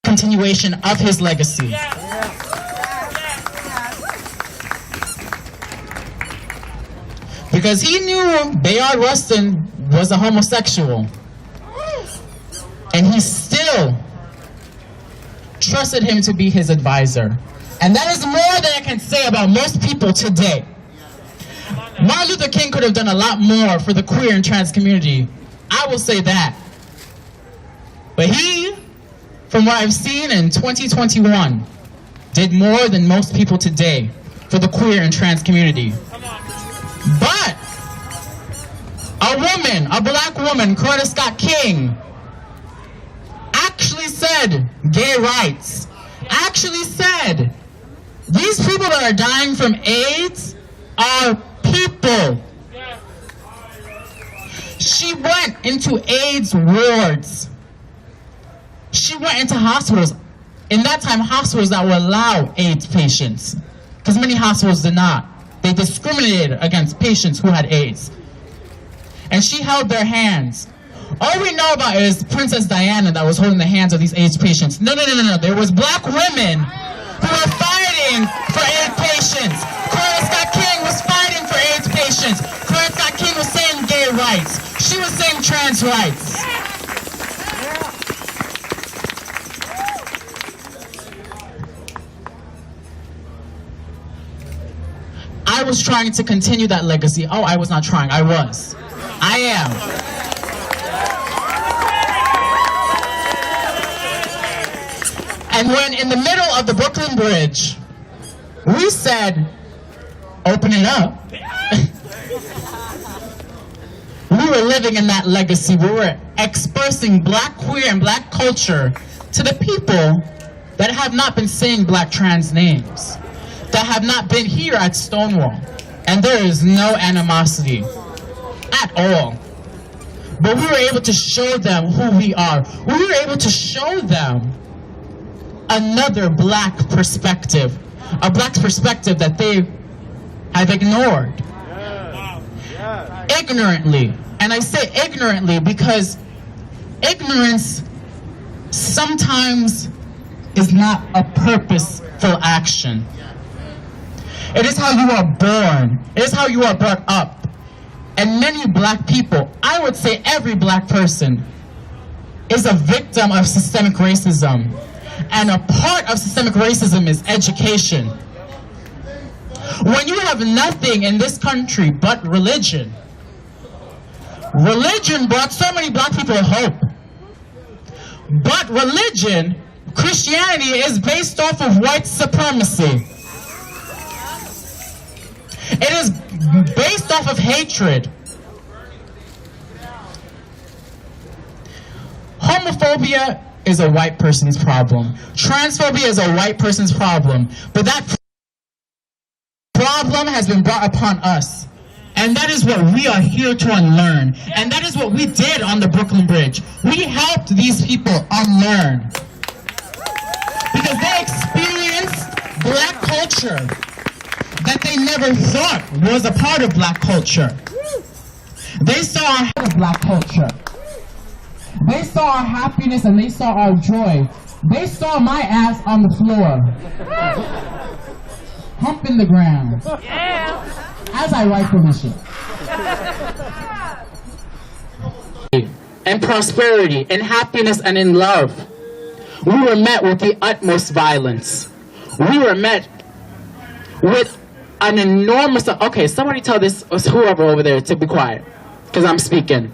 continuation of his legacy. Because he knew Bayard Rustin was a homosexual. And he still trusted him to be his advisor. And that is more than I can say about most people today. Martin Luther King could have done a lot more for the queer and trans community. I will say that. But he, from what I've seen in 2021, did more than most people today for the queer and trans community. But a woman, a black woman, Coretta Scott King, actually said gay rights, actually said these people that are dying from AIDS are people. She went into AIDS wards. She went into hospitals. In that time, hospitals that would allow AIDS patients, because many hospitals did not. They discriminated against patients who had AIDS. And she held their hands. All we know about is Princess Diana that was holding the hands of these AIDS patients. No. There was black women who were fighting for AIDS patients. Coretta Scott King was fighting for AIDS patients. Coretta Scott King was saying gay rights. She was saying trans rights. I was trying to continue that legacy. Oh, I was not trying. I was. I am. And when in the middle of the Brooklyn Bridge, we said, open it up. We were living in that legacy. We were expressing black queer and black culture to the people that have not been saying black trans names, that have not been here at Stonewall. And there is no animosity at all. But we were able to show them who we are. We were able to show them another black perspective, a black perspective that they have ignored. Ignorantly. And I say ignorantly because ignorance sometimes is not a purposeful action. It is how you are born. It is how you are brought up. And many black people, I would say every black person, is a victim of systemic racism. And a part of systemic racism is education. When you have nothing in this country but religion, religion brought so many black people hope. But religion, Christianity, is based off of white supremacy. It is based off of hatred. Homophobia is a white person's problem. Transphobia is a white person's problem. But that problem has been brought upon us. And that is what we are here to unlearn. And that is what we did on the Brooklyn Bridge. We helped these people unlearn. Because they experienced black culture that they never thought was a part of black culture. They saw our black culture. They saw our happiness and they saw our joy. They saw my ass on the floor, humping the ground, as I rightfully should. And prosperity, and happiness, and in love, we were met with the utmost violence. We were met with an enormous... Okay, somebody tell this, whoever over there, to be quiet, because I'm speaking.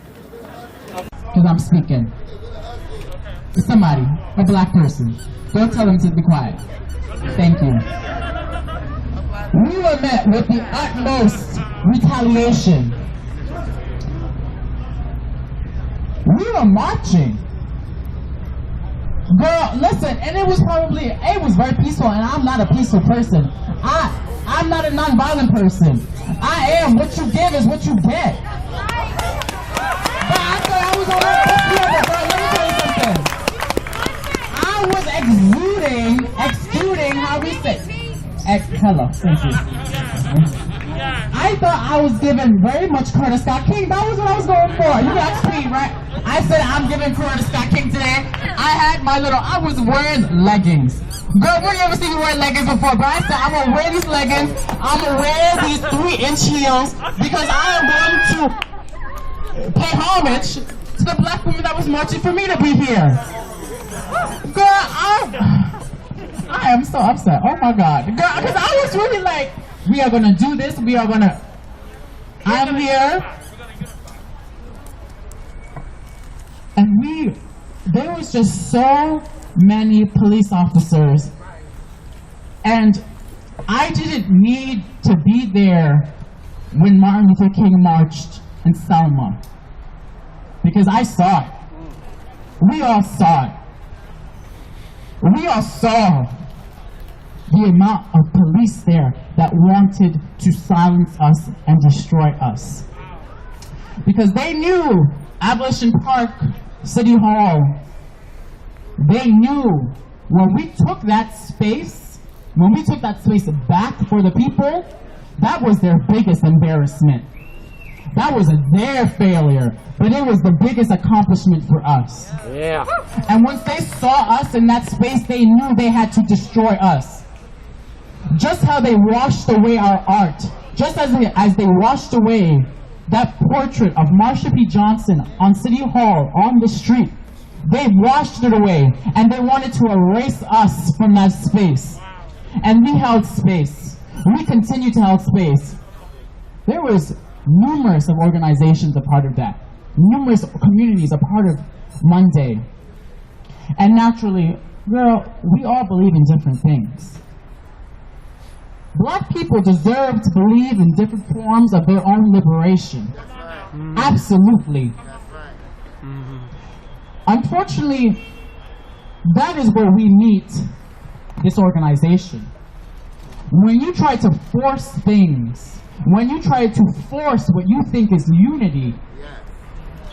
Somebody, a black person, go tell them to be quiet. Thank you. We were met with the utmost retaliation. We were marching. Girl, listen, and it was very peaceful, and I'm not a peaceful person. I'm not a non-violent person. I am. What you give is what you get. But I thought I was on that level, girl. Let me tell you something. I was exuding how we say. Hello, thank you. I I thought I was giving very much Curtis Scott King. That was what I was going for. You asked me, right? I said I'm giving Curtis Scott King today. I was wearing leggings. Girl, where you ever seen me wear leggings before? But I said I'm gonna wear these leggings. I'm gonna wear these 3-inch heels because I am going to pay homage to the black woman that was marching for me to be here. Girl, I am so upset. Oh my God. Girl, because I was really like, we are gonna do this. I'm here. And there was just so many police officers. And I didn't need to be there when Martin Luther King marched in Selma. Because I saw it. We all saw it. We all saw the amount of police there that wanted to silence us and destroy us. Because they knew Abolition Park, City Hall, they knew when we took that space back for the people, that was their biggest embarrassment. That was their failure, but it was the biggest accomplishment for us. Yeah. And once they saw us in that space, they knew they had to destroy us. Just how they washed away our art, just as they washed away that portrait of Marsha P. Johnson on City Hall, on the street, they washed it away, and they wanted to erase us from that space. And we held space. We continue to hold space. There was numerous of organizations a part of that. Numerous communities a part of Monday. And naturally, girl, we all believe in different things. Black people deserve to believe in different forms of their own liberation. Absolutely. Unfortunately, that is where we meet this organization. When you try to force things, when you try to force what you think is unity,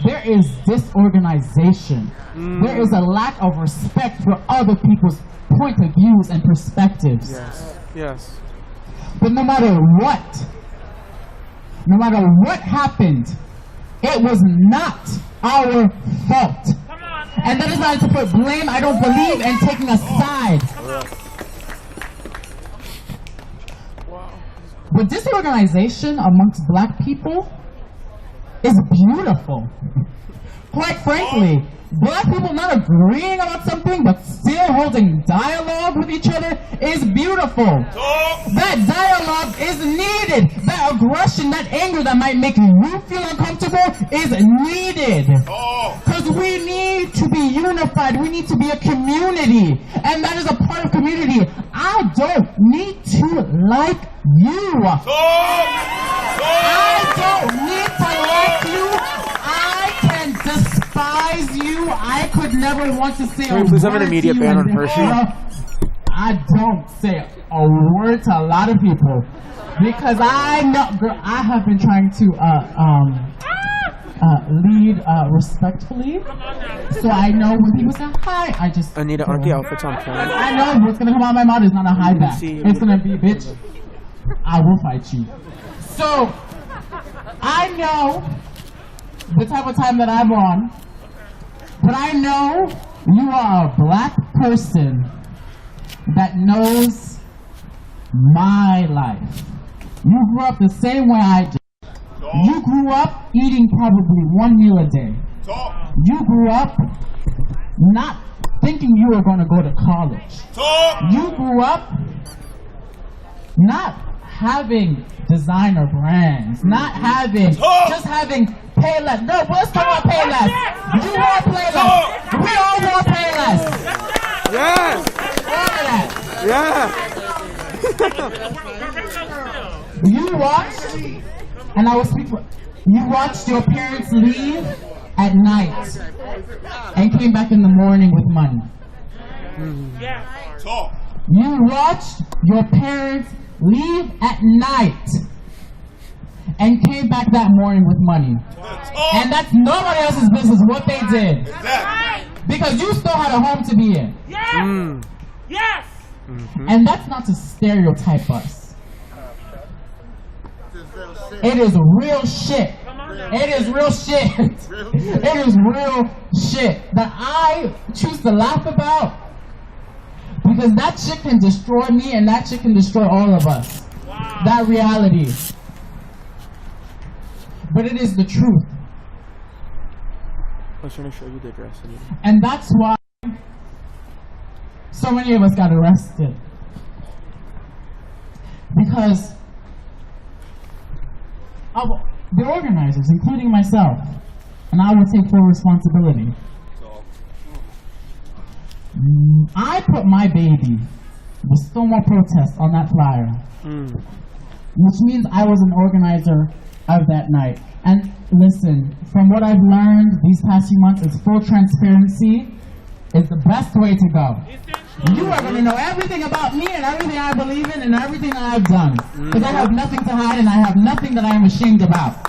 there is disorganization. There is a lack of respect for other people's point of views and perspectives. Yes. Yes. But no matter what happened, it was not our fault. And that is not to put blame. I don't believe in taking a side. But disorganization amongst black people is beautiful. Quite frankly, black people not agreeing about something but still holding dialogue with each other is beautiful. That dialogue is needed. That aggression, that anger that might make you feel uncomfortable is needed. Because we need to be unified. We need to be a community. And that is a part of community. I don't need to like you. I don't need to like you. I can despise you. I could never want to say Can we please have an immediate ban on Hershey? I don't say a word to a lot of people because I know, girl, I have been trying to lead respectfully. So I know when people say hi, I just Anita, aren't the outfits on point? I know what's gonna come out of my mouth is not a hi back. It's gonna be, bitch, I will fight you. So I know the type of time that I'm on, but I know you are a black person that knows my life. You grew up the same way I did. You grew up eating probably one meal a day. You grew up not thinking you were going to go to college. You grew up not having designer brands, not having, just having Payless. No, let's talk about Payless. You wore Payless. We all wore Payless. Yes. All of that. Yeah. You watched, and I will speak for, you watched your parents leave at night and came back in the morning with money. You watched your parents leave at night and came back that morning with money. And that's nobody else's business what they did. Because you still had a home to be in. Yes! Yes! And that's not to stereotype us. It is real shit. It is real shit. It is real shit that I choose to laugh about because that shit can destroy me and that shit can destroy all of us. That reality. But it is the truth. I was trying to show you the address. And that's why so many of us got arrested. Because of the organizers, including myself, and I will take full responsibility. I put my baby, the Stonewall protest, on that flyer, which means I was an organizer of that night. And listen, from what I've learned these past few months, is full transparency is the best way to go. You are going to know everything about me and everything I believe in and everything that I've done. Because I have nothing to hide and I have nothing that I am ashamed about.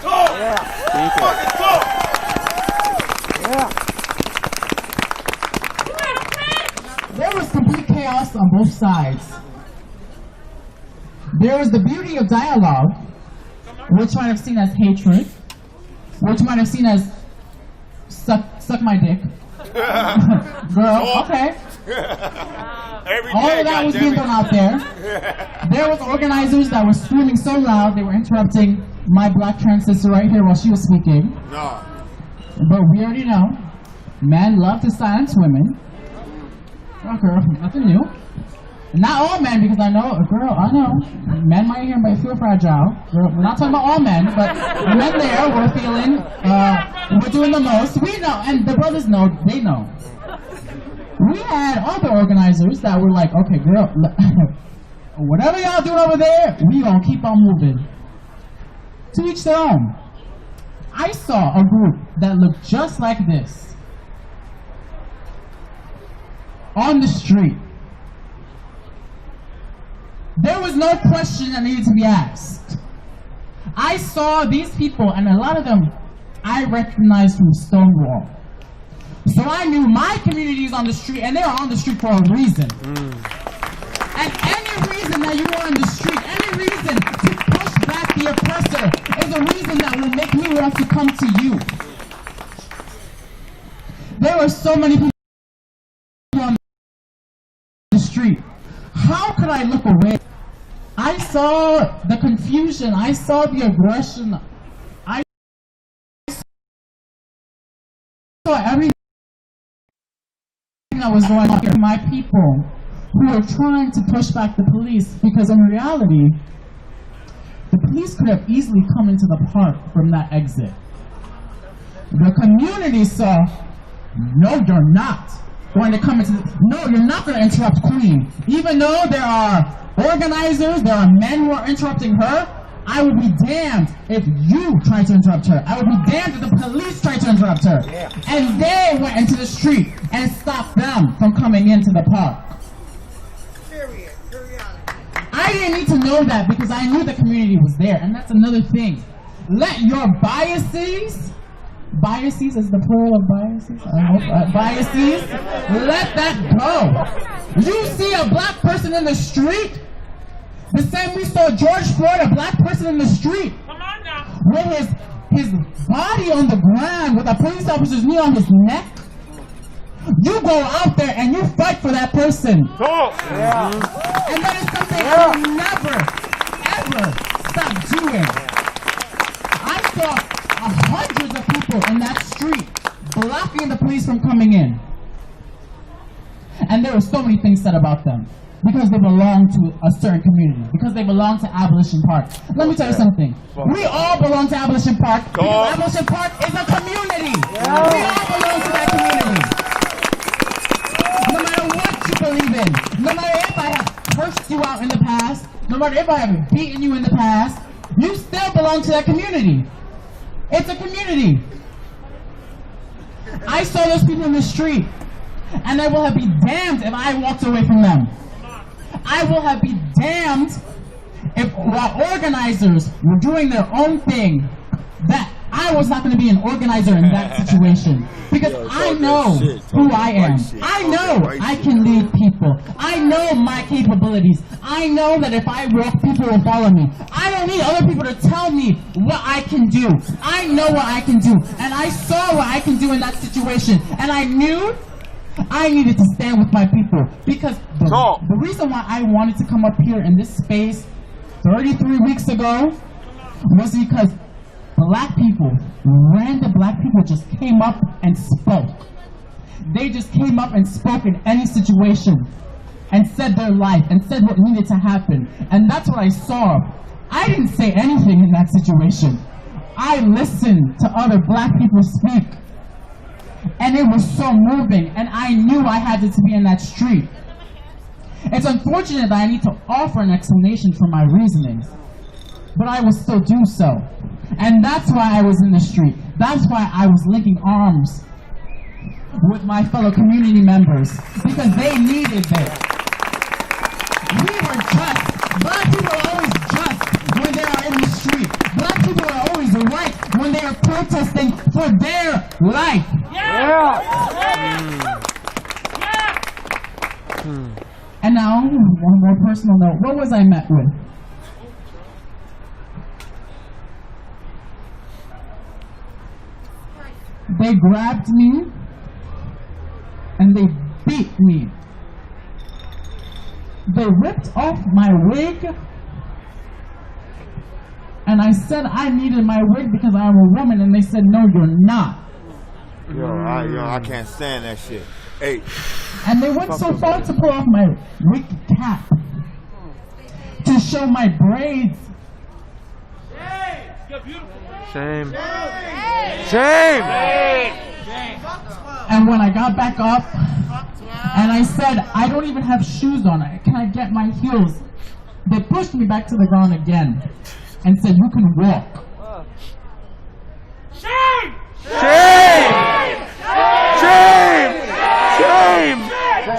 There was complete chaos on both sides. There was the beauty of dialogue, which might have seen as hatred, which might have seen as suck my dick. Girl, okay. All of that was being done out there. There was organizers that were screaming so loud they were interrupting my black trans sister right here while she was speaking. No. But we already know, men love to silence women. Oh, girl, nothing new. Not all men, because I know, girl, I know. Men might hear might feel fragile. Girl, we're not talking about all men, but men there, we're feeling, we're doing the most. We know, and the brothers know, they know. We had other organizers that were like, okay, girl, whatever y'all doing over there, we gonna keep on moving. To each their own. I saw a group that looked just like this on the street. There was no question that needed to be asked. I saw these people, and a lot of them I recognized from Stonewall. So I knew my community is on the street, and they are on the street for a reason. And any reason that you are on the street, any reason to push back the oppressor is a reason that will make me want to come to you. There were so many people on the street. How could I look away? I saw the confusion. I saw the aggression. I saw everything that was going on here. My people who were trying to push back the police, because in reality, the police could have easily come into the park from that exit. The community saw, no, you're not going to come into no, you're not going to interrupt Queen. Even though there are organizers, there are men who are interrupting her, I would be damned if you tried to interrupt her. I would be damned if the police tried to interrupt her. And they went into the street and stopped them from coming into the park. I didn't need to know that because I knew the community was there. And that's another thing. Let your biases is the plural of biases? I hope, biases, let that go. You see a black person in the street, the same we saw George Floyd, a black person in the street, with his body on the ground, with a police officer's knee on his neck. You go out there and you fight for that person. And that is something I will never, ever stop doing. I saw hundreds of people in that street blocking the police from coming in. And there were so many things said about them. Because they belong to a certain community. Because they belong to Abolition Park. Let me tell you something. We all belong to Abolition Park. Because Abolition Park is a community. We all belong to that community. No matter what you believe in. No matter if I have cursed you out in the past. No matter if I have beaten you in the past. You still belong to that community. It's a community. I saw those people in the street, and I will have been damned if I walked away from them. I will have been damned if while organizers were doing their own thing, that I was not going to be an organizer in that situation because I know who I am. I know I can lead people. I know my capabilities. I know that if I walk, people will follow me. I don't need other people to tell me what I can do. I know what I can do. And I saw what I can do in that situation. And I knew I needed to stand with my people because the reason why I wanted to come up here in this space 33 weeks ago was because black people, random black people just came up and spoke. They just came up and spoke in any situation and said their life and said what needed to happen. And that's what I saw. I didn't say anything in that situation. I listened to other black people speak. And it was so moving, and I knew I had to be in that street. It's unfortunate that I need to offer an explanation for my reasonings, but I will still do so. And that's why I was in the street. That's why I was linking arms with my fellow community members, because they needed it. We were just. Black people are always just when they are in the street. Black people are always right when they are protesting for their life. And now, one more personal note. What was I met with? They grabbed me and they beat me. They ripped off my wig, and I said I needed my wig because I'm a woman, and they said, no, you're not. Yo, I can't stand that shit. Hey. And they went so far to pull off my wig cap, to show my braids. Shame. Shame. And when I got back up, and I said, I don't even have shoes on. Can I get my heels? They pushed me back to the ground again and said, you can walk. Shame! Shame! Shame! Shame!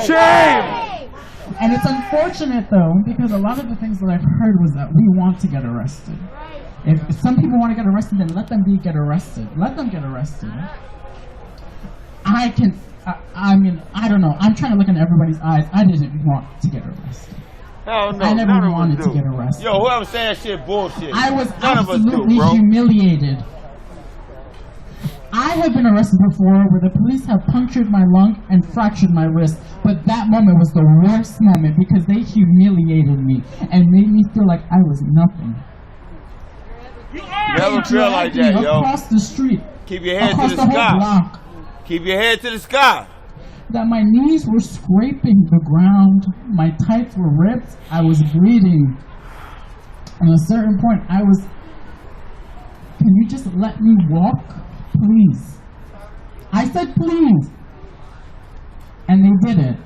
Shame! And it's unfortunate, though, because a lot of the things that I've heard was that we want to get arrested. If some people want to get arrested, then let them get arrested. Let them get arrested. I mean, I don't know. I'm trying to look in everybody's eyes. I didn't want to get arrested. Hell no, I never none of wanted us to do. get arrested. Yo, whoever saying that shit bullshit. I was None of us do, absolutely bro. humiliated. I have been arrested before where the police have punctured my lung and fractured my wrist, but that moment was the worst moment because they humiliated me and made me feel like I was nothing. You are! Never feel like that, yo. Across the street, Keep your head across to the the whole sky. block, Keep your head to the sky. that my knees were scraping the ground, my tights were ripped, I was bleeding. At a certain point, I was, can you just let me walk, please? I said, please. And they did it.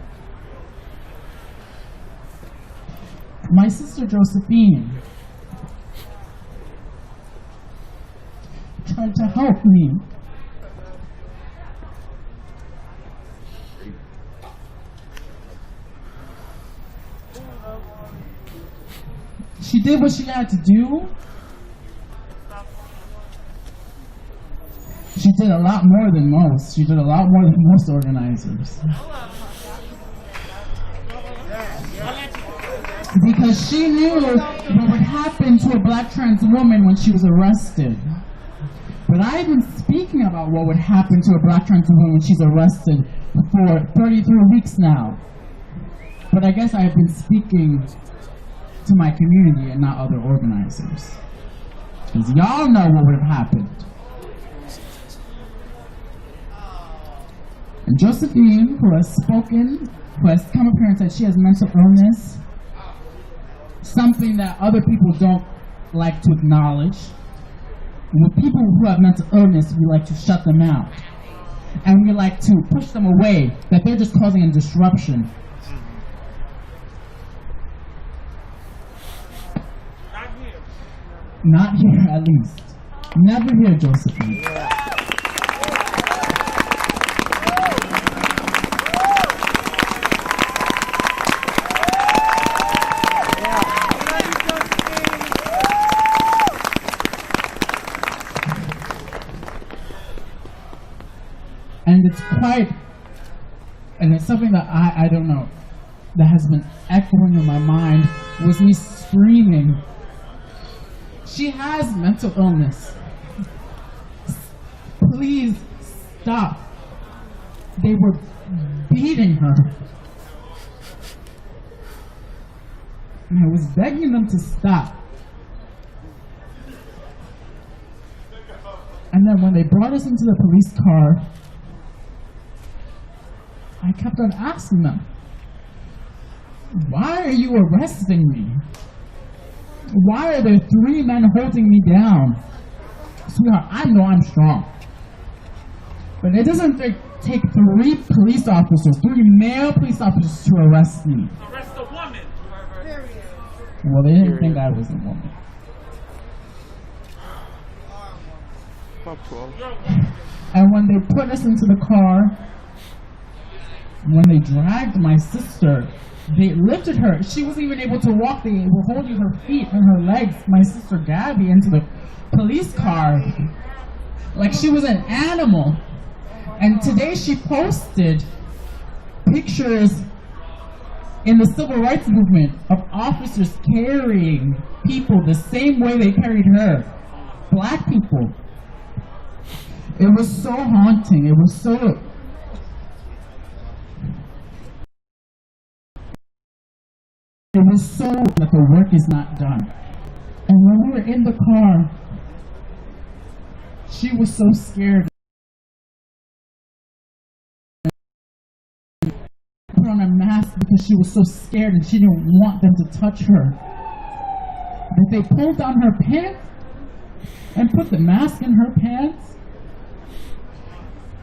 My sister Josephine tried to help me. She did what she had to do. She did a lot more than most. She did a lot more than most organizers. Because she knew what would happen to a black trans woman when she was arrested. But I've been speaking about what would happen to a black trans woman when she's arrested for 33 weeks now. But I guess I have been speaking to my community and not other organizers. Because y'all know what would have happened. And Josephine, who has spoken, who has come up here and said she has mental illness, something that other people don't like to acknowledge. With people who have mental illness, we like to shut them out. And we like to push them away, that they're just causing a disruption. Not here, at least. Never here, Josephine. And it's something that I don't know, that has been echoing in my mind, was me screaming, she has mental illness. Please stop. They were beating her. And I was begging them to stop. And then when they brought us into the police car, I kept on asking them, why are you arresting me? Why are there 3 men holding me down? Sweetheart, I know I'm strong. But it doesn't take 3 police officers, 3 male police officers to arrest me. Arrest a woman. Well, they didn't think I was a woman. Fuck 12. And when they put us into the car, when they dragged my sister, they lifted her. She wasn't even able to walk. They were holding her feet and her legs, my sister Gabby, into the police car like she was an animal. And today she posted pictures in the civil rights movement of officers carrying people the same way they carried her, black people. It was so haunting. It was so... It was so that the work is not done. And when we were in the car, she was so scared. Put on a mask because she was so scared and she didn't want them to touch her. But they pulled down her pants and put the mask in her pants.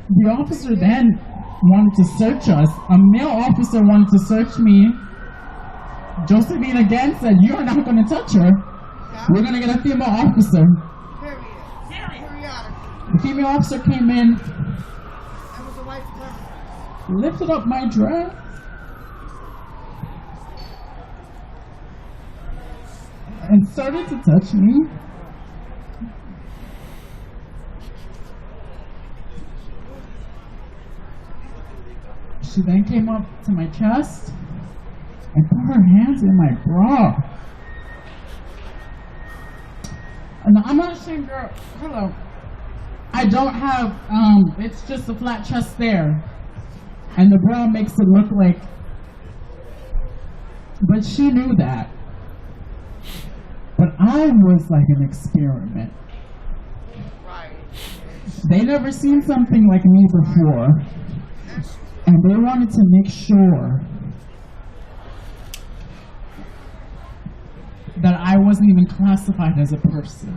The officer then wanted to search us. A male officer wanted to search me. Josephine again said, "You are not going to touch her. We're going to get a female officer." The female officer came in, lifted up my dress, and started to touch me. She then came up to my chest and put her hands in my bra. And I'm not ashamed, girl. Hello. I don't have, it's just a flat chest there. And the bra makes it look like, but she knew that. But I was like an experiment. They never seen something like me before. And they wanted to make sure that I wasn't even classified as a person.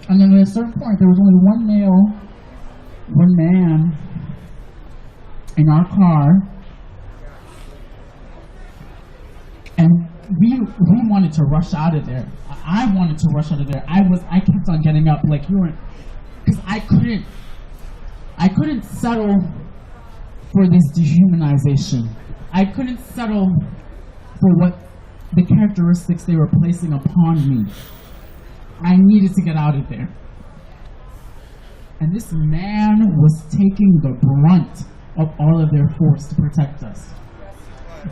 And then at a certain point, there was only one male, one man in our car. And we wanted to rush out of there. I wanted to rush out of there. I kept on getting up like you were, because I couldn't settle for this dehumanization. I couldn't settle for what the characteristics they were placing upon me. I needed to get out of there. And this man was taking the brunt of all of their force to protect us.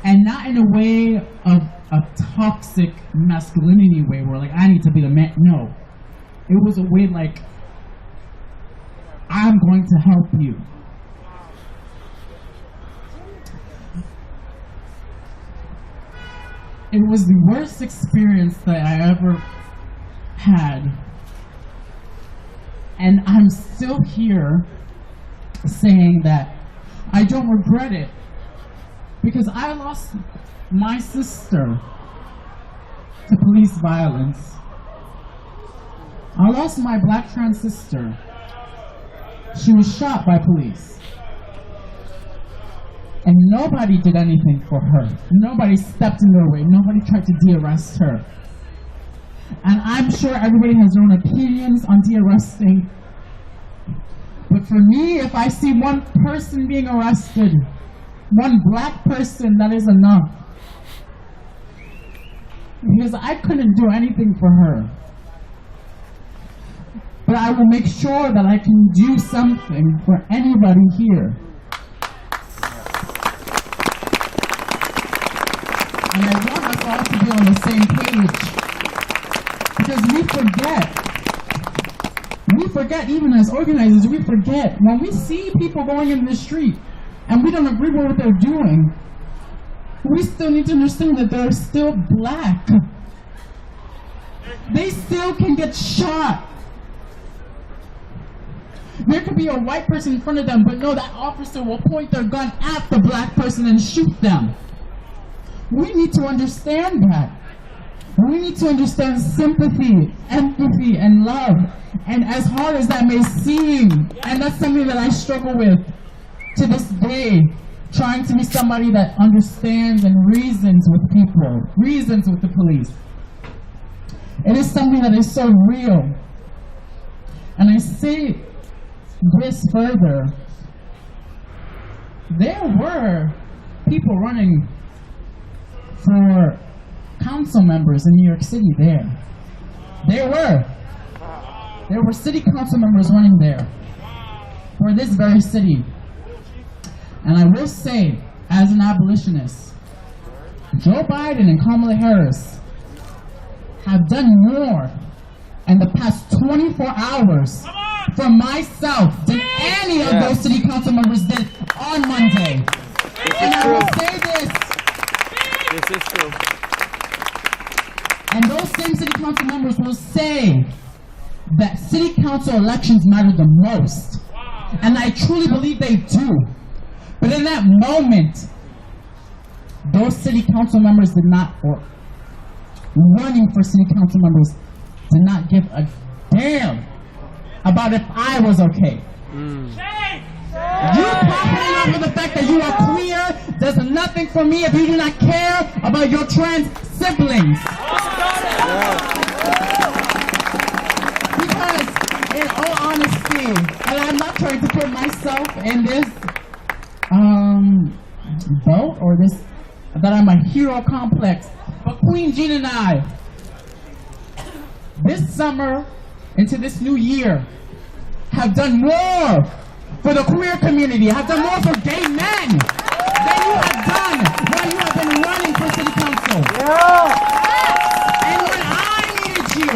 And not in a way of a toxic masculinity way where like, I need to be the man. No. It was a way like, I'm going to help you. It was the worst experience that I ever had. And I'm still here saying that I don't regret it because I lost my sister to police violence. I lost my black trans sister. She was shot by police. And nobody did anything for her. Nobody stepped in their way. Nobody tried to de-arrest her. And I'm sure everybody has their own opinions on de-arresting. But for me, if I see one person being arrested, one black person, that is enough. Because I couldn't do anything for her. but I will make sure that I can do something for anybody here. And I want us all to be on the same page. Because we forget even as organizers, we forget when we see people going in the street and we don't agree with what they're doing, we still need to understand that they're still black. They still can get shot. There could be a white person in front of them, but no, that officer will point their gun at the black person and shoot them. We need to understand that. We need to understand sympathy, empathy, and love. And as hard as that may seem, and that's something that I struggle with to this day, trying to be somebody that understands and reasons with people, reasons with the police. It is something that is so real. And I say this further. There were people running for council members in New York City there. There were city council members running there for this very city. And I will say, as an abolitionist, Joe Biden and Kamala Harris have done more in the past 24 hours for myself than any of those city council members did on Monday. And I will say this. This is true. And those same city council members will say that city council elections matter the most. And I truly believe they do. But in that moment, those city council members did not, or running for city council members, did not give a damn about if I was okay. You profiting off of the fact that you are queer does nothing for me if you do not care about your trans siblings. Because, in all honesty, and I'm not trying to put myself in this boat or this, that I'm a hero complex, but Queen Jean and I, this summer into this new year, have done more for the queer community, have done more for gay men than you have done while you have been running for city council. And when I needed you,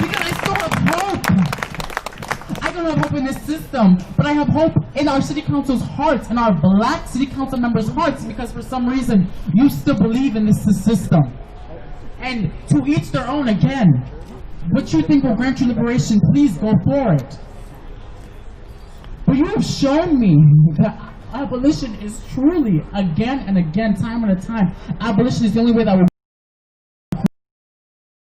because I still have hope. I don't have hope in this system, but I have hope in our city council's hearts, in our black city council members' hearts, because for some reason you still believe in this system. And to each their own again. What you think will grant you liberation, please go for it. But you have shown me that abolition is truly, again and again, time and time, abolition is the only way that will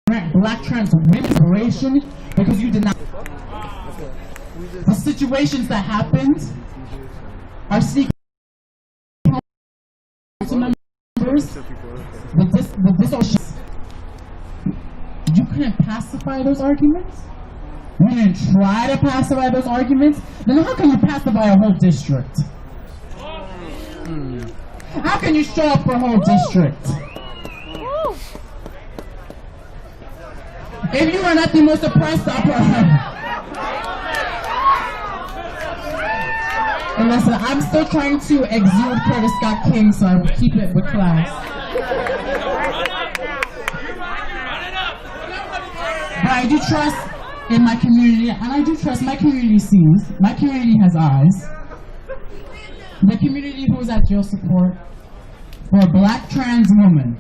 grant black trans women liberation, because you did not. The situations that happened, our city council members, the disorder. You couldn't pacify those arguments? You didn't try to pacify those arguments? Then how can you pacify a whole district? How can you show up for a whole district? If you are not the most oppressed and listen, I'm still trying to exude Curtis Scott King, so I will keep it with class. But I do trust in my community, and I do trust my community sees, my community has eyes. The community who is at jail support for a black trans woman.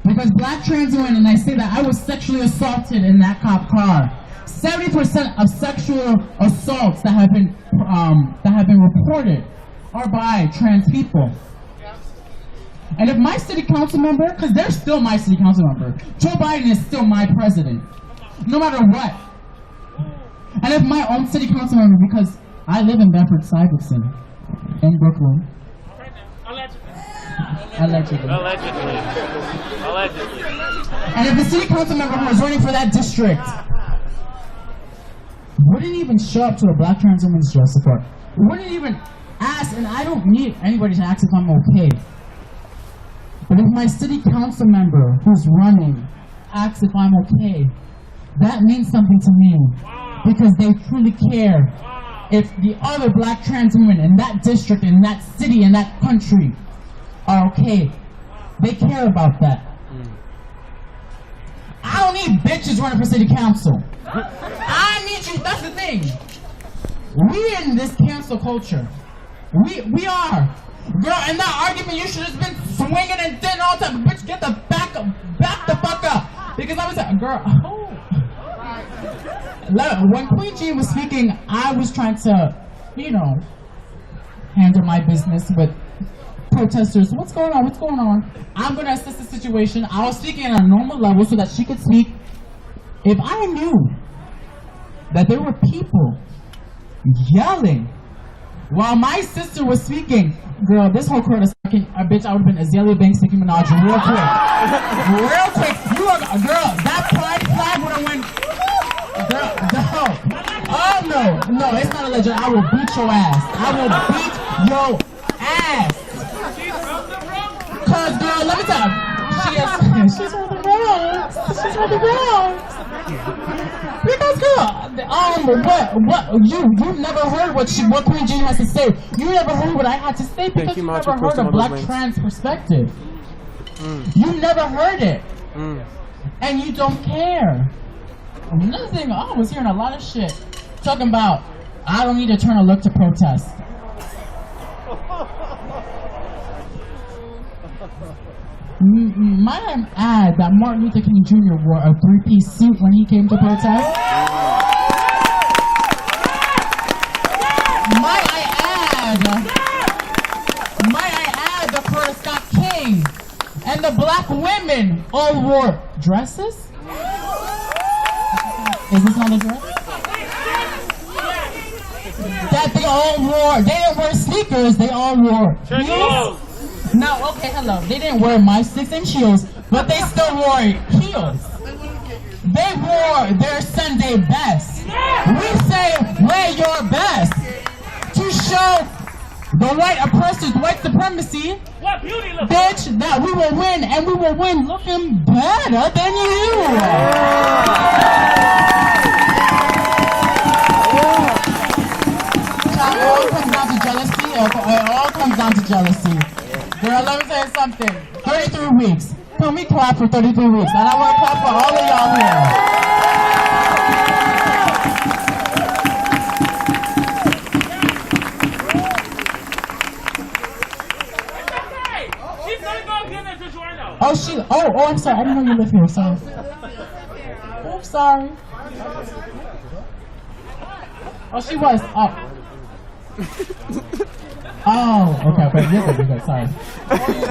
Because black trans women, and I say that I was sexually assaulted in that cop car. 70% of sexual assaults that have been reported are by trans people. And if my city council member, because they're still my city council member, Joe Biden is still my president, no matter what. And if my own city council member, because I live in Bedford-Stuyvesant, in Brooklyn. Allegedly. And if the city council member who was running for that district wouldn't even show up to a black trans woman's jail support, wouldn't even ask, and I don't need anybody to ask if I'm okay. But if my city council member who's running asks if I'm okay, that means something to me because they truly care. If the other black trans women in that district, in that city, in that country are okay, they care about that. I don't need bitches running for city council. I need you, that's the thing. We in this cancel culture. We are. Girl, in that argument, you should have been swinging and doing all the time. Bitch, get the back the fuck up. Because I was like, girl, when Queen Jean was speaking, I was trying to, handle my business with protesters. What's going on? What's going on? I'm going to assess the situation. I was speaking at a normal level so that she could speak. If I knew that there were people yelling while my sister was speaking, girl, this whole crowd is fucking a bitch. I would have been Azalea Banks, Nicki Minaj, real quick. Real quick. Girl, that pride flag would have went. Girl, no. Oh, no, it's not a legend. I will beat your ass. I will beat your ass. Cause, girl, let me tell you, she's from the Bronx. She's from the Bronx. Because, girl, what, you never heard what Queen Jean has to say. You never heard what I had to say because you never heard a black trans perspective. You never heard it. And you don't care. Another thing, I was hearing a lot of shit talking about, I don't need to turn a look to protest. Might I add that Martin Luther King Jr. wore a three-piece suit when he came to protest? Might I add the Coretta Scott King and the black women all wore dresses? Is this not a dress? That they all wore, they didn't wear sneakers, they all wore heels. Now, okay, hello, they didn't wear my 6-inch heels, but they still wore heels. They wore their Sunday best. We say, wear your best to show the white oppressors, white supremacy, bitch, that we will win, and we will win looking better than you. It all comes down to jealousy. It all comes down to jealousy. Girl, let me tell you something. 33 weeks. Can we clap for 33 weeks? And I want to clap for all of y'all here. Oh, I'm sorry. I didn't know you lived here. Sorry. Oh, I'm sorry. Oh, she was. Oh, okay. You're good. Sorry.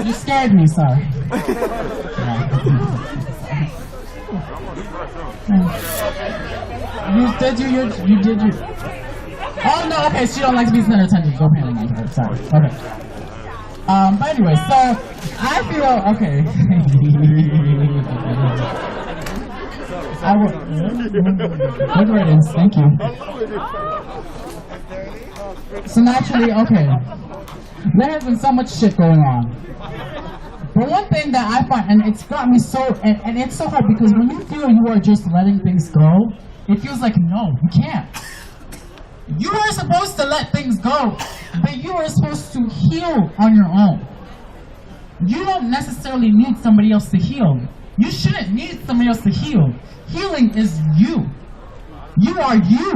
You scared me. Sorry. You did. Oh no. Okay. She don't like to be center attention. Go pay like her. Sorry. Okay. But anyway, so I feel okay. Good riddance. Thank you. So naturally, okay, there has been so much shit going on. But one thing that I find, and it's got me so, and it's so hard because when you feel you are just letting things go, it feels like, no, you can't. You are supposed to let things go, but you are supposed to heal on your own. You don't necessarily need somebody else to heal. You shouldn't need somebody else to heal. Healing is you. You are you.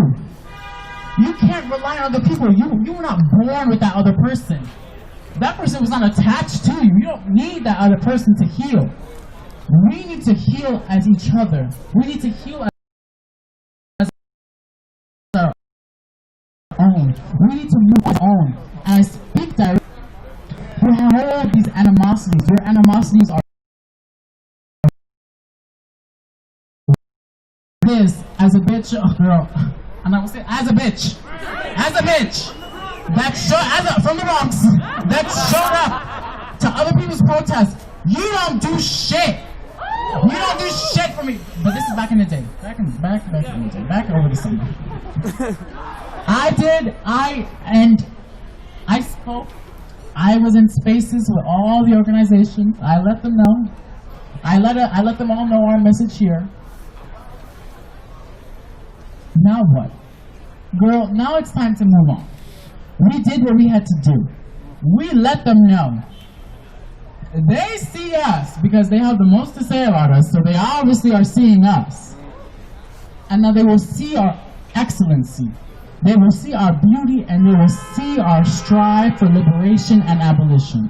You can't rely on other people. You were not born with that other person. That person was not attached to you. You don't need that other person to heal. We need to heal as each other. We need to heal as our own. We need to move on our own. And I speak directly. We have all these animosities. Your animosities are this as a bitch, girl. And I will say, as a bitch, that from the Bronx, that showed up to other people's protests. You don't do shit. You don't do shit for me. But this is back in the day. Back in the day. Back over the summer. I spoke. I was in spaces with all the organizations. I let them know. I let them all know our message here. now what? Girl, now it's time to move on. We did what we had to do. We let them know. They see us because they have the most to say about us, so they obviously are seeing us. And now they will see our excellency. They will see our beauty, and they will see our strive for liberation and abolition.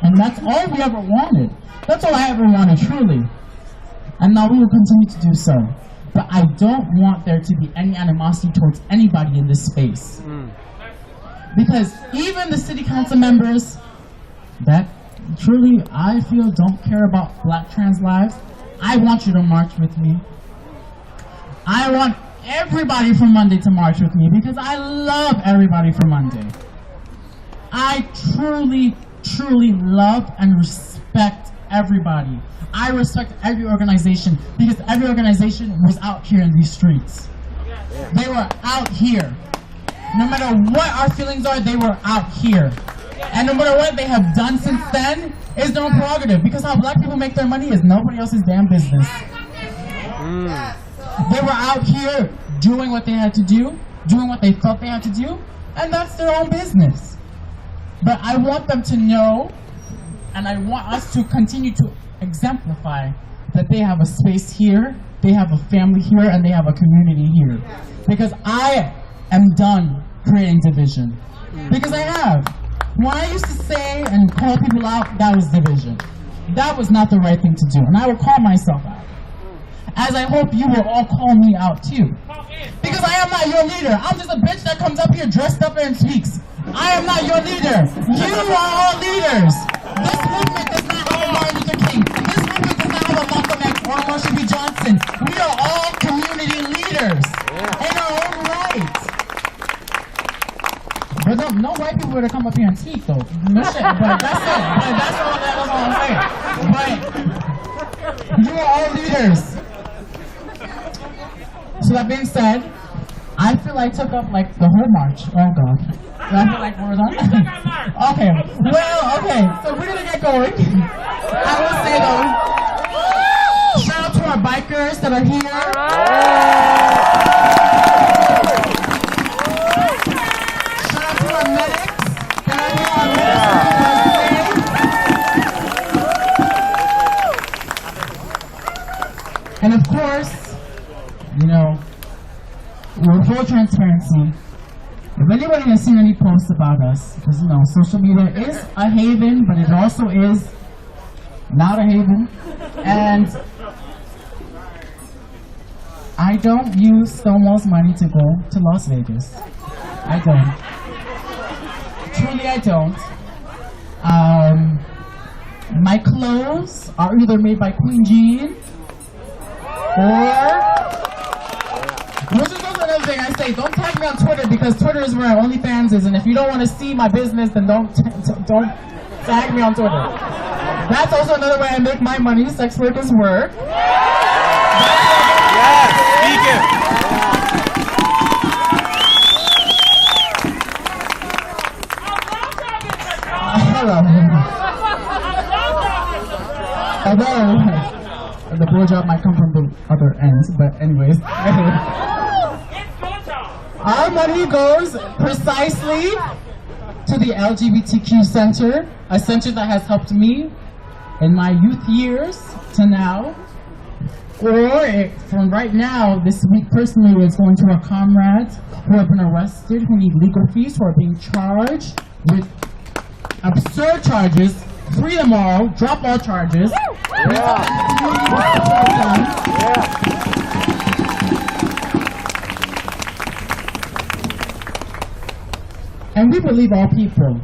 And that's all we ever wanted. That's all I ever wanted, truly. And now we will continue to do so. But I don't want there to be any animosity towards anybody in this space. Because even the city council members that truly, I feel, don't care about black trans lives, I want you to march with me. I want everybody from Monday to march with me because I love everybody from Monday. I truly, truly love and respect everybody. I respect every organization because every organization was out here in these streets. They were out here. No matter what our feelings are, they were out here. And no matter what they have done since then, is their own prerogative. Because how black people make their money is nobody else's damn business. They were out here doing what they had to do, doing what they felt they had to do, and that's their own business. But I want them to know, and I want us to continue to exemplify that they have a space here, they have a family here, and they have a community here. Because I am done creating division. Because I have. When I used to say and call people out, that was division. That was not the right thing to do, and I would call myself out. As I hope you will all call me out too. Because I am not your leader. I'm just a bitch that comes up here dressed up and speaks. I am not your leader. You are all leaders. This movement does not have a Martin Luther King. This movement does not have a Malcolm X or a Marsha P. Johnson. We are all community leaders in our own right. But no white people were to come up here and speak though. No shit. But that's it. But that's all I'm saying. But you are all leaders. So that being said, I feel I took up like the whole march. Oh God. I feel like we're done. Okay. Well, okay. So we're gonna get going. I will say though, shout out to our bikers that are here. Shout out to our medics that are here on this today. And of course, you know, with full transparency, if anybody has seen any posts about us, because, you know, social media is a haven, but it also is not a haven. And I don't use Stonewall's money to go to Las Vegas. I don't. Truly, I don't. My clothes are either made by Queen Jean or... Which is also another thing I say, don't tag me on Twitter because Twitter is where OnlyFans is, and if you don't want to see my business, then don't tag me on Twitter. That's also another way I make my money. Sex work is work. Yes, speak it. Hello. Although the blowjob might come from the other end, but anyways. Our money goes precisely to the LGBTQ Center, a center that has helped me in my youth years to now. Or from right now, this week personally, is going to our comrades who have been arrested, who need legal fees, who are being charged with absurd charges. Free them all, drop all charges. And we believe all people.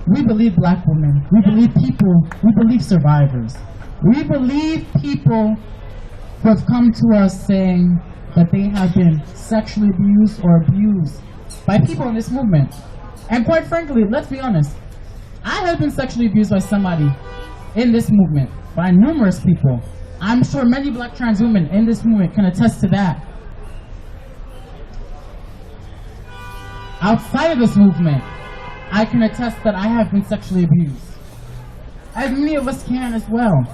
We believe black women. We believe people. We believe survivors. We believe people who have come to us saying that they have been sexually abused or abused by people in this movement. And quite frankly, let's be honest, I have been sexually abused by somebody in this movement, by numerous people. I'm sure many black trans women in this movement can attest to that. Outside of this movement, I can attest that I have been sexually abused. As many of us can as well.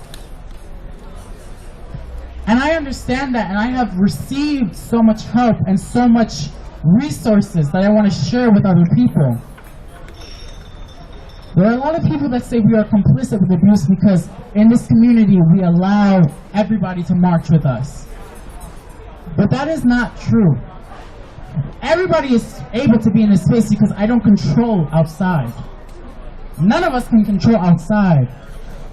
And I understand that, and I have received so much help and so much resources that I want to share with other people. There are a lot of people that say we are complicit with abuse because in this community we allow everybody to march with us. But that is not true. Everybody is able to be in this space because I don't control outside. None of us can control outside.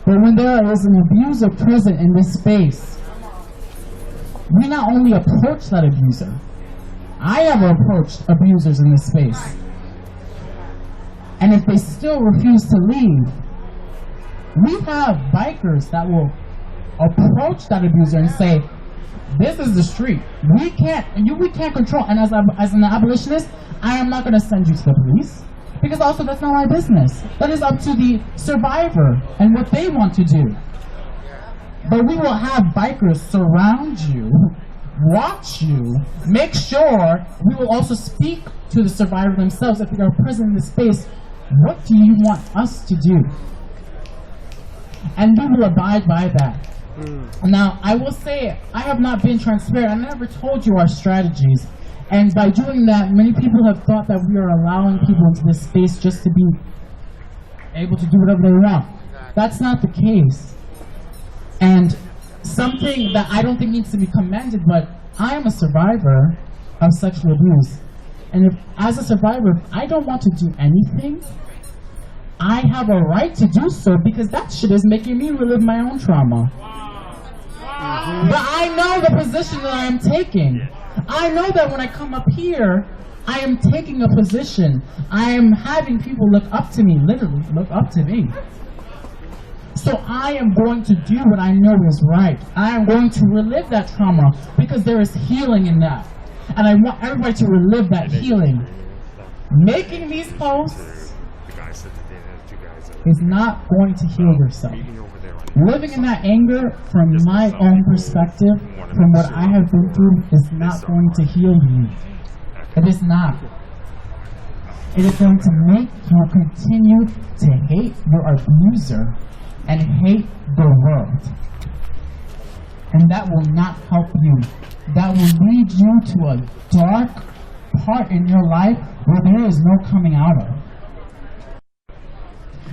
But when there is an abuser present in this space, we not only approach that abuser, I have approached abusers in this space. And if they still refuse to leave, we have bikers that will approach that abuser and say, this is the street. We can't control. And as an abolitionist, I am not going to send you to the police. Because also that's not my business. That is up to the survivor and what they want to do. But we will have bikers surround you, watch you, make sure. We will also speak to the survivor themselves if they are present in the space. What do you want us to do? And we will abide by that. Now, I will say, I have not been transparent. I never told you our strategies. And by doing that, many people have thought that we are allowing people into this space just to be able to do whatever they want. That's not the case. And something that I don't think needs to be commended, but I am a survivor of sexual abuse. And if, as a survivor, if I don't want to do anything, I have a right to do so because that shit is making me relive my own trauma. But I know the position that I am taking. I know that when I come up here, I am taking a position. I am having people look up to me, literally look up to me. So I am going to do what I know is right. I am going to relive that trauma because there is healing in that. And I want everybody to relive that healing. Making these posts is not going to heal yourself. Living in that anger from my own perspective, from what I have been through, is not going to heal you. It is not. It is going to make you continue to hate your abuser and hate the world. And that will not help you. That will lead you to a dark part in your life where there is no coming out of.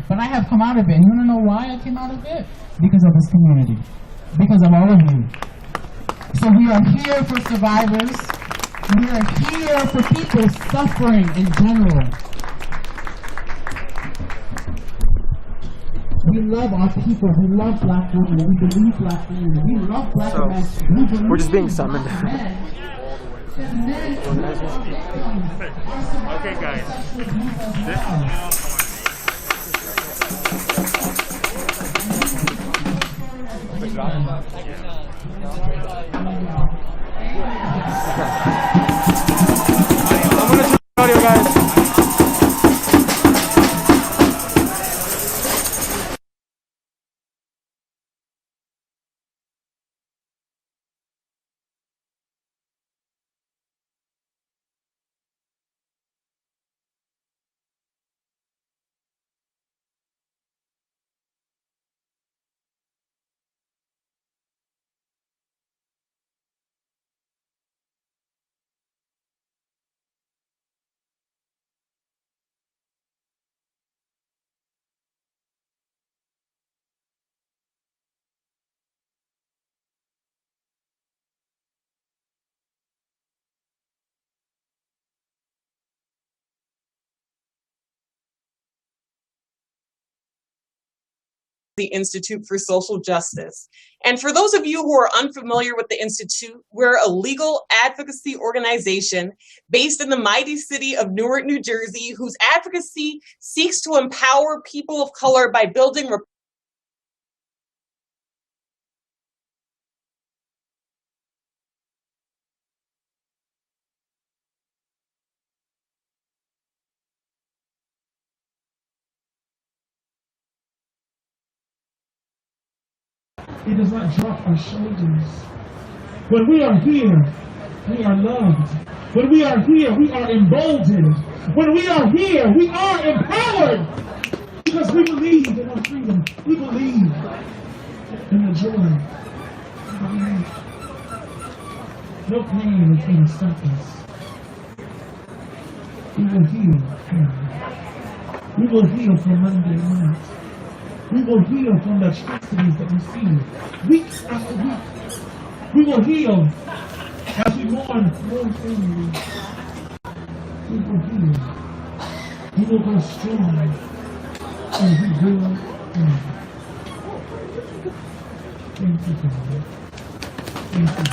But I have come out of it. And you want to know why I came out of it? Because of this community. Because of all of you. So we are here for survivors. We are here for people suffering in general. We love our people. We love black women. We believe black women. We love black men. We're just being summoned. Okay, guys. I'm gonna turn the audio, guys. The Institute for Social Justice. And for those of you who are unfamiliar with the Institute, we're a legal advocacy organization based in the mighty city of Newark, New Jersey, whose advocacy seeks to empower people of color by building It does not drop our shoulders. When we are here, we are loved. When we are here, we are emboldened. When we are here, we are empowered. Because we believe in our freedom. We believe in the joy. No pain is going to stop us. We will heal. We will heal from Monday night. We will heal from the atrocities that we see week after week. We will heal as we mourn more family. We will heal. We will go strong. And we will end. Thank you, God. Thank you.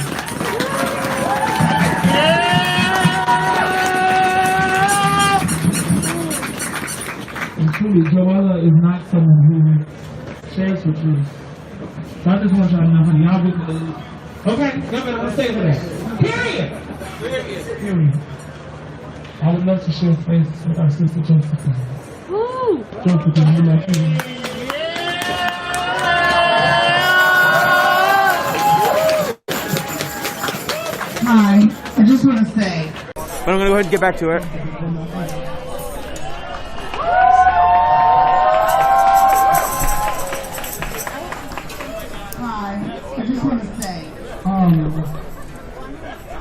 And truly, Joella is not someone who shares with you. So I just want y'all to know, honey, y'all with me. Okay, I'm gonna stay with that. Period. Period. I would love to share space with our sister Josephine. Josephine, you like you. Hi, I just want to say, But I'm gonna go ahead and get back to it.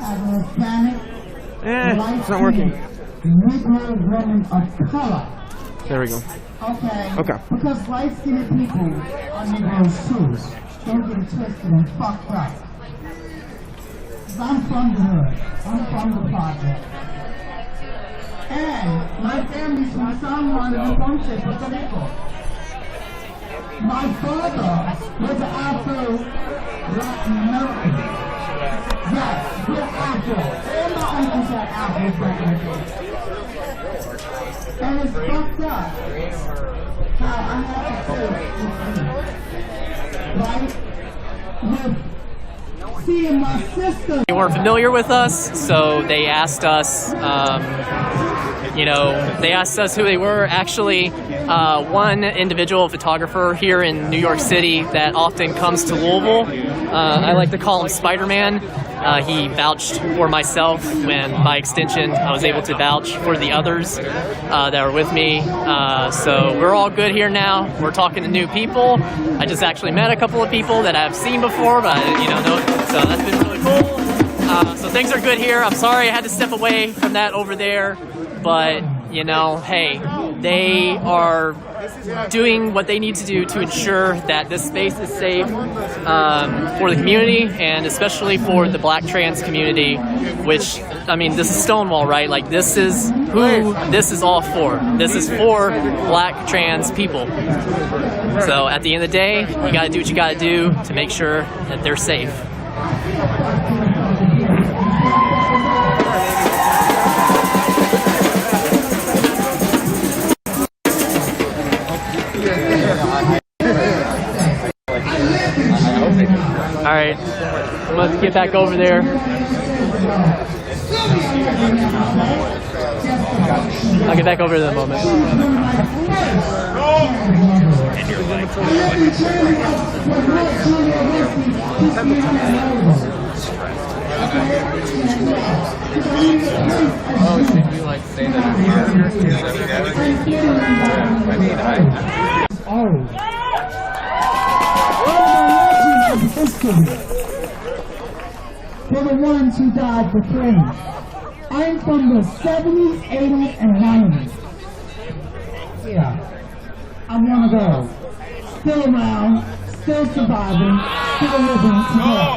as a Hispanic, It's not working. Negro woman of color. There we go. Okay. Okay. Because light-skinned people are Negroes too. Don't get it twisted and fucked up. 'Cause I'm from the hood. I'm from the project. And my family's from San Juan and Ponce, Puerto Rico. My father was an Afro-Latin American. Yes, we're Afro. All my uncles are Afro back in the day. And it's fucked up how I have to say it, right? With seeing my sister. They weren't familiar with us, so they asked us, they asked us who they were. Actually, one individual photographer here in New York City that often comes to Louisville, I like to call him Spider-Man. He vouched for myself when, by extension, I was able to vouch for the others that were with me. So we're all good here now. We're talking to new people. I just actually met a couple of people that I've seen before, but so that's been really cool. So things are good here. I'm sorry I had to step away from that over there, but hey, they are doing what they need to do to ensure that this space is safe for the community, and especially for the Black trans community, which, this is Stonewall, right? Like, this is who this is all for. This is for Black trans people. So at the end of the day, you gotta do what you gotta do to make sure that they're safe. Alright, I'm gonna get back over there. I'll get back over there in a moment. Oh, should you say that for the ones who died for freedom. I'm from the 70s, 80s, and 90s. Yeah, I'm one of those. Still around, still surviving, still living today.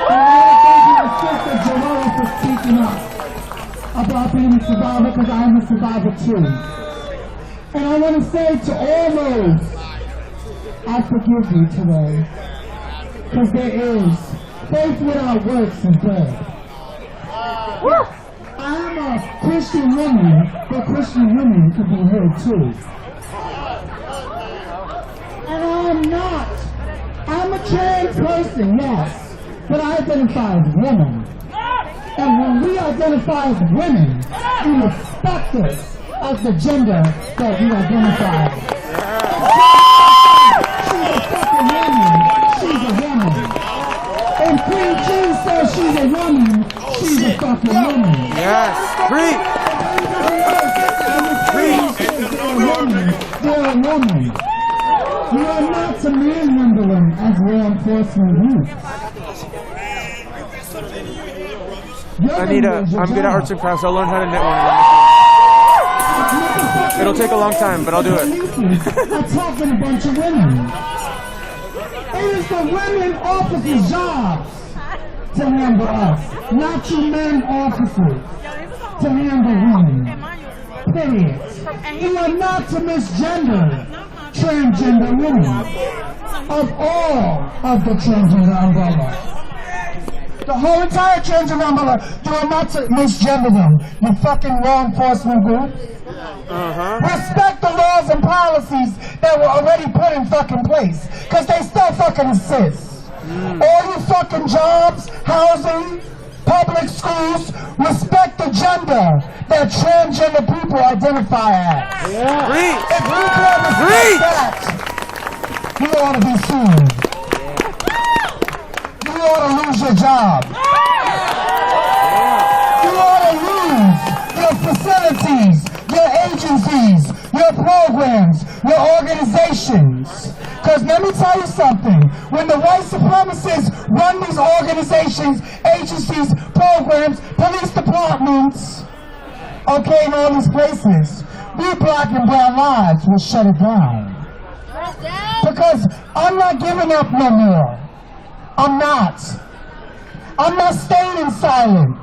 And I thank my sister Joella for speaking up about being a survivor, because I'm a survivor too. And I want to say to all those, I forgive you today, because there is faith without works is dead. I'm a Christian woman, but Christian women can be heard too. And I'm a trans person, yes, but I identify as woman. And when we identify as women, we respect us as the gender that we identify as. She's a woman. And Queen Jean says she's a woman, she's a fucking woman. Yes, free. They're a woman. You are not to manhandle them as law enforcement groups. I'm good at arts and crafts. I'll learn how to knit one. It'll take a long time, but I'll do it. Attacking a bunch of women. It is the women officers' jobs to handle us, not you men officers to handle women. Period. You are not to misgender transgender women of all of the transgender umbrella. The whole entire transgender umbrella, you are not to misgender them. You fucking law enforcement group. Respect the laws and policies that were already put in fucking place, because they still fucking exist. All you fucking jobs, housing, public schools, respect the gender that transgender people identify as. If you can't respect that, you ought to be sued. You ought to lose your job. You ought to lose your facilities, your agencies, your programs, your organizations. Because let me tell you something, when the white supremacists run these organizations, agencies, programs, police departments, okay, in all these places, we black and brown lives will shut it down. Because I'm not giving up no more. I'm not. I'm not staying in silence.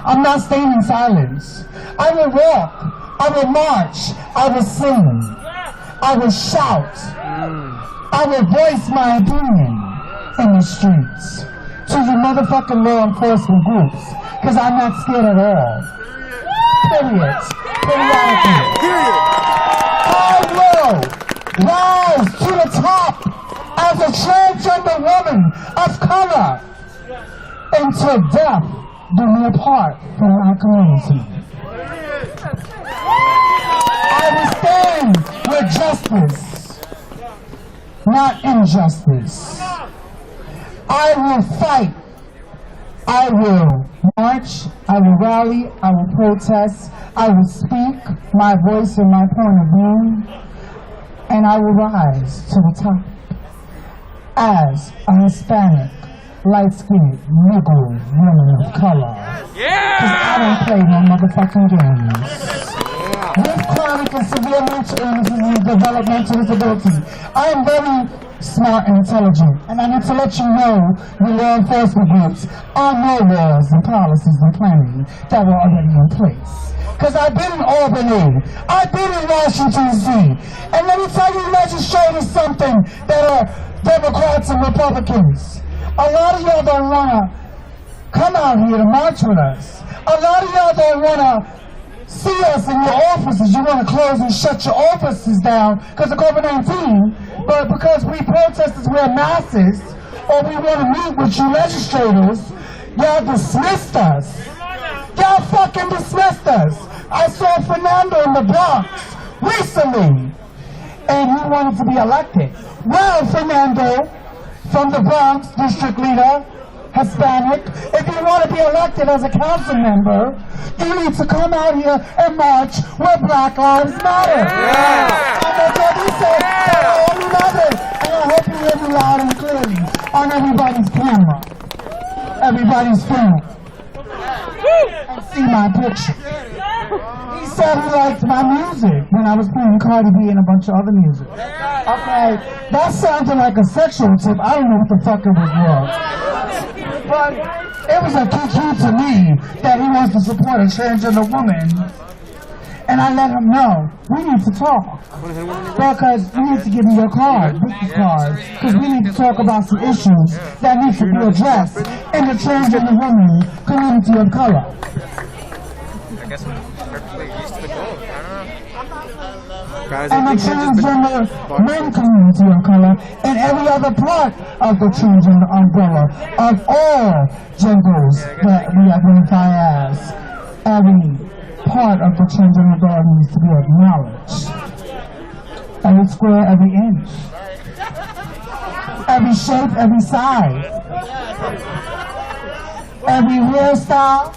I'm not staying in silence. I will walk. I will march. I will sing. I will shout. I will voice my opinion in the streets to you motherfucking law enforcement groups, because I'm not scared at all. Period. Periodically. I will rise to the top as a transgender woman of color until death do me apart from my community. I will stand with justice, not injustice. I will fight. I will march. I will rally. I will protest. I will speak my voice and my point of view. And I will rise to the top as a Hispanic, light-skinned, Negro woman of color. Because I don't play no motherfucking games. With chronic and severe mental illnesses and developmental disability, I am very smart and intelligent, and I need to let you know, the law enforcement groups, I know laws and policies and planning that were already in place. Because I've been in Albany, I've been in Washington, D.C., and let me tell you, legislators, something that are Democrats and Republicans. A lot of y'all don't want to come out here to march with us. A lot of y'all don't want to see us in your offices. You want to close and shut your offices down because of COVID-19, but because we protesters wear masks, or we want to meet with you legislators, y'all dismissed us. Y'all fucking dismissed us. I saw Fernando in the Bronx recently, and he wanted to be elected. Well, Fernando, from the Bronx, district leader, Hispanic, if you want to be elected as a council member, you need to come out here and march where Black Lives Matter. And that's what we said, all 11. And I hope you hear me loud and clearly on everybody's camera, everybody's phone, and see my picture. He said he liked my music when I was playing Cardi B and a bunch of other music. Okay, that sounded like a sexual tip. I don't know what the fuck it was. But it was a key to me that he wants to support a transgender woman. And I let him know, we need to talk. Because you need to give me your card, business card. Because we need to talk about some issues that need to be addressed in the transgender woman community of color. I guess I'm perfectly used to the goal. I don't know. Guys, And the transgender men community of color, and every other part of the transgender umbrella of all genders that we identify as. Every part of the transgender umbrella needs to be acknowledged. Every square, every inch. Every shape, every size. Every hairstyle.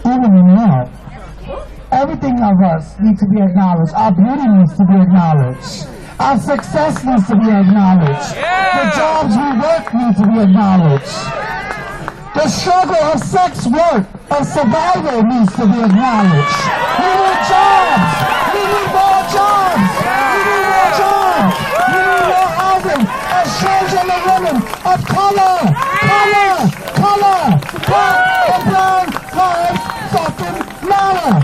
Even in love. Everything of us needs to be acknowledged. Our beauty needs to be acknowledged. Our success needs to be acknowledged. The jobs we work need to be acknowledged. The struggle of sex work, of survival needs to be acknowledged. We need jobs. We need more jobs. We need more jobs. We need more housing. As transgender women of color, black and brown lives fucking matter.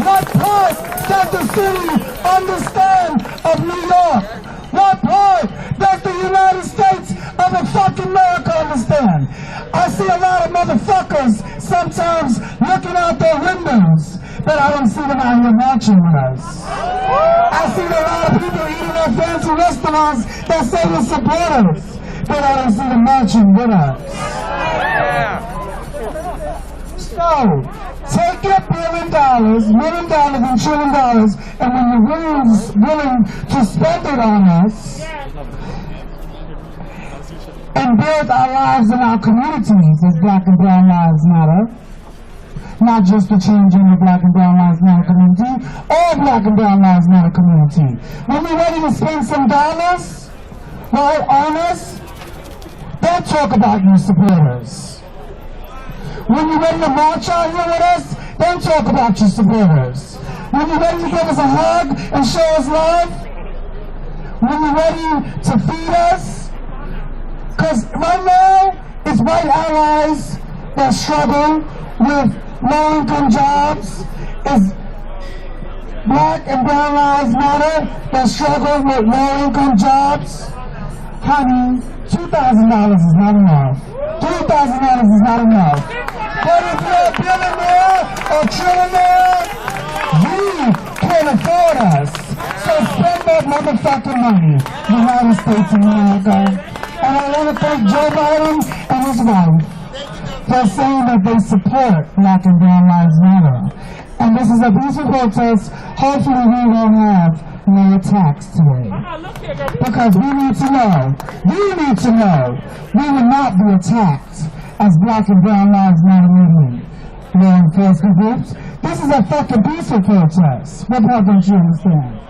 What part does the city understand of New York? What part does the United States of the fucking America understand? I see a lot of motherfuckers sometimes looking out their windows, but I don't see them out here marching with us. I see a lot of people eating at fancy restaurants that say they're supporters, but I don't see them marching with us. So, take your $1 billion and $1 trillion, and when you're willing to spend it on us, and build our lives and our communities as Black and Brown Lives Matter, not just the transgender Black and Brown Lives Matter community, all Black and Brown Lives Matter community. When we're ready to spend some dollars, right, on us, don't talk about your supporters. When you're ready to march out here with us, don't talk about your supporters. When you're ready to give us a hug and show us love, when you're ready to feed us, because right now, it's white allies that struggle with low-income jobs. It's Black and Brown Lives Matter that struggle with low-income jobs. Honey, $2,000 is not enough. $3,000 is not enough. But if you're a billionaire or trillionaire, you can afford us. So spend that motherfucking money, United States of America. And I want to thank Joe Biden and his wife for saying that they support Black and Brown Lives Matter. And this is a peaceful protest. Hopefully we won't have no attacks today. Because we need to know, we will not be attacked as Black and Brown Lives Matter movement law enforcement groups. This is a fucking peaceful protest. What part don't you understand?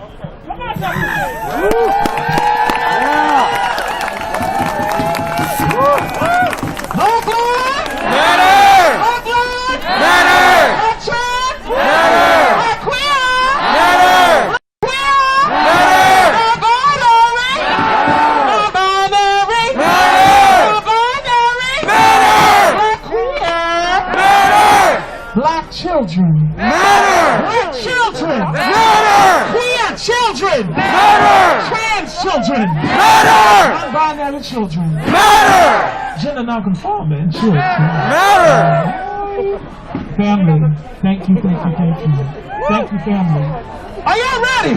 Black children matter. Black children matter. Queer children matter. Trans children matter. Non-binary children matter. Gender non-conforming children matter. Family, thank you. Thank you, family. Are y'all ready?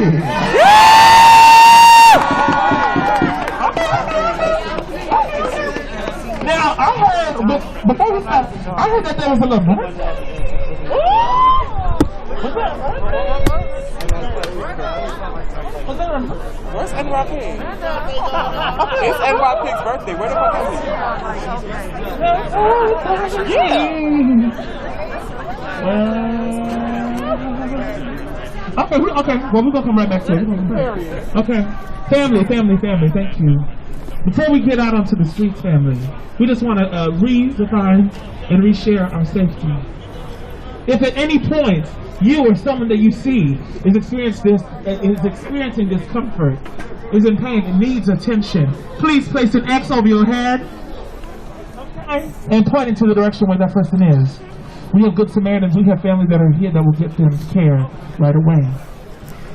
Now, I heard, before we start, I heard that there was a little birthday. Was that a birthday? Was that a birthday? Where's NYP? It's NYP's birthday. Where the fuck is he? Yeah. Okay. Well, we're gonna come right back to it. Okay. Family. Thank you. Before we get out onto the streets, family, we just want to redefine and reshare our safety. If at any point you or someone that you see is experiencing discomfort, is in pain, and needs attention, please place an X over your head and point into the direction where that person is. We have Good Samaritans. We have families that are here that will get them care right away.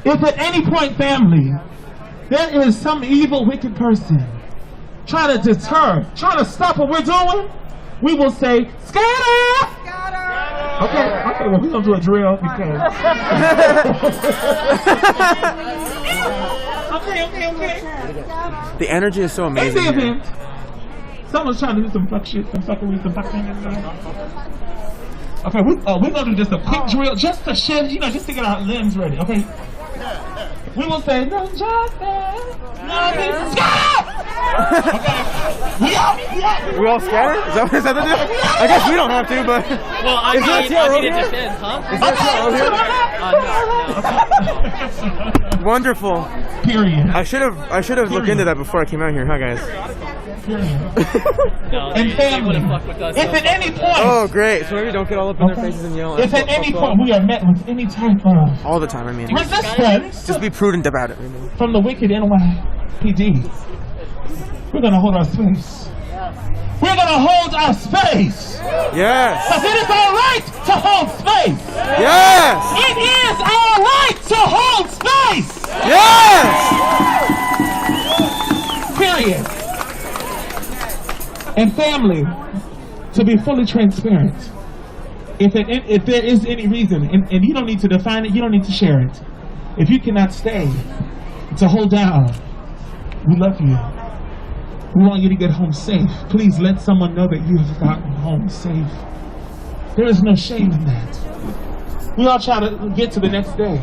If at any point, family, there is some evil, wicked person trying to deter, trying to stop what we're doing, we will say, scatter! Okay, well, we're going to do a drill because... Okay. The energy is so amazing. In the event, someone's trying to do some fuck shit, some fuckery. Okay, we're going to do just a quick drill, just to shift, just to get our limbs ready, okay? we will say no justice, no peace. Stop! Okay. We out. We all scatter? Is that the deal? I guess we don't have to, but Well, I is there a need TRO to here? defend, huh? Is there a TRO here? Wonderful. Period. I should have looked into that before I came out here, huh, guys? No, And they family. would've fucked with us. If at any point, Oh, great. So maybe don't get all up in their faces and yell. if at any point we are met with any type of all the time. I mean, resistance just be prudent about it. I mean. from the wicked NYPD, we're gonna hold our space. We're gonna hold our space. Yes. Because it is our right to hold space. Yes. It is our right to hold space. Yes. Period. And family, to be fully transparent, if there is any reason, and you don't need to define it, you don't need to share it. If you cannot stay to hold down, we love you. We want you to get home safe. Please let someone know that you have gotten home safe. There is no shame in that. We all try to get to the next day.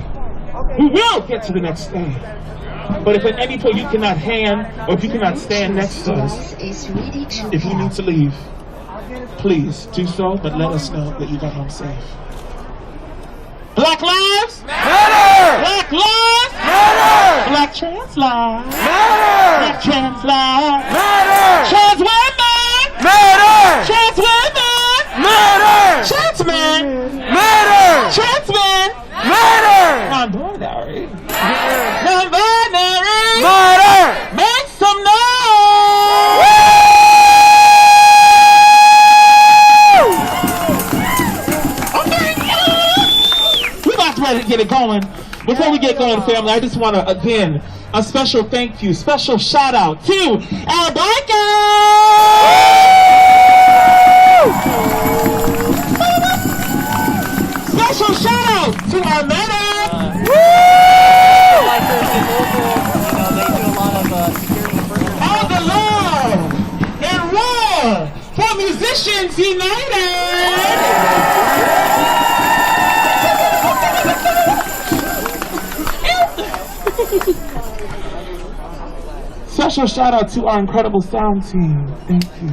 We will get to the next day. But if at any point you cannot hand or if you cannot stand next to us, if you need to leave, please do so, but let us know that you got home safe. Black lives Matter. Black lives Matter. Black trans lives Matter. Black trans lives Matter. Trans women Matter. Trans women Matter. Trans men Matter. Trans men Matter. Non-binary Non-binary Matter. Make some noise! Okay, we're about to ready to get it going. Before we get going, family, I just want to, again, a special thank you, special shout out to our bikers! Special shout out to our medics! Bikers in Louisville, they do a lot of security further. All the love and war for Musicians United! Special shout out to our incredible sound team. Thank you.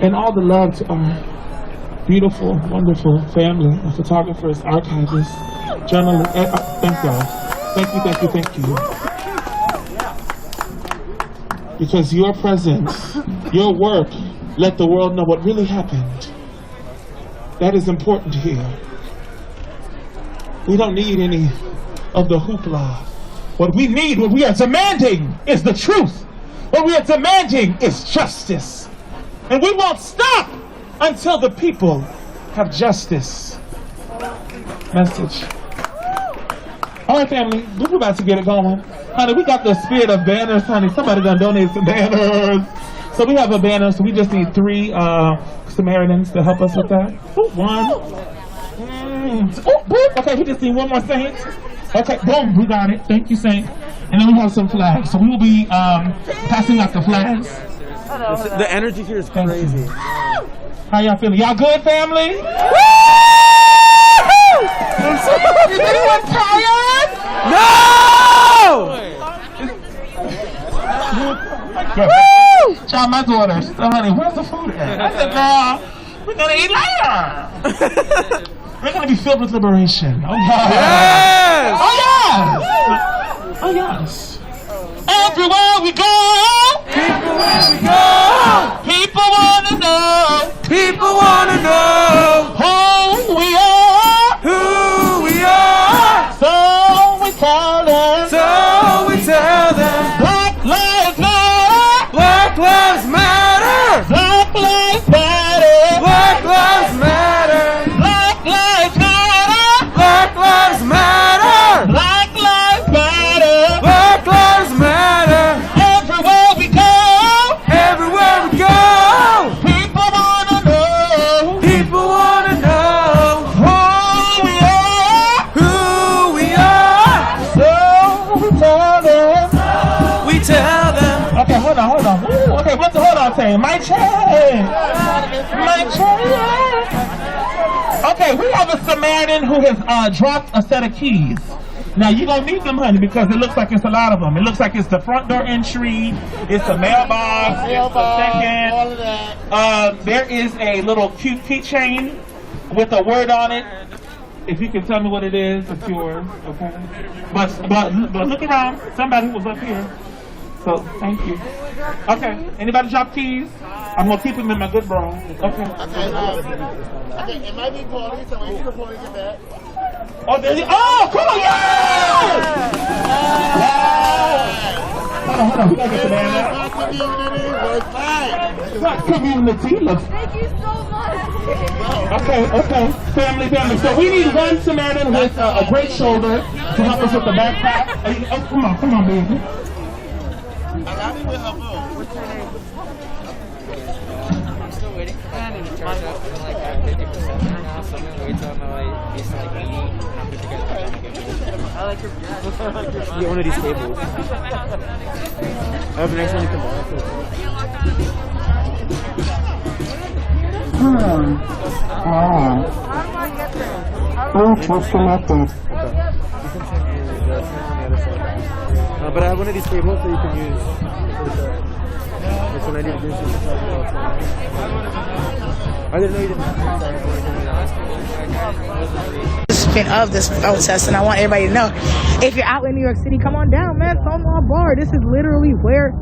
And all the love to our beautiful, wonderful family of photographers, archivists, journalists. Thank y'all. Thank you. Because your presence, your work, let the world know what really happened. That is important here. We don't need any of the hoopla. What we need, what we are demanding is the truth. What we are demanding is justice. And we won't stop until the people have justice. Message. All right, family, we're about to get it going. Honey, we got the spirit of banners, honey. Somebody done donated some banners. So we have a banner, so we just need 3 Samaritans to help us with that. Ooh, 1. Okay, we just need 1 more Saint. Okay, boom, we got it. Thank you, Saint. And then we have some flags. So we will be passing out the flags. The energy here is crazy. How y'all feeling? Y'all good, family? Is anyone tired? No! Child, my daughter, so honey, where's the food at? I said, girl, we're gonna eat later. We're gonna be filled with liberation. Oh yes! Yes! Oh yes! Oh yes! Everywhere we go, people wanna know, People wanna know who we are. who we are, So we tell them, so we tell them Black Lives Matter. Black Lives Matter. Black Lives Matter. Black Lives Matter. Black Lives Matter. Black Lives Matter. Black Lives Matter. Black Lives Matter. Everywhere we go, Everywhere we go, people wanna know people wanna know who we are. who we are. So we tell them. We tell them. Okay, hold on. Ooh, okay, hold on, saying my chain. Okay, Okay, we have a Samaritan who has dropped a set of keys. Now you're gonna need them, honey, because it looks like it's a lot of them. It looks like it's the front door entry, it's a mailbox, it's the second. All of that. There is a little cute keychain with a word on it. If you can tell me what it is, it's yours. Okay. But look around. Somebody was up here. So thank you. Okay. Anybody drop keys? I'm gonna keep them in my good bra. Okay. Okay, it might be Paulie, so when you can Paulie get back. Oh, there you, oh, come on, yes! Hold on, we gotta get the man out. What community? Thank you so much. Okay, family. So we need one Samaritan with a great shoulder to help us with the backpack. Oh, come on, baby. I'm still waiting for my phone to charge up. I'm like at 50% right now, so I'm gonna wait till I'm like it's like 80. I'm gonna get I like your Get one of these cables. I have an next one you can buy. Disconnected. But I have one of these cables that you can use. That's what I need to do. I didn't know you didn't. Of this protest, and I want everybody to know, if you're out in New York City, come on down, man. Stonewall Bar. This is literally where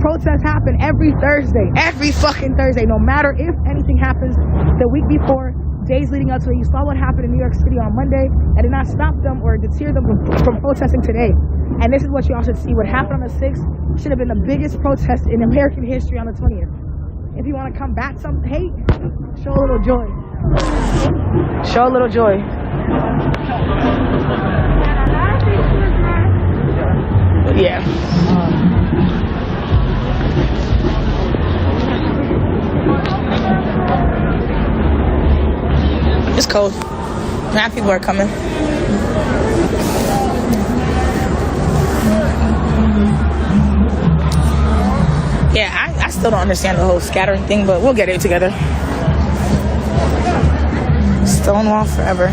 protests happen every Thursday, every fucking Thursday, no matter if anything happens the week before, days leading up to it. You saw what happened in New York City on Monday. That did not stop them or deter them from protesting today. And this is what you all should see. What happened on the 6th should have been the biggest protest in American history on the 20th. If you want to combat some hate, show a little joy. Show a little joy. Yeah. It's cold. Now people are coming. Yeah, I still don't understand the whole scattering thing, but we'll get it together. Stonewall forever.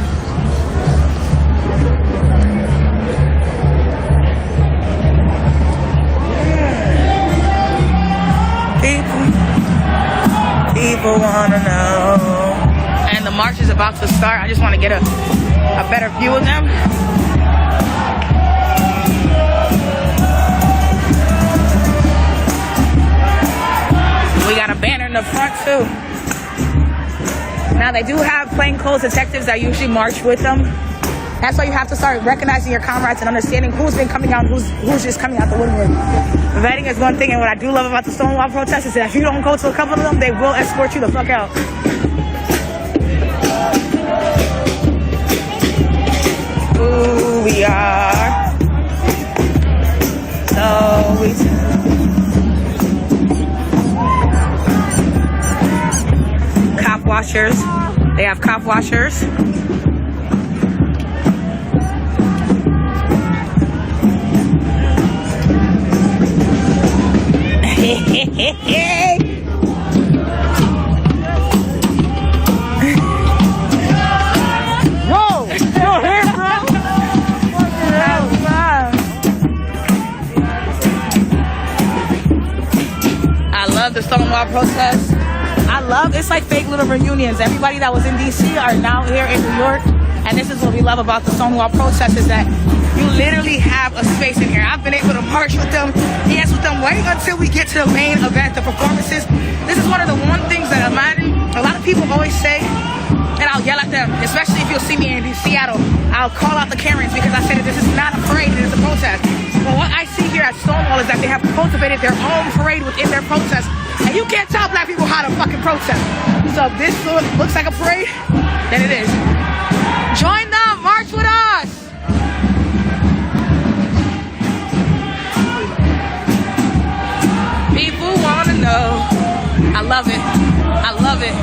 People wanna know. And the march is about to start. I just want to get a better view of them. We got a banner in the front too. Now they do have plainclothes detectives that usually march with them. That's why you have to start recognizing your comrades and understanding who's been coming out and who's just coming out the woodwork. Vetting is one thing, and what I do love about the Stonewall protests is that if you don't go to a couple of them, they will escort you the fuck out. Who we are. So we cop washers. They have cop washers. The Stonewall protest. It's like fake little reunions. Everybody that was in DC are now here in New York, and this is what we love about the Stonewall protest is that you literally have a space in here. I've been able to march with them, dance with them, wait until we get to the main event, the performances. This is one of the things that a lot of people always say, and I'll yell at them, especially if you'll see me in Seattle. I'll call out the Karens because I say that this is not a parade, it is a protest. But what I see here at Stonewall is that they have cultivated their own parade within their protest. And you can't tell black people how to fucking protest. So if this looks like a parade, then it is. Join them, march with us. People wanna know. I love it. I love it.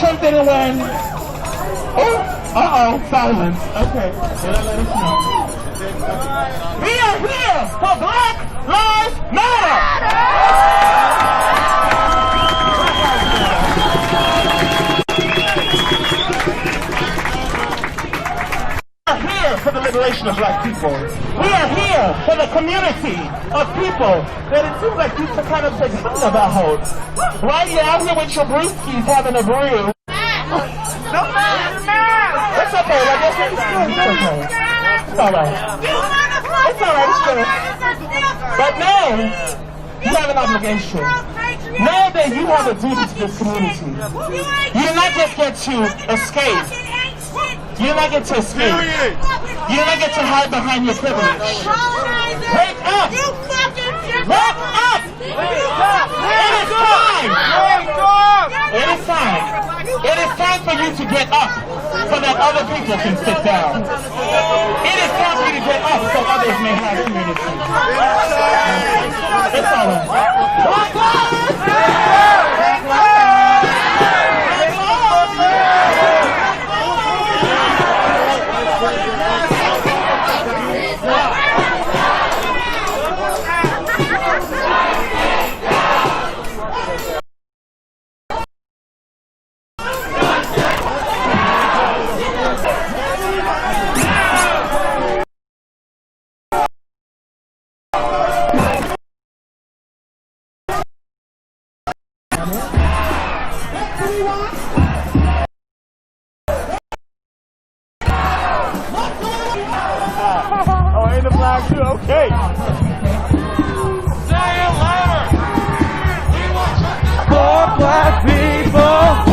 something when... Oh, uh-oh, silence. Okay, it'll let us know. We are here for Black Lives Matter! We are here for the liberation of black people. We are here for the community of people that it seems like people kind of forgotten about. Right, you're out here with your brewskis having a brew. It's okay, I guess it's okay. It's alright. It's alright, it's good. But now, you have an obligation. Now that you have a duty to this community, you do not just get to escape. You do not get to escape. You do not get to hide behind your privilege. Wake up! Wake up! It is time! It is time! It is time for you to get up so that other people can sit down. It is time for you to get up so others may have community. It's all right. Black Oh, ain't the flag too? Okay. Say it louder. For black people.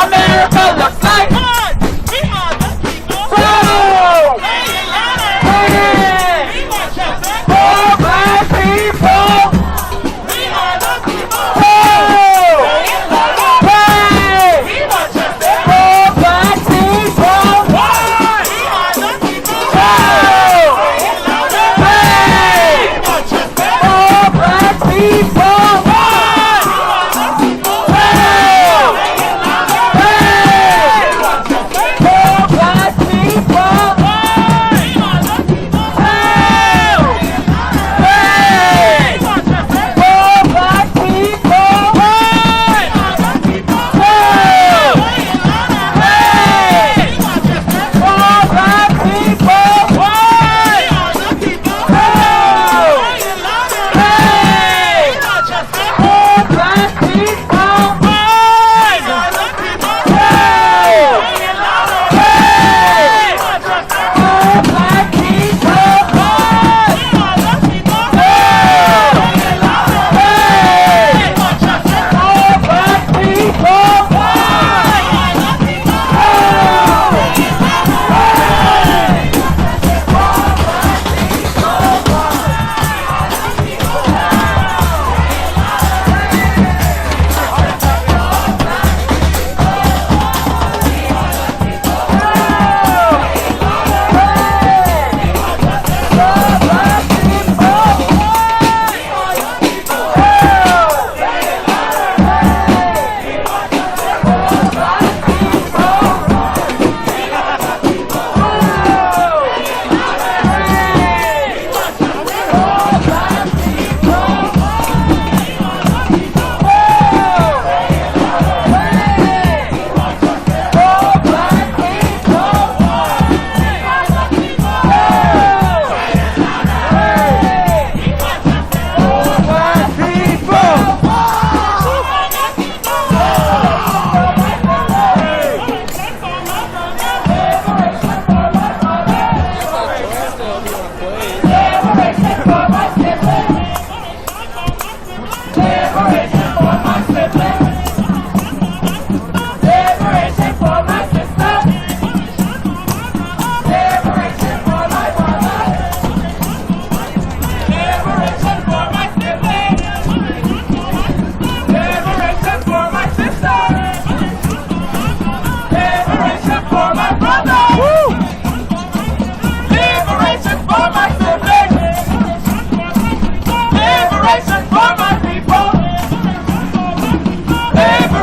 America looks like.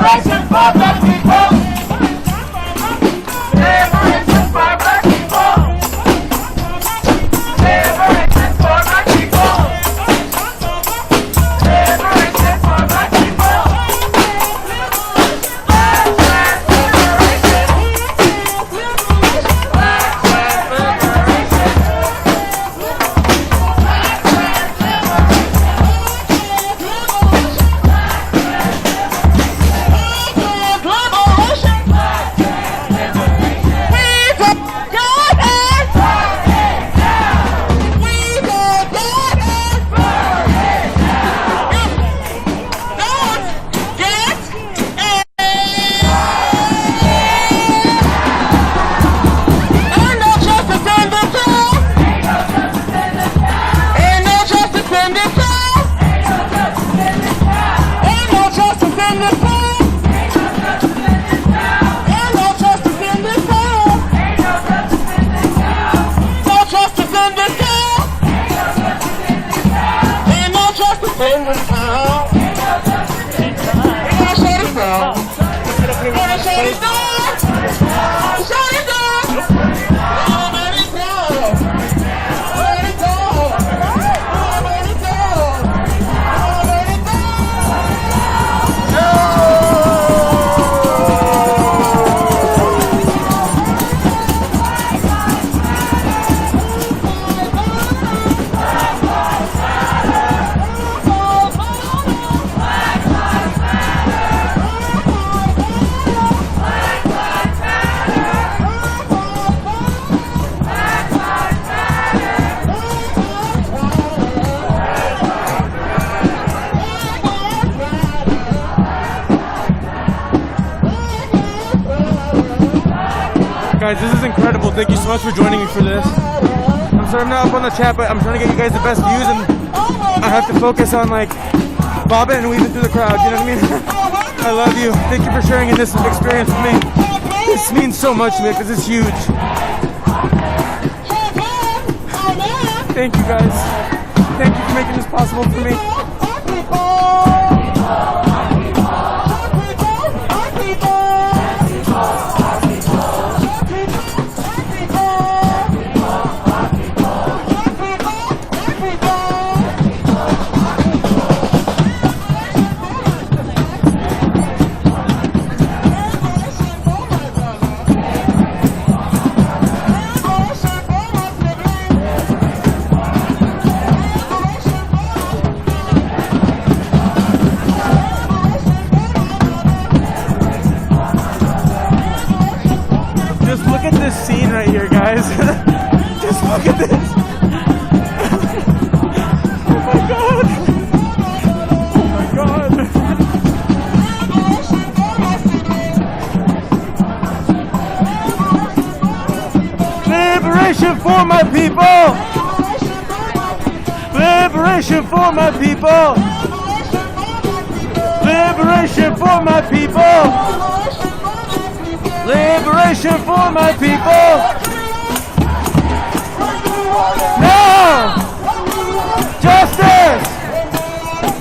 Liberation for black people. Liberation for black people. Liberation for black people. Liberation for black people. Black liberation. Guys, this is incredible. Thank you so much for joining me for this. I'm sorry I'm not up on the chat, but I'm trying to get you guys the best views, and I have to focus on like bobbing and weaving through the crowd. You know what I mean? I love you. Thank you for sharing in this experience with me. This means so much to me because it's huge. Thank you guys. Thank you for making this possible for me. Just look at this scene right here, guys. Just look at this. Oh my god. Oh my god. Liberation for my people. Liberation for my people. Liberation for my people. Liberation for my people! No! Justice!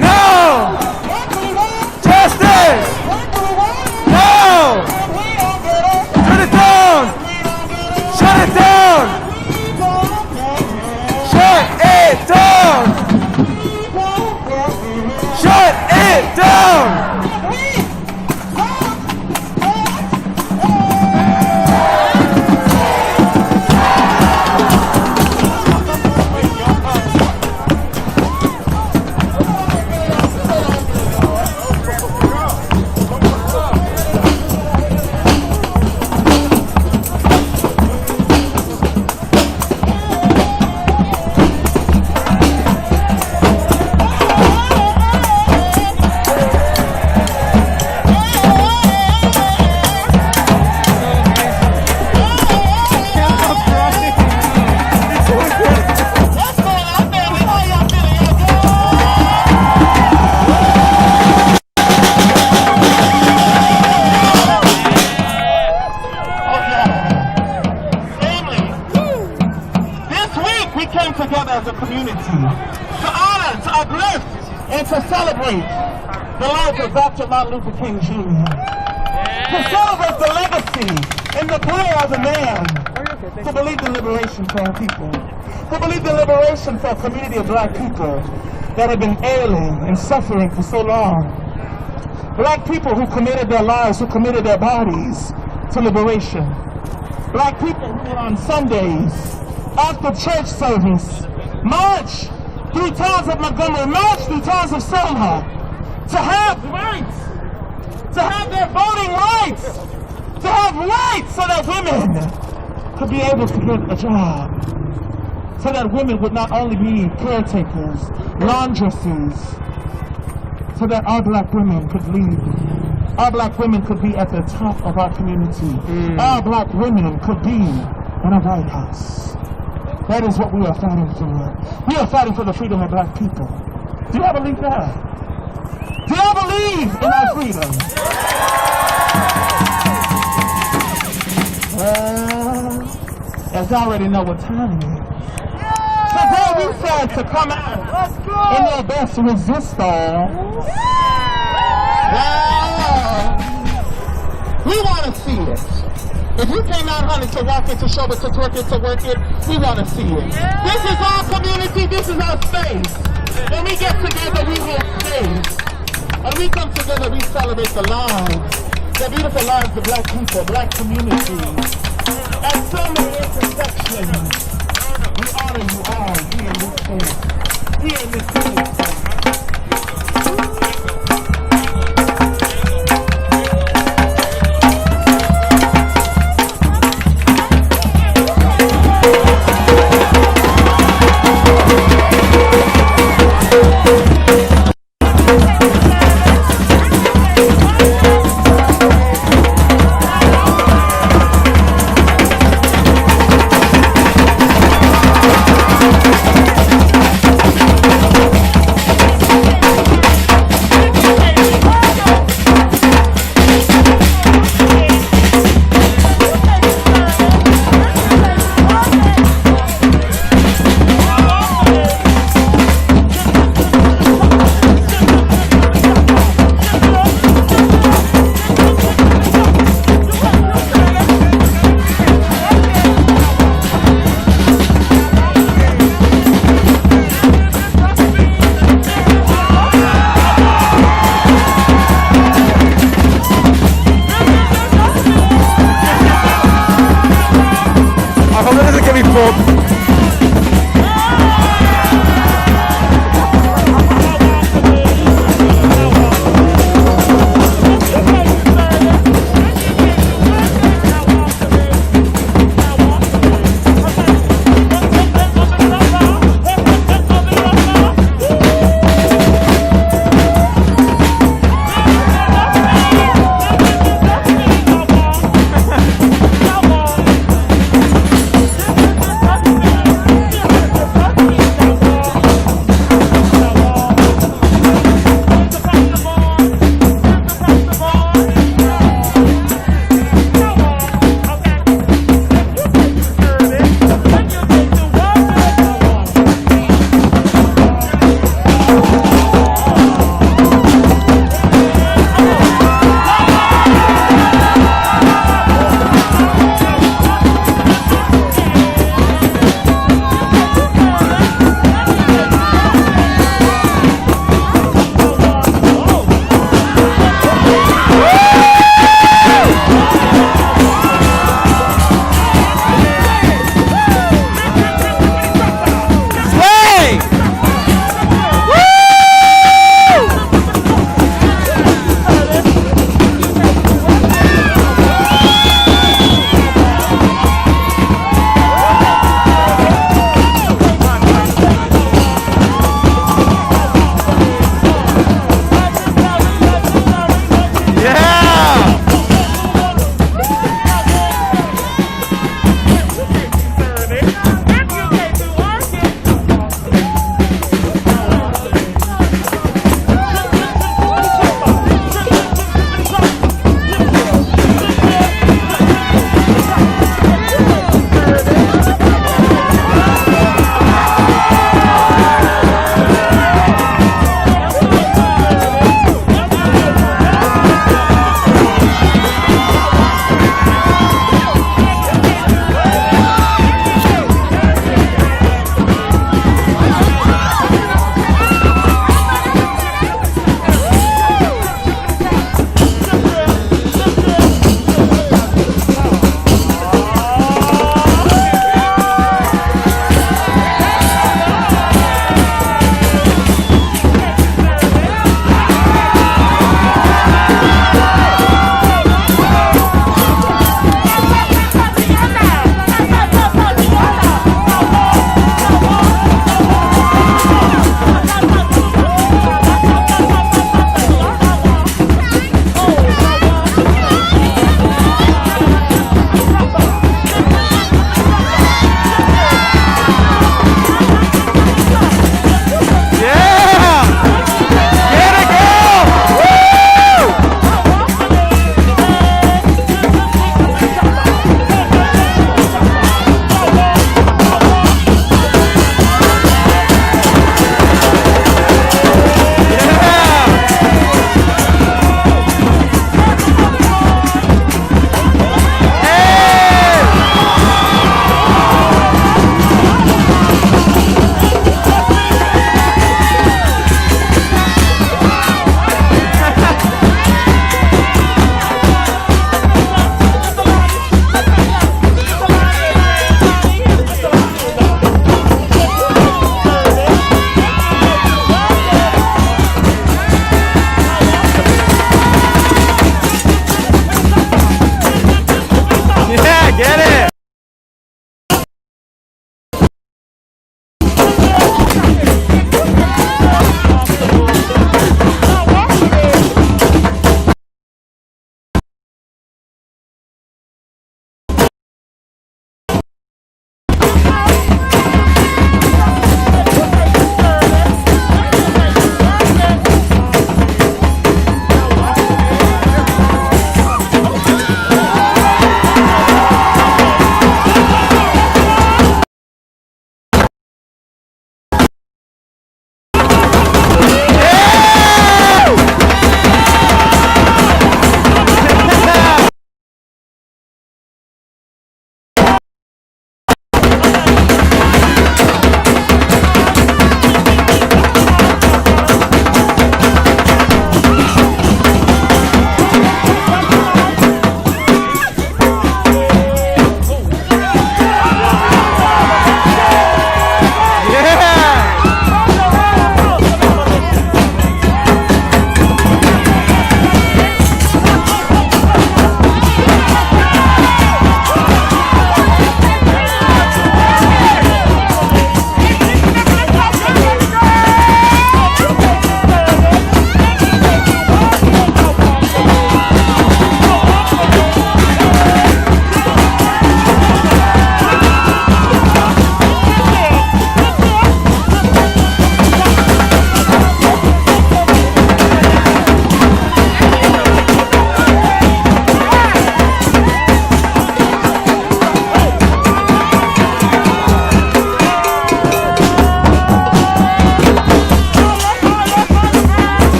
No! Justice! No! Shut it down! Shut it down! Shut it down! Shut it down! Together as a community to honor, to uplift, and to celebrate the life of Dr. Martin Luther King Jr. To celebrate the legacy and the prayer of a man to believe in liberation for our people, to believe in liberation for a community of black people that have been ailing and suffering for so long. Black people who committed their lives, who committed their bodies to liberation. Black people who on Sundays, after church service, march through towns of Montgomery, march through towns of Selma, to have rights, to have their voting rights, to have rights so that women could be able to get a job, so that women would not only be caretakers, laundresses, so that our black women could lead. Our black women could be at the top of our community. Our black women could be in a White House. That is what we are fighting for. We are fighting for the freedom of black people. Do y'all believe that? Do y'all believe in our freedom? As I already know what time it is. Today we said to come out in their best resistance. We want to see it. If you came out, honey, to walk it, to show it, to twerk it, to work it, we want to see it. This is our community, this is our space. When we get together, we have space. When we come together, we celebrate the lives, the beautiful lives of black people, black communities. At so many intersections, we honor you all here in this space, here in this space.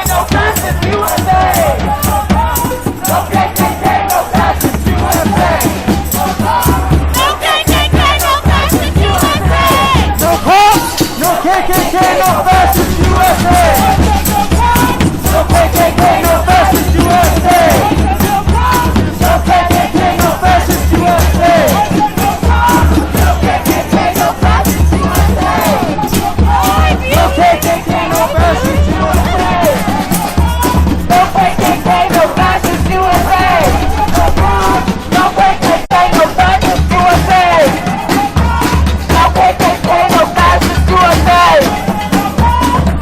no fascist USA. No KKK, no fascist USA. No KKK, no fascist USA. No cops, no KKK, no fascist USA. No KKK, no fascist USA. No KKK, no fascist USA. No KKK, no fascist USA. No KKK, no fascist USA. No KKK, no fascist USA. No KKK, no fascist USA.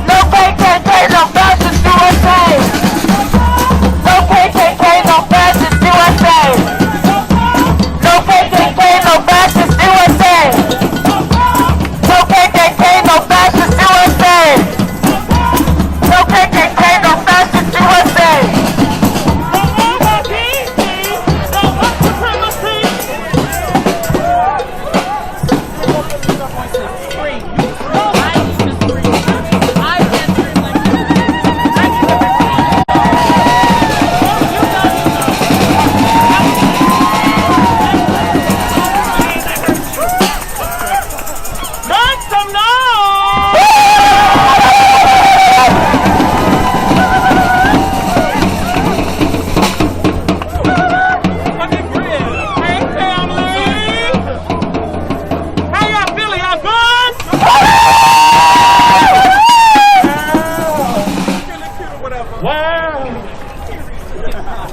No KKK, no fascist USA. No KKK, no fascist USA. No KKK, no fascist USA. No KKK, no fascist USA. No KKK, no fascist USA. No KKK, no fascist USA.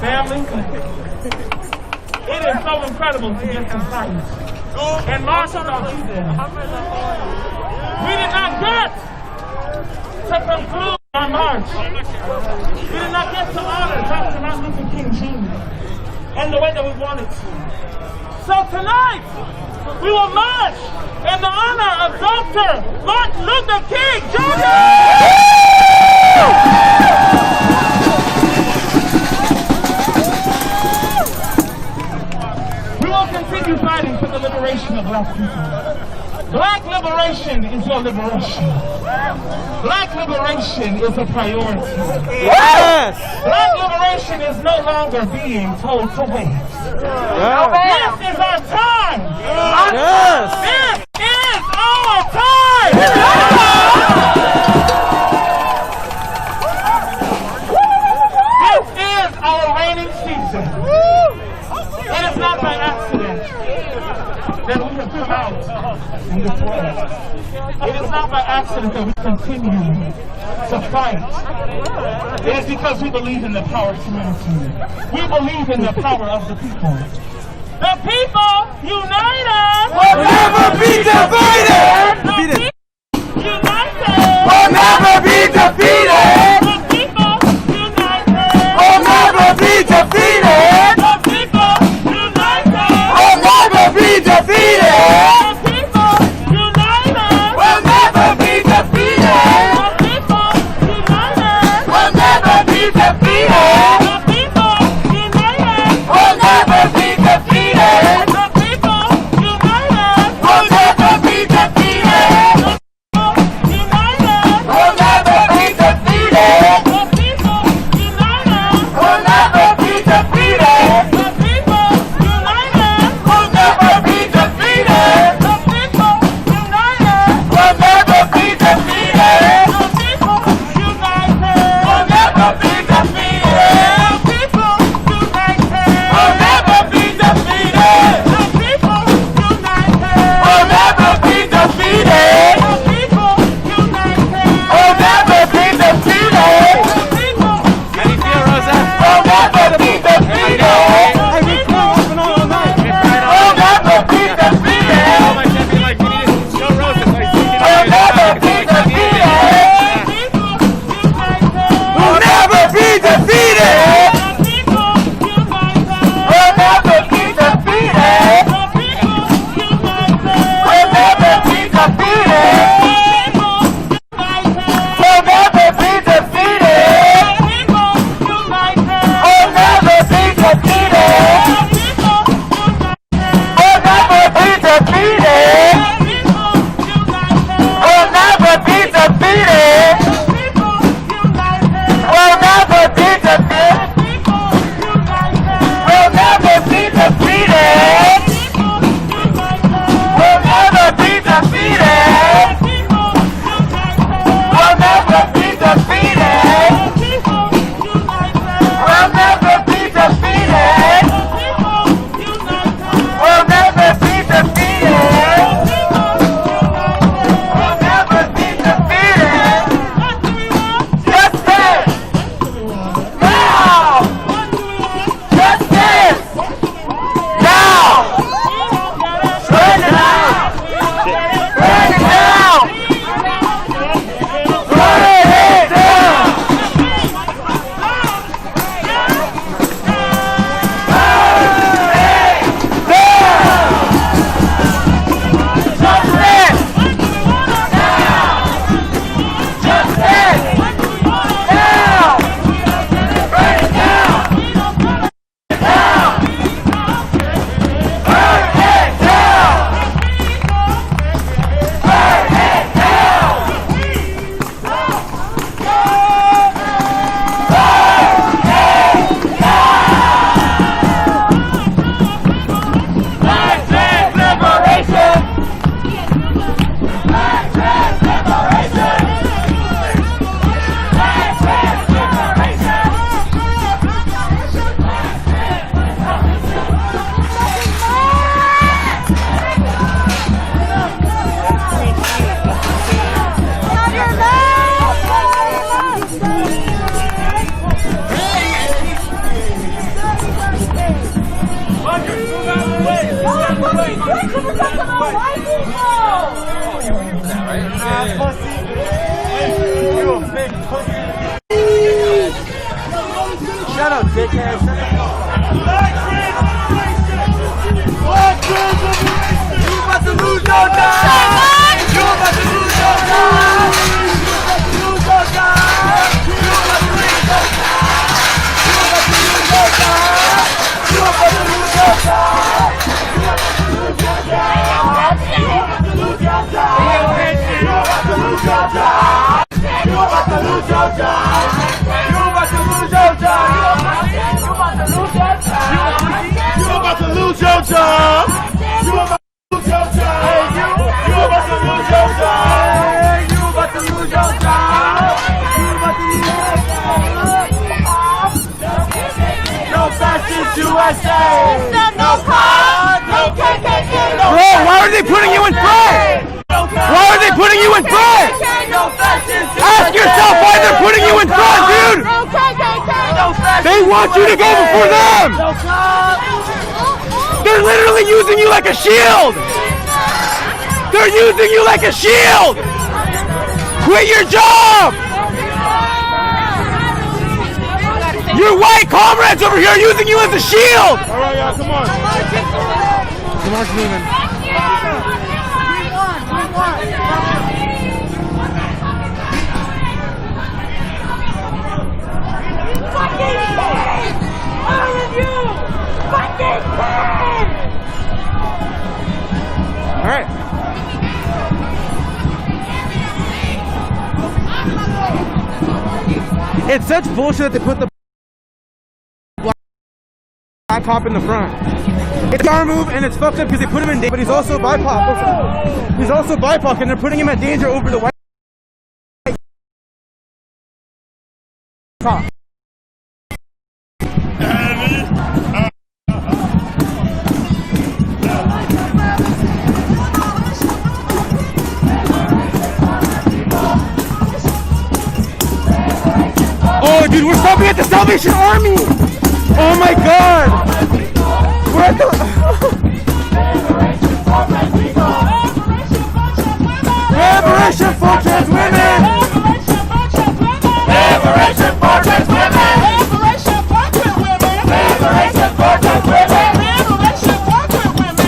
Family, it is so incredible to get some science. And Marshall, don't you there. We did not get to conclude our march. We did not get to honor Dr. Martin Luther King Jr. in the way that we wanted to. So tonight, we will march in the honor of Dr. Martin Luther King Jr. We will continue fighting for the liberation of black people. Black liberation is your liberation. Black liberation is a priority. Yes! Black liberation is no longer being told to wait. This is our time. Yes! This is our time. This is our reigning season. It is not by accident that we have come out in this way. It is not by accident that we continue to fight. It is because we believe in the power of community. We believe in the power of the people. The people united Will never be divided. The people united Will never be defeated. The people united Will never be defeated. The people united Will never be defeated. The people united Will never be defeated. The people united Will never be defeated. The people united Will never be defeated. The people united Will never be defeated. Will never be defeated. The people united Will never be defeated. The people united Will never be defeated. The people united Will never be defeated. The people united Will never be defeated. The people united Will never be defeated. The people united Will never be defeated. The people united Will never be defeated. The people How do you feel, Rosa? Will never be defeated. Hey, we come off and on all night. Will never be defeated. All my champion, like, we need to show Rosa, like, Will never be defeated. Will never be defeated. Will never be defeated. Will never be defeated. Will never be defeated. Will never be defeated. Will never be defeated. Will never be defeated. Will ass pussy. You a big pussy. Shut up, dickhead. Shut up. You about to lose your job. You about to lose your job. You about to lose your job. You about to lose your job. You about to lose your job. You about to lose your job. You about to lose your job. You about to lose your job. You about to lose your job. You about to lose your job. You about to lose your job. You about to lose your job. You about to lose your job. No fascist USA. No car. No KKK. Bro, why are they putting you in front? Why are they putting you in front? Ask yourself why they're putting you in front, dude! They want you to go before them! They're literally using you like a shield! They're using you like a shield! Quit your job! Your white comrades over here are using you as a shield! Alright, y'all, come on. Come on, moving. All right. It's such bullshit that they put the black cop in the front. It's our move and it's fucked up because they put him in danger, but he's also BIPOC. He's also BIPOC and they're putting him at danger over the white cop. Oh, dude, we're stopping at the Salvation Army! Oh my god! We're at the... Liberation for trans women! Liberation for trans women! Liberation for trans women! Liberation for trans women! Liberation for trans women! Liberation for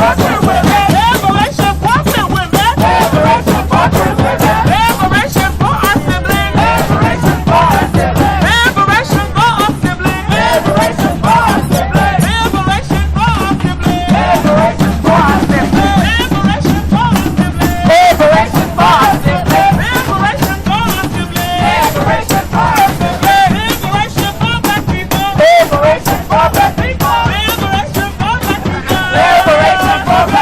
trans women! Liberation for trans women! Liberation for trans women! Liberation for our siblings! Liberation for our siblings! Liberation for our siblings! Liberation for our siblings! Liberation for our siblings! Liberation for our siblings! Liberation for our siblings! Liberation for our siblings! Liberation for our siblings! Liberation for our siblings! Liberation for black people! Liberation for black people! Liberation for black people! Liberation for black people! Liberation for black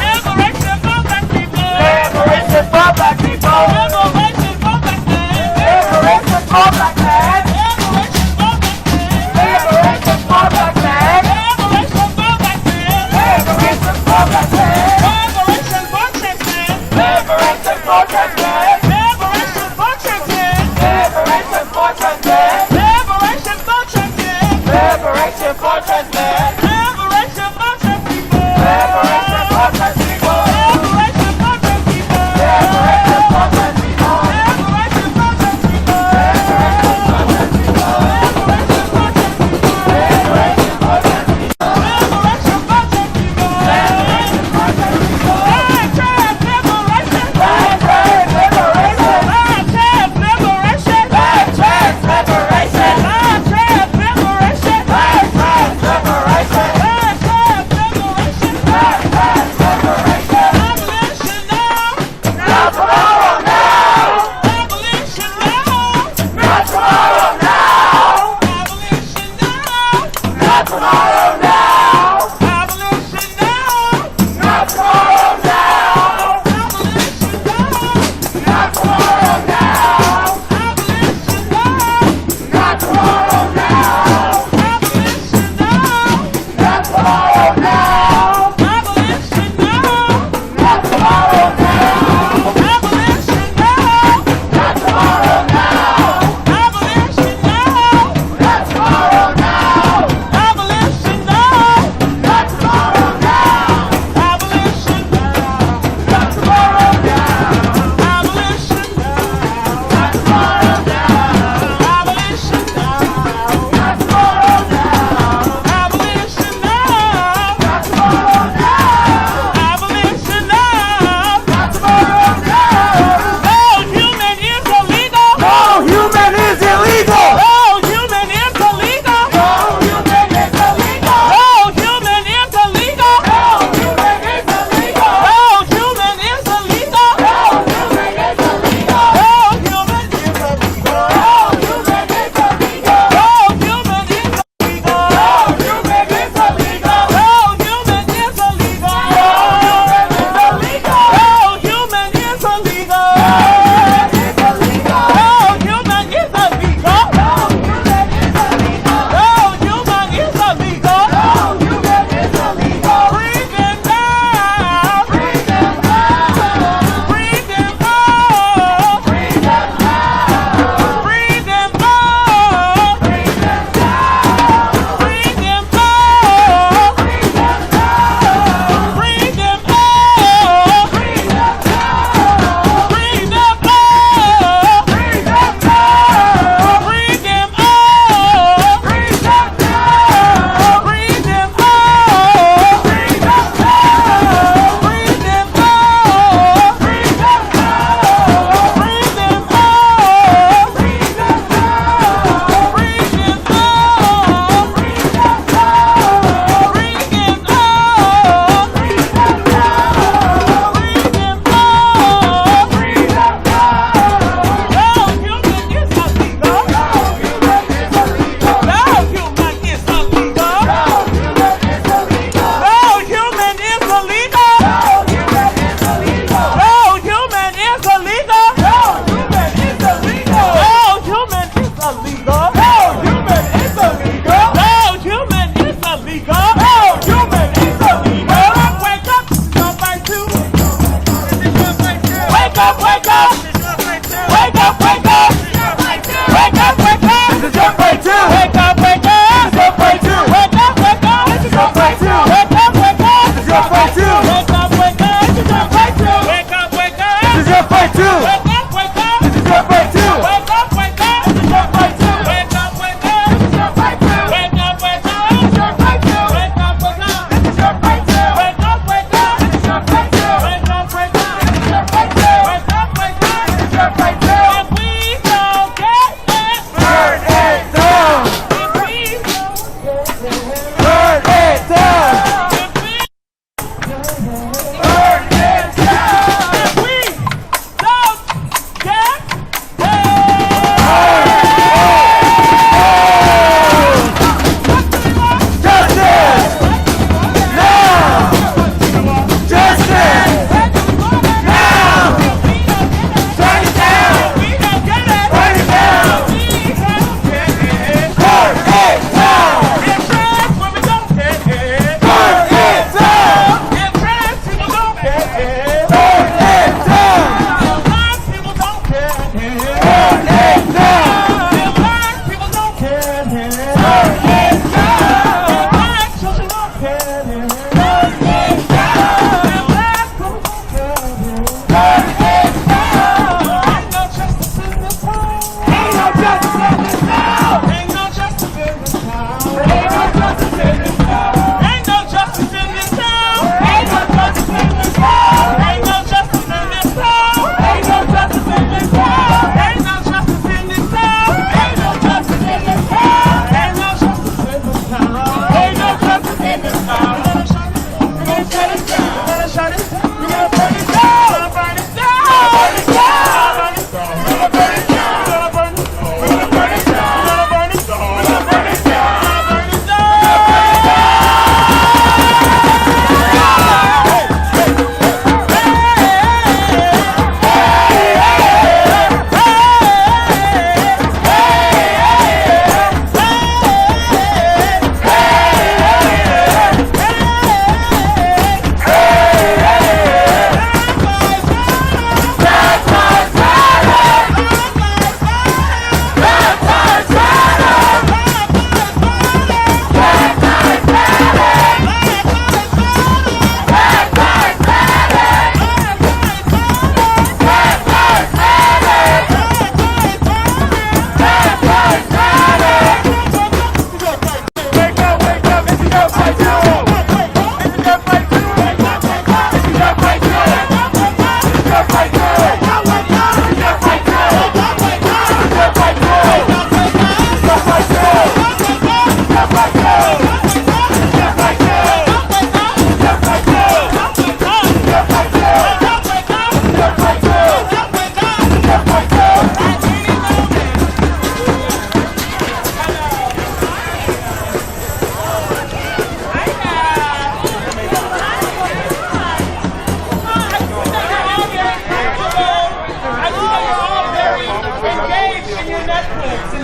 people! Liberation for black people! Liberation for black men! Liberation for black men! Liberation for black men! Liberation for black men! Liberation for black men! Liberation for trans men! Liberation for trans men! Liberation for trans men! Liberation for trans men! Liberation for trans men! Liberation for trans men! Liberation for trans people! Liberation for trans people! Liberation for trans people! Liberation for trans people! Liberation for trans people! Liberation for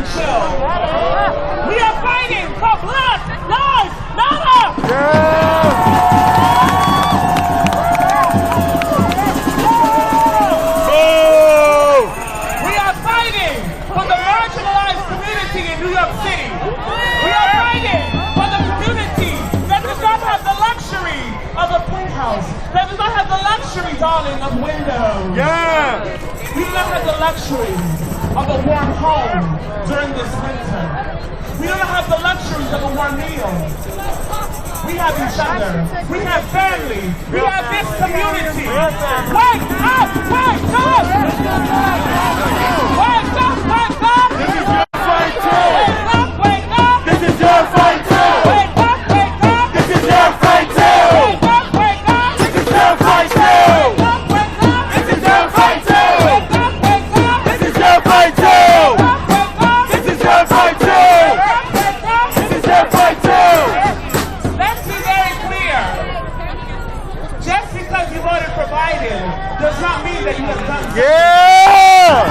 and chill. We are fighting for Black Lives Matter! We are fighting for the marginalized community in New York City. We are fighting for the community that does not have the luxury of a penthouse, that does not have the luxury, darling, of windows. Yeah! We do not have the luxury of a warm home during this winter. We do not have the luxuries of a warm meal. We have each other. We have family. We have this community. Wake up! Wake up! Wake up! Wake up! This is your fight too! Wake up! Wake up! This is your fight too! Wake up! Wake up! This is your fight too! Wake up! Wake up! This is your fight too! Wake up! Wake up! This is your fight too! Wake up! Wake up! This is your fight too! Wake up! This is your fight too! Wake up! This is your fight too! Let's be very clear. Just because you voted for Biden does not mean that you have done something.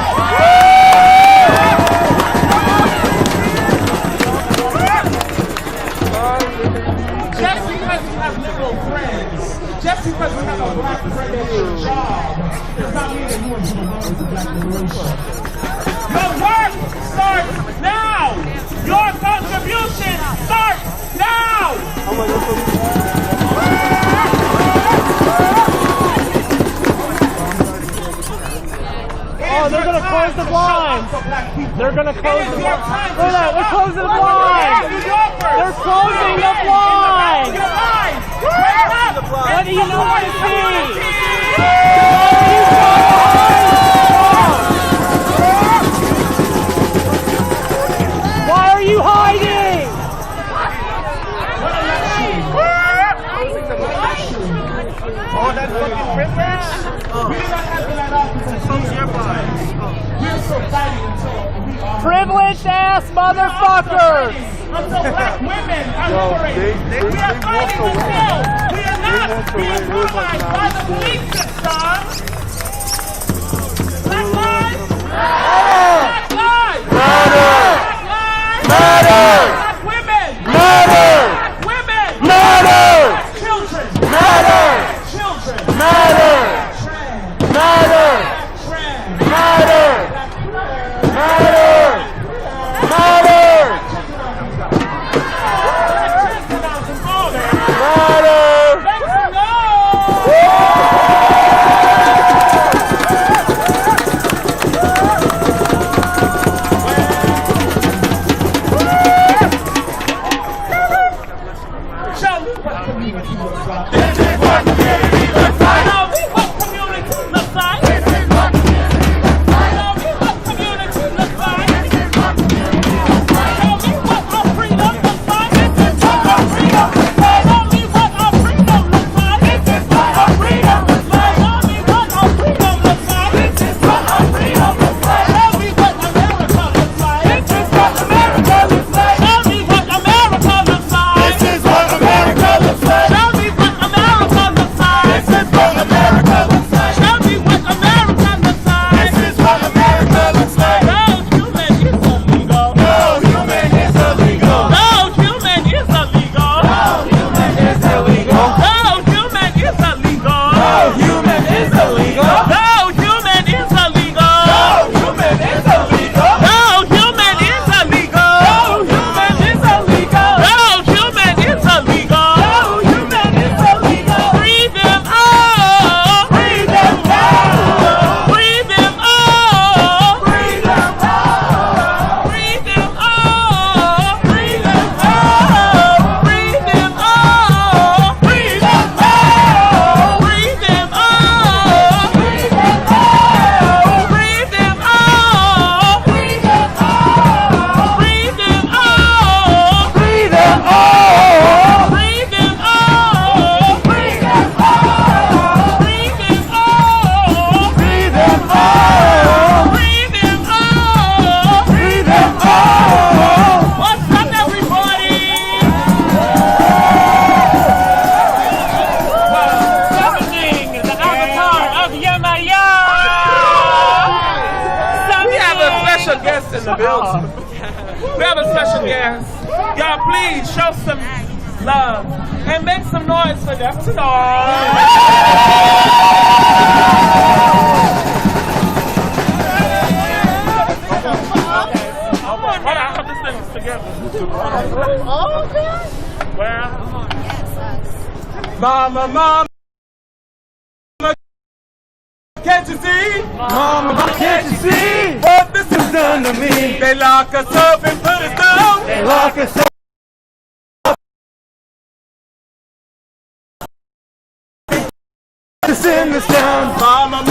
Just because you have liberal friends, just because you have a black friend at your job, does not mean that you are going to vote for black liberation. Your work starts now. Your contribution starts now. Oh, they're gonna close the blinds. They're gonna close the blinds. Look at that, they're closing the blinds. They're closing the blinds. What do you want to see? Why are you hiding? Oh, that's fucking privilege? We did not have that office. We're still fighting until we are Privileged ass motherfuckers! until black women are liberated. We are fighting until we are not being brutalized by the police system. Black lives matter! Black lives matter! Black lives matter! Black women matter! Black women matter! Black children matter! Children matter! Trans matter! Trans matter! We have a special guest. Y'all, please show some love and make some noise for them tonight. Hold on, put this thing together. Oh, God. Well, Mama, can't you see? Mama, can't you see What this has done to me? They lock us up and put us down. They lock us up. Us in this town. Mama,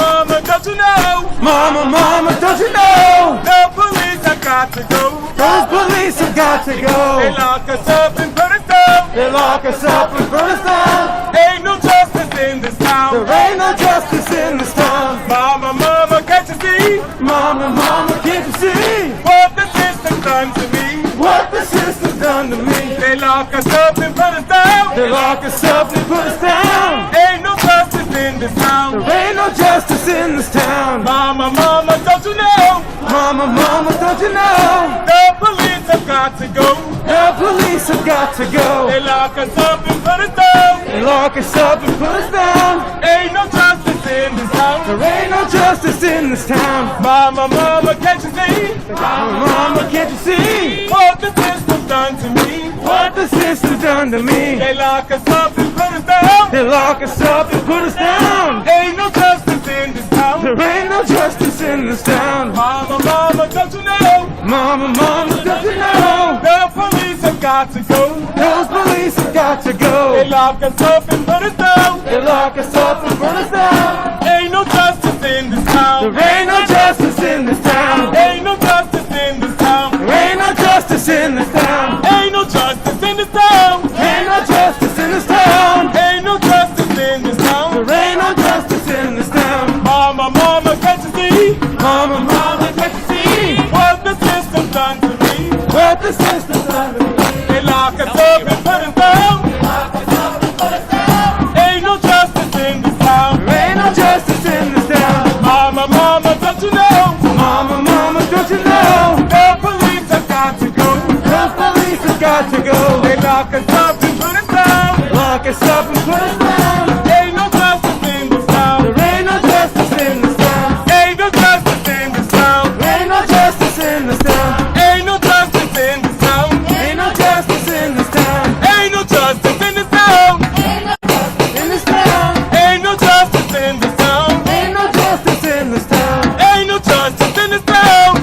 don't you know? Mama, don't you know? The police have got to go. Those police have got to They go. lock us up and put us down. They lock us up and put us down. Ain't no justice in this town. There ain't no justice in this town. Mama, can't you see? Mama, can't you see What the system's done to me? what the system's done to me? They lock us up and put us down. They lock us up and put us down. Ain't no justice in this town. There ain't no justice in this town. Mama, don't you know? Mama, don't you know? The police have got to go. The police have got to go. They lock us up and put us down. They lock us up and put us down. Ain't no justice in this town. There ain't no justice in this town. Mama, can't you see? Mama, can't you see What the system's done to me? what the system's done to me? They lock us up and put us down. They lock us up and put us down. Ain't no justice in this town. There ain't no justice in this town. Mama, don't you know? Mama, don't you know? The police have got to go. Those police have got to They go. lock us up and put us down. They lock us up and put us down. Ain't no justice in this town. There ain't no justice in this town. Ain't no justice in this town. There ain't no justice in this town. Ain't no justice in this town. Ain't no justice in this town. Ain't no justice in this town. There ain't no justice in this town. Mama, can't you see? Mama, can't you see What the system's done to me? what the system's done to me? They lock us up and put us down. Ain't no justice in this town. There ain't no justice in this town. Mama, don't you know? Mama, don't you know? The police have got to go. Those police have got to go. They lock us up and put us down. Lock us up and put us down. Ain't no justice in this town. There ain't no justice in this town. Ain't no justice in this town. There ain't no justice in this town. Ain't no justice in this town. Ain't no justice in this town. Ain't no justice in this town. In this town. Ain't no justice in this town. Ain't no justice in this town. Ain't no justice in this town.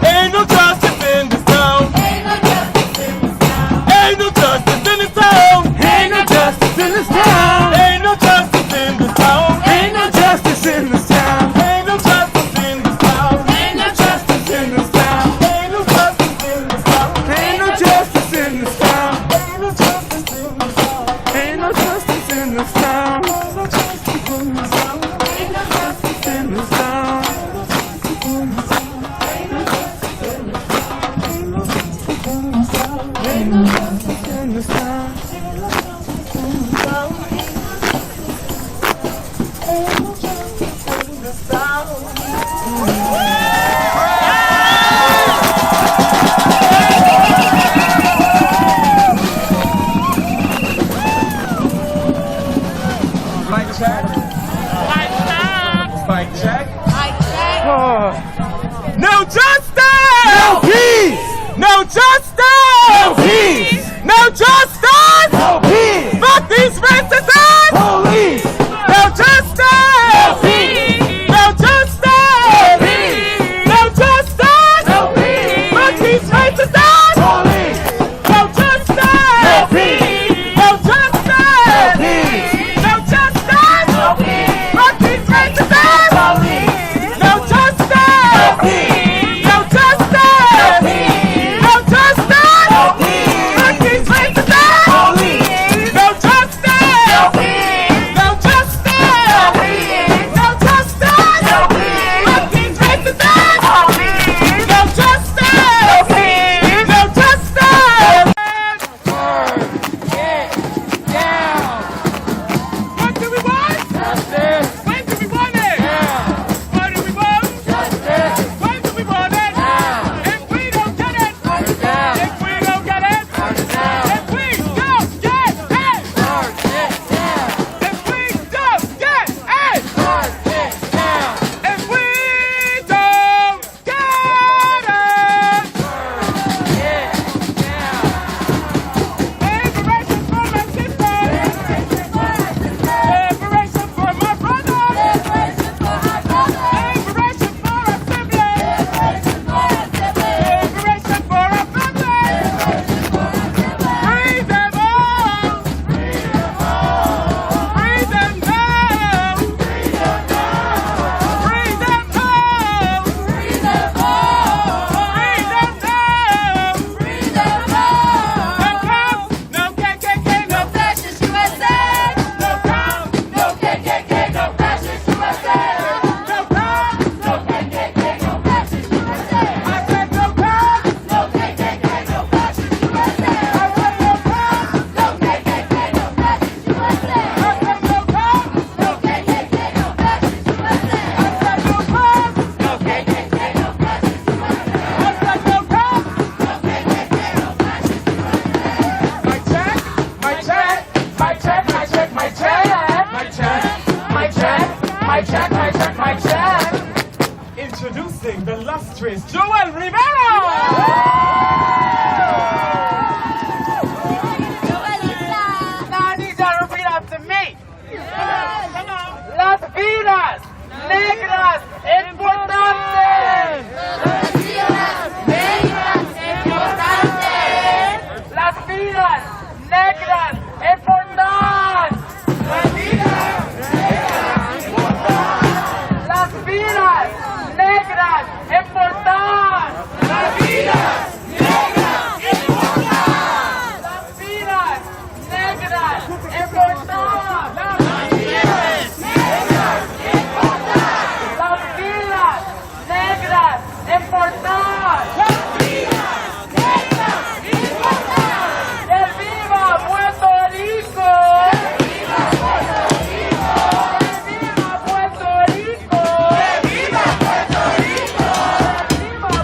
Ain't no justice in this town. Ain't no justice in this town. Ain't no El Rivero. Now I need y'all to repeat after me. Las vidas negras importantes. Las vidas negras importantes. Las vidas negras importantes. Las vidas negras importantes. Las vidas negras importantes. Las vidas negras importantes. Las vidas negras importantes. ¡Que viva Puerto Rico! ¡Que viva Puerto Rico! ¡Que viva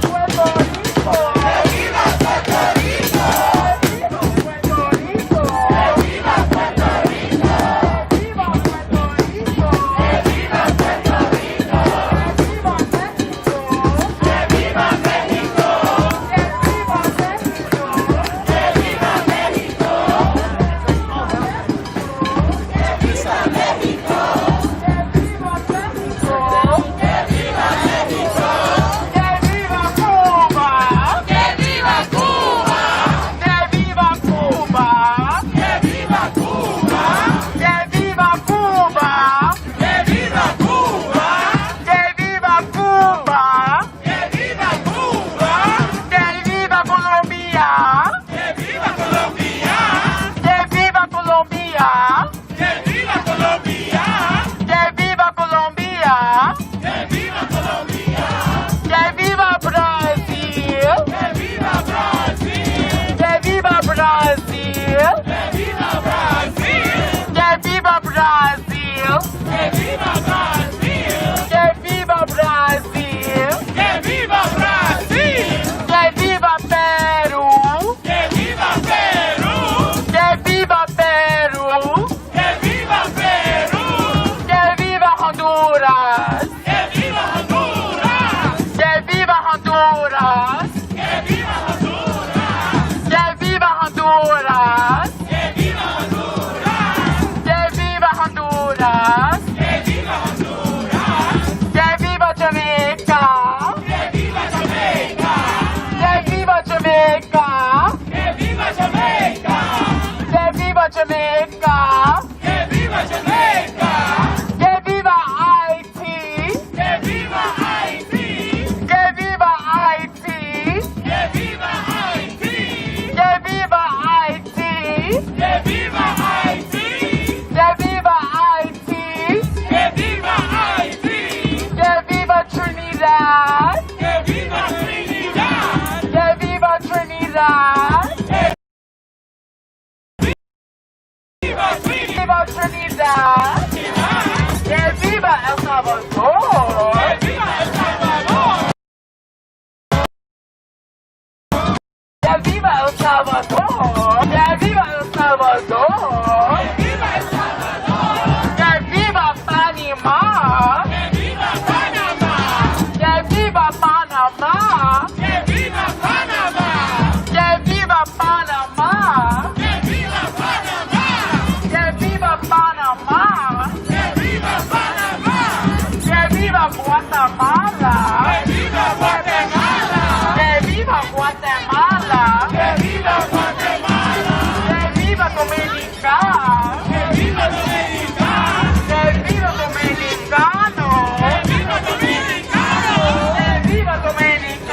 Puerto Rico! ¡Que viva Puerto Rico! ¡Que viva Puerto Rico! ¡Que viva Puerto Rico! ¡Que viva Puerto Rico! ¡Que viva Puerto Rico! ¡Que viva Puerto Rico! ¡Que viva México! ¡Que viva México! ¡Que viva México!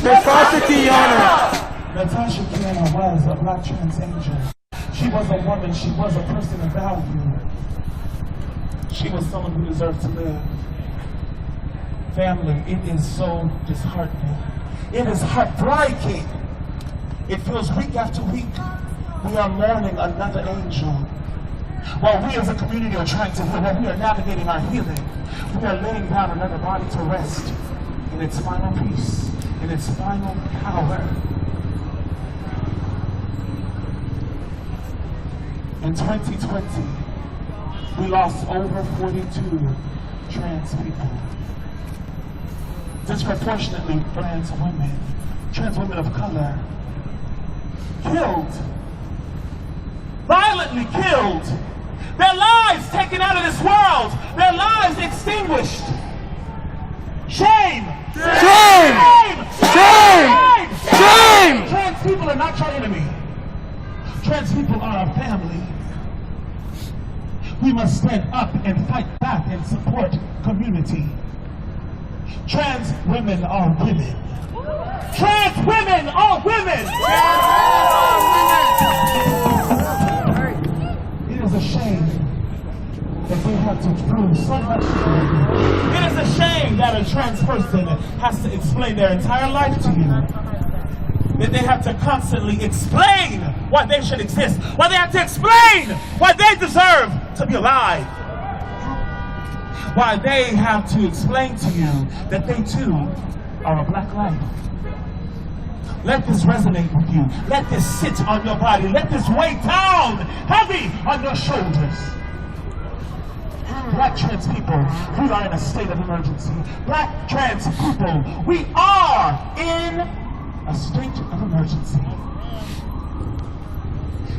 There's Foster Tiana. Natasha Kiana was a black trans angel. She was a woman. She was a person of value. She was someone who deserved to live. Family, it is so disheartening. It is heartbreaking. It feels week after week we are mourning another angel. While we as a community are trying to heal, while we are navigating our healing, we are laying down another body to rest in its final peace, in its final power. In 2020, we lost over 42 trans people. Disproportionately trans women of color, killed, violently killed, their lives taken out of this world, their lives extinguished. Shame! Shame! Shame! Shame! Trans people are not your enemy. Trans people are our family. We must stand up and fight back and support community. Trans women are women. Trans women are women! It is a shame that we have to prove so much. It is a shame that a trans person has to explain their entire life to you. That they have to constantly explain why they should exist. Why they have to explain why they deserve to be alive. Why they have to explain to you that they too are a black life. Let this resonate with you. Let this sit on your body. Let this weigh down heavy on your shoulders. Black trans people, we are in a state of emergency. Black trans people, we are in a state of emergency.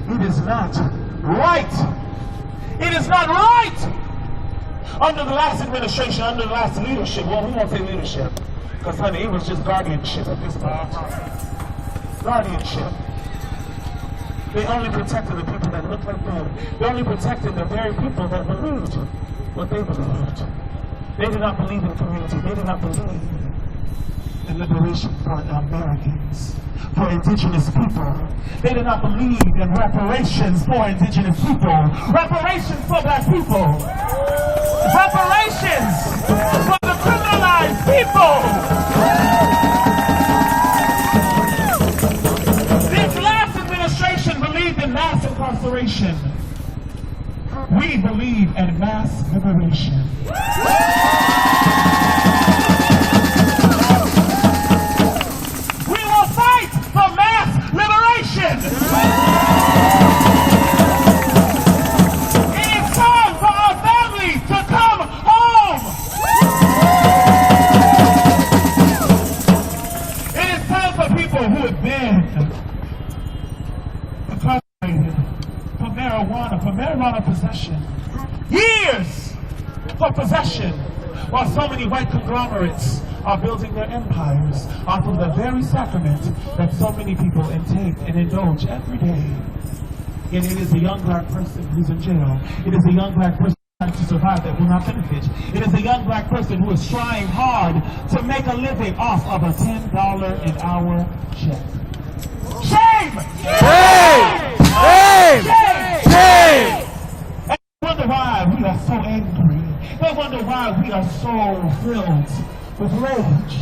It is not right. It is not right. Under the last administration, under the last leadership, well, we won't say leadership, because honey, it was just guardianship at this point. Guardianship. They only protected the people that looked like them. They only protected the very people that believed what they believed. They did not believe in community. They did not believe in liberation for Americans, for indigenous people. They did not believe in reparations for indigenous people. Reparations for black people. Reparations for the criminalized people. This last administration believed in mass incarceration. We believe in mass liberation. We will fight for mass liberation. It is time for our family to come home. It is time for people who have been incarcerated for marijuana possession. Years for possession, while so many white conglomerates are building their empires off of the very sacrament that so many people intake and indulge every day. And it is a young black person who's in jail. It is a young black person trying to survive that will not benefit. It is a young black person who is trying hard to make a living off of a $10 an hour check. Shame! Shame! Shame! Shame! Shame! And they wonder why we are so angry. They wonder why we are so filled with rage.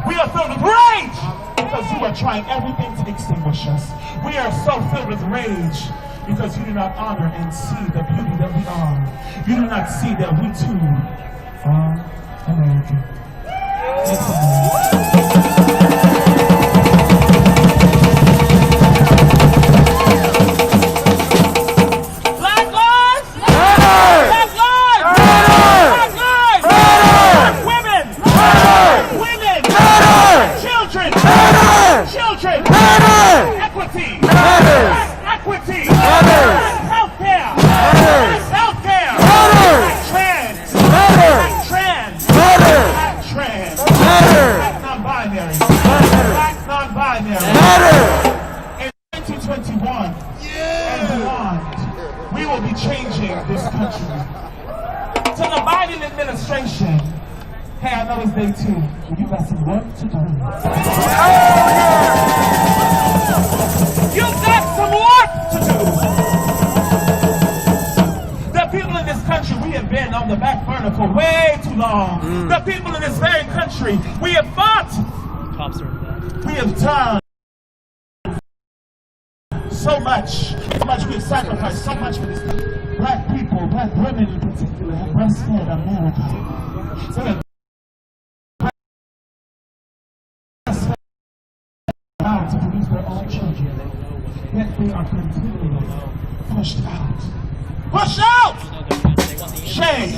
We are filled with rage because you are trying everything to extinguish us. We are so filled with rage because you do not honor and see the beauty that we are. You do not see that we too are American. It's American. Children! Equity! Equity! Healthcare! Healthcare! Trans! Trans! Trans! Black non-binary! Black non-binary! In 2021 and beyond, we will be changing this country. To the Biden administration, hey, I know it's day 2. You got some work to do. You've got some work to do. The people in this country, we have been on the back burner for way too long. The people in this very country, we have fought. Cops are in the back. We have done so much we have sacrificed so much for this country. Black people, black women in particular, have breastfed America. They have breastfed out to produce their own children. Yet they are continually pushed out. Pushed out! Shame!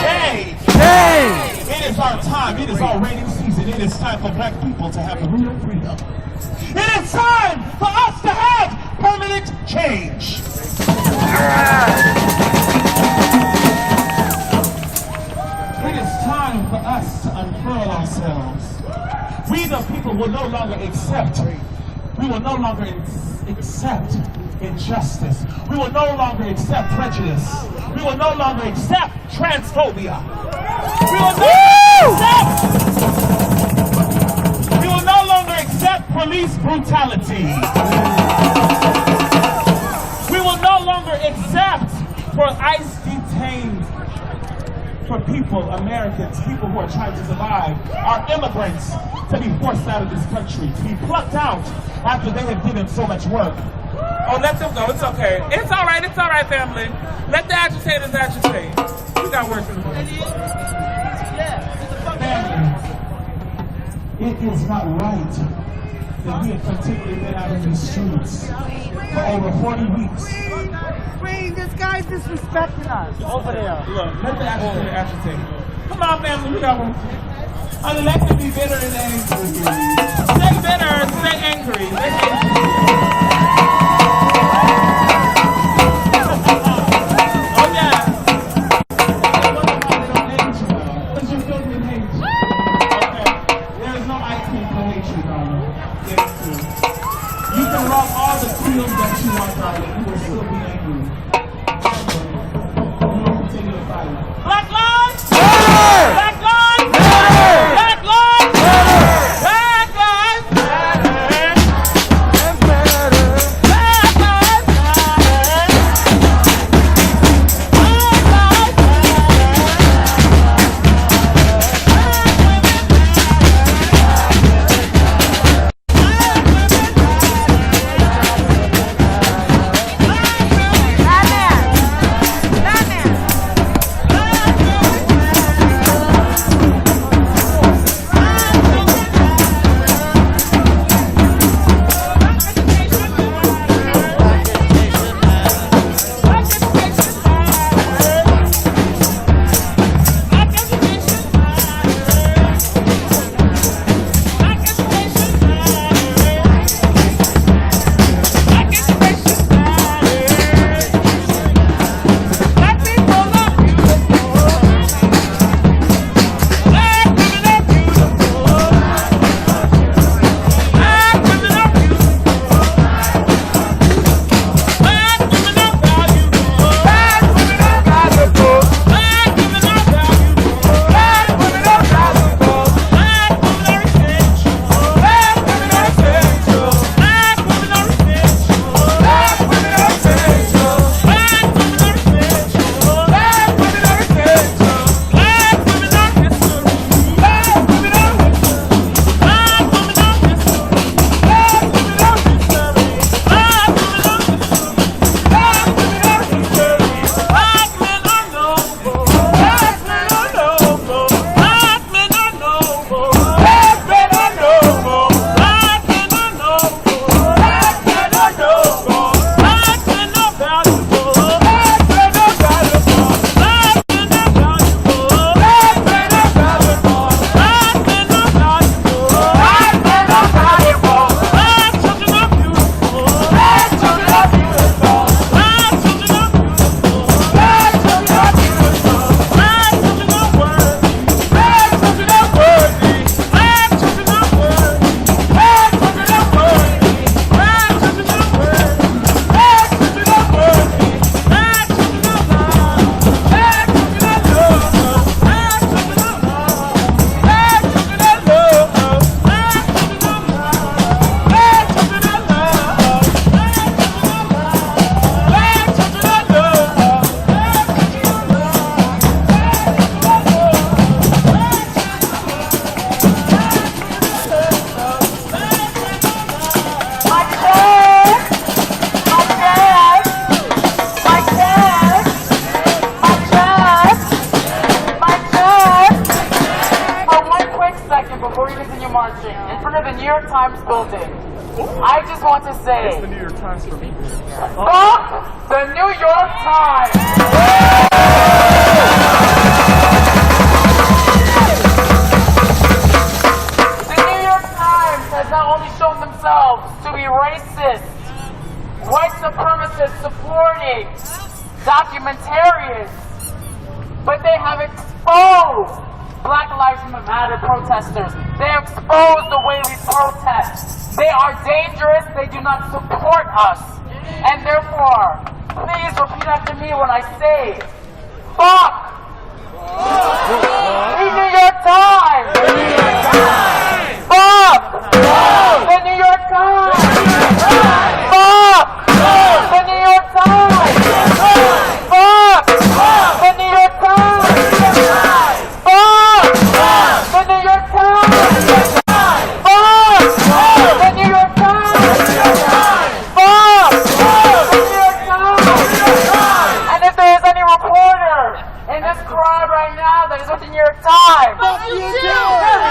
Shame! Shame! It is our time. It is our rainy season. It is time for black people to have real freedom. It is time for us to have permanent change. It is time for us to unfurl ourselves. We the people will no longer accept. We will no longer accept injustice. We will no longer accept prejudice. We will no longer accept transphobia. We will no longer accept police brutality. We will no longer accept for ICE detained for people, Americans, people who are trying to survive, our immigrants, to be forced out of this country, to be plucked out after they have given so much work. Oh, let them go. It's okay. It's all right, family. Let the agitators agitate. We got work to do. Family, it is not right that we have continually been out in these streets for over 40 weeks. Wait, this guy's disrespecting us. Over there. Look, let the agitator agitate. Come on, family. We got work to do. Unless to be bitter and angry. Stay bitter, stay angry. Stay angry. You can rock all the fields that you want, darling. You will still be angry. You will continue to fight. Black lives! Black lives! Black lives! Black lives! say. It's the New York Times for me. Fuck the New York Times! The New York Times has not only shown themselves to be racist, white supremacist supporting documentarians, but they have exposed Black Lives Matter protesters. They expose the way we protest. They are dangerous. They do not support us. And therefore, please repeat after me when I say, fuck the New York Times! Fuck the New York Times! Fuck the New York Times! Fuck the New York Times! Fuck the New York Times! Fuck the New York Times! Fuck the New York Times! And if there is any reporter in this crowd right now that is with the New York Times, fuck you too!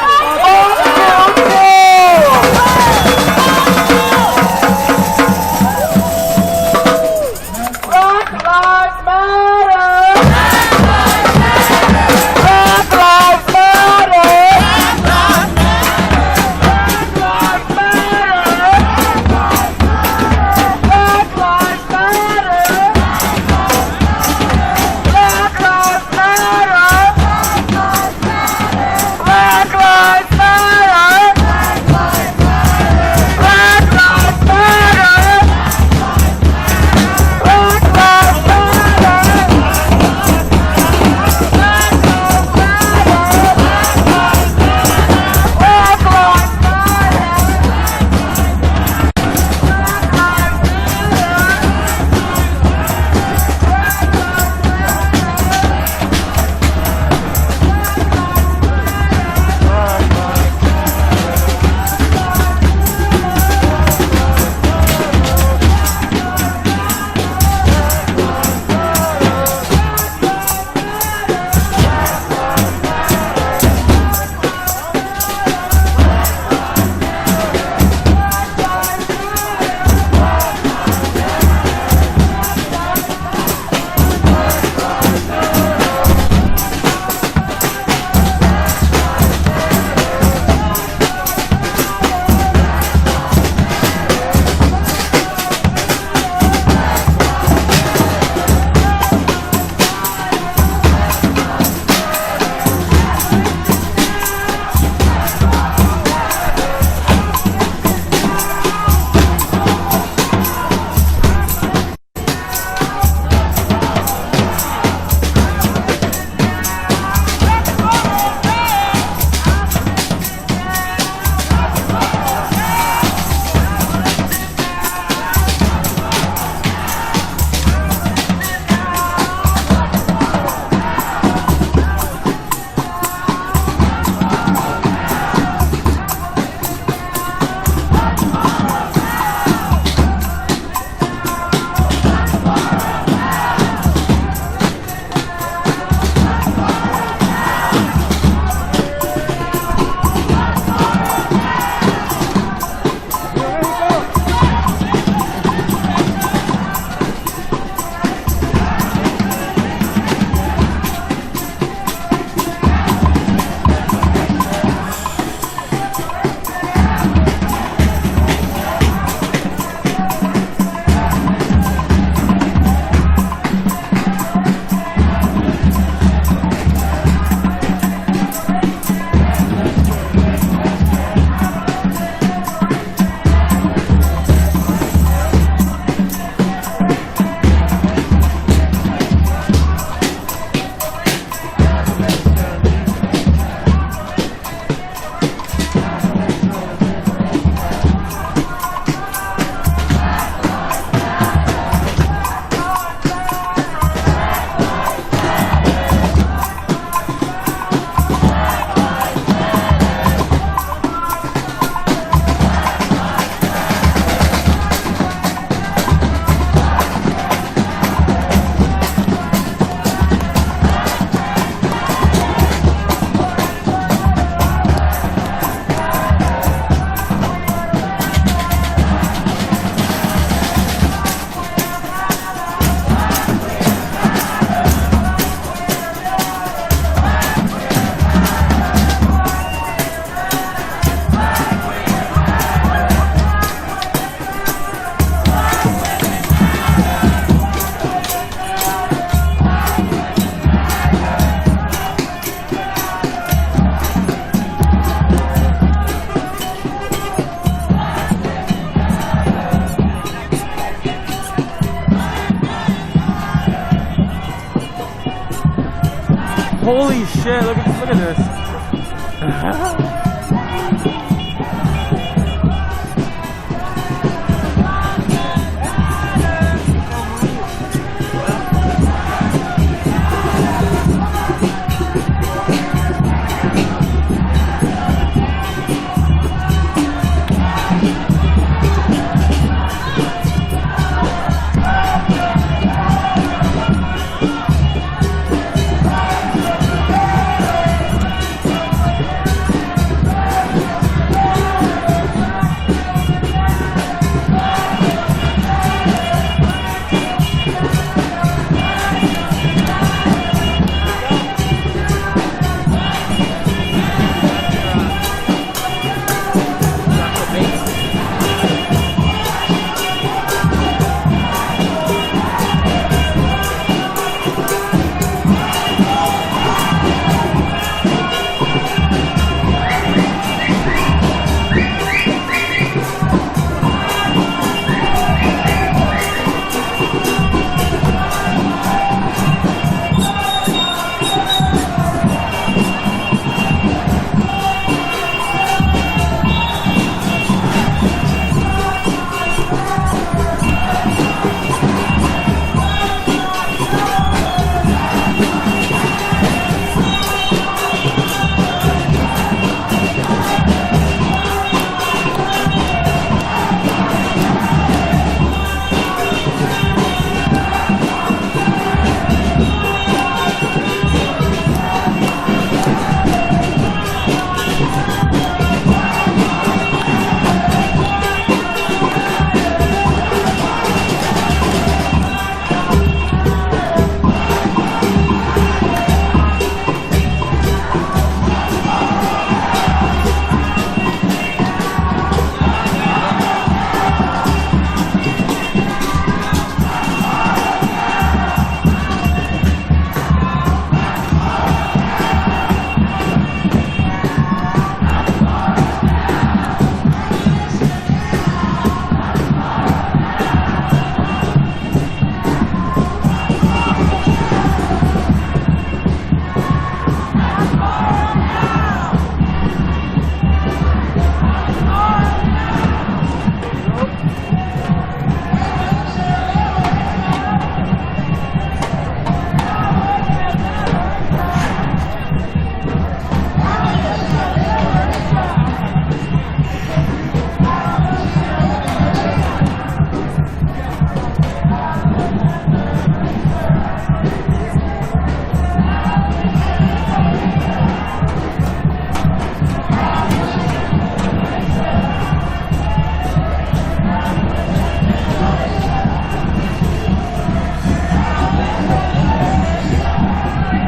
Holy shit, look at this.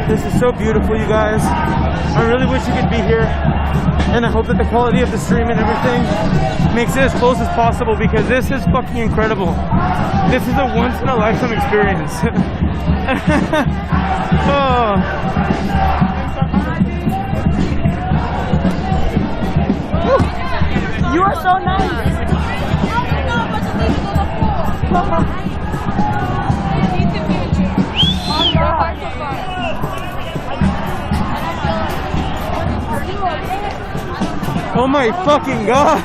This is so beautiful, you guys. I really wish you could be here. And I hope that the quality of the stream and everything makes it as close as possible, because this is fucking incredible. This is a once-in-a-lifetime experience. Oh. You are so nice. Oh my fucking god!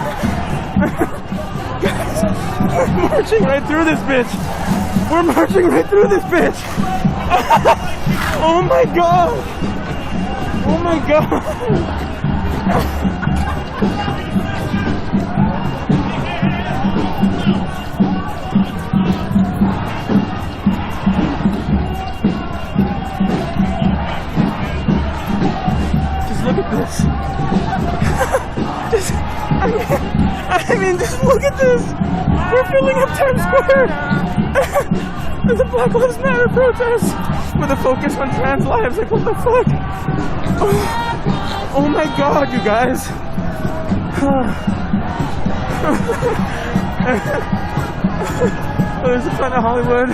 Guys, we're marching right through this bitch! We're marching right through this bitch! Oh my god! Oh my god! Just look at this. I mean, just look at this. We're filling up Times Square. There's a Black Lives Matter protest with a focus on trans lives. Like, what the fuck? Oh my god, you guys. Oh, there's a Planet Hollywood.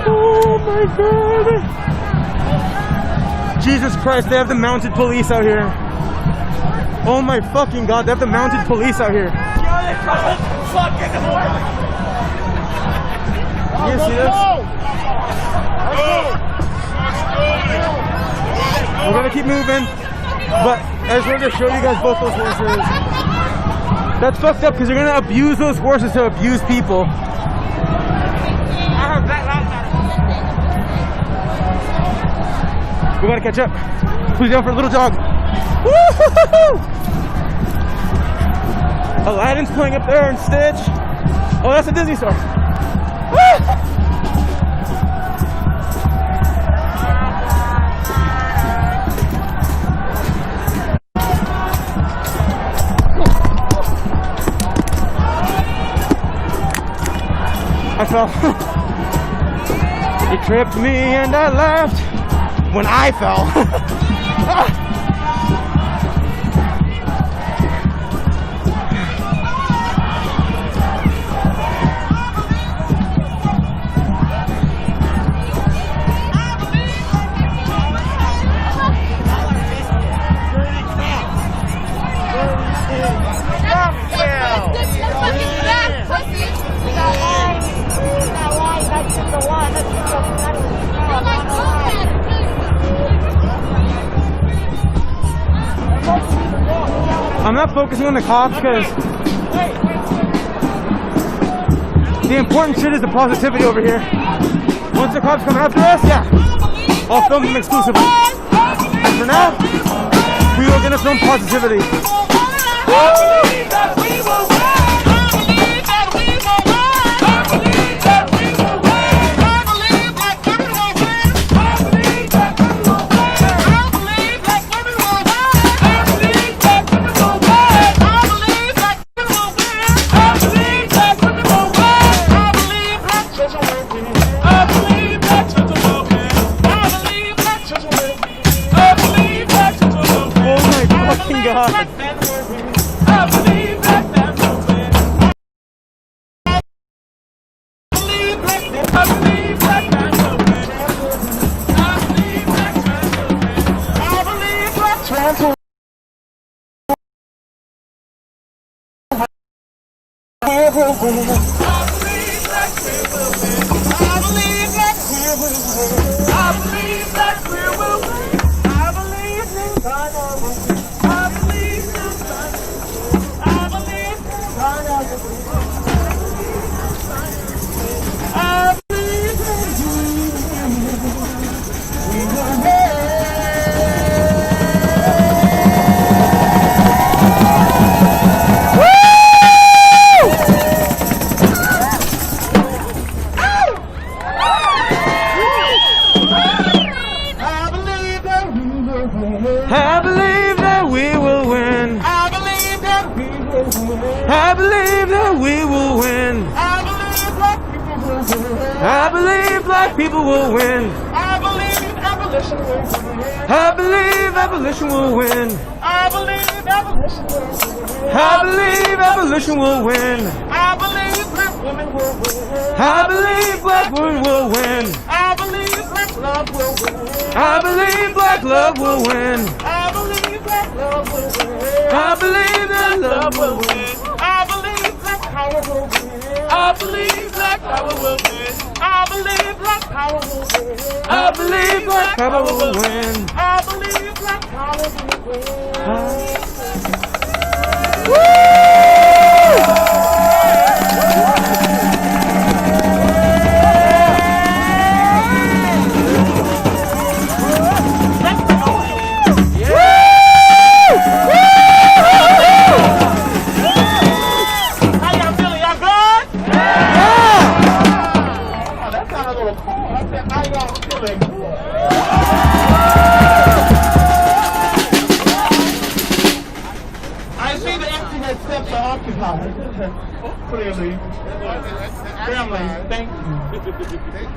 Oh my god. Jesus Christ, they have the mounted police out here. Oh my fucking god, they have the mounted police out here. You see this? We're gonna keep moving, but I just wanted to show you guys both those horses. That's fucked up because you're gonna abuse those horses to abuse people. We gotta catch up. Please down for a little jog. Woo-hoo-hoo-hoo! Aladdin's playing up there and Stitch. Oh, that's a Disney star. Woo! I fell. He tripped me and I laughed when I fell. I'm not focusing on the cops because the important shit is the positivity over here. Once the cops come after us, yeah, I'll film them exclusively. And for now, we are gonna film positivity. I believe that we will win. I believe that we will win. I believe that we will win. I believe black people will win. I believe abolition will win. I believe abolition will win. I believe abolition will win. I believe abolition will win. I believe black women will win. I believe black women will win. I believe black love will win. I believe black love will win. I believe black love will win. I believe that love will win. I believe black power will win. I believe black power will win. I believe black power will win. I believe black power will win. I believe black power will win. I see the empty steps are occupied. Clearly. Family, thank you.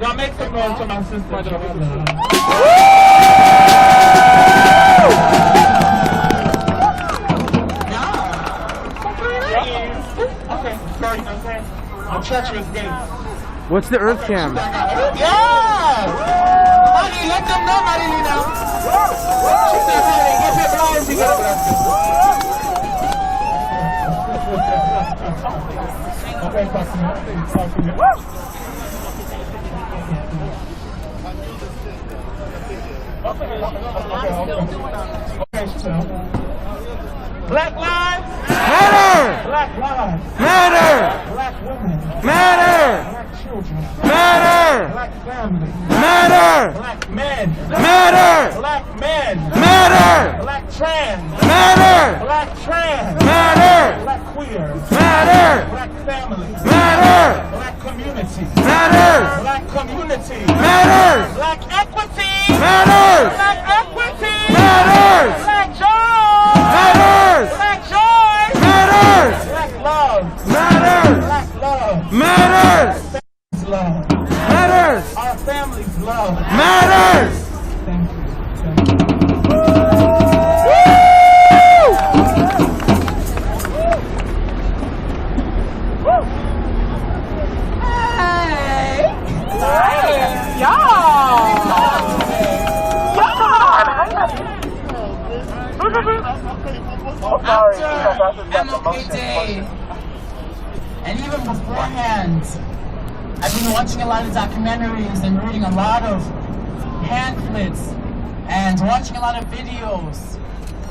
Y'all make some noise for my sister, Joanna. Okay, sorry, okay. A treacherous gate. What's the Earth Cam? Yeah! Honey, let them know, honey, now. She said, honey, get your blind together. Okay, talk to me. Okay, so. Black lives Matter! Black lives Matter! Black women Matter! Black children Matter! Black families Matter! Black men Matter! Black men Matter! Black trans Matter! Black trans Matter! Black queers Matter! Black families Matter! Black community Matters! Black community Matters! Black equity Matters! Black equity Matters! Black joy Matters! Black joy Matters! Black love Matters! Black love Matters! love Matters! our families love Matters! Thank you. Thank you. After MLK Day, and even beforehand, I've been watching a lot of documentaries and reading a lot of pamphlets and watching a lot of videos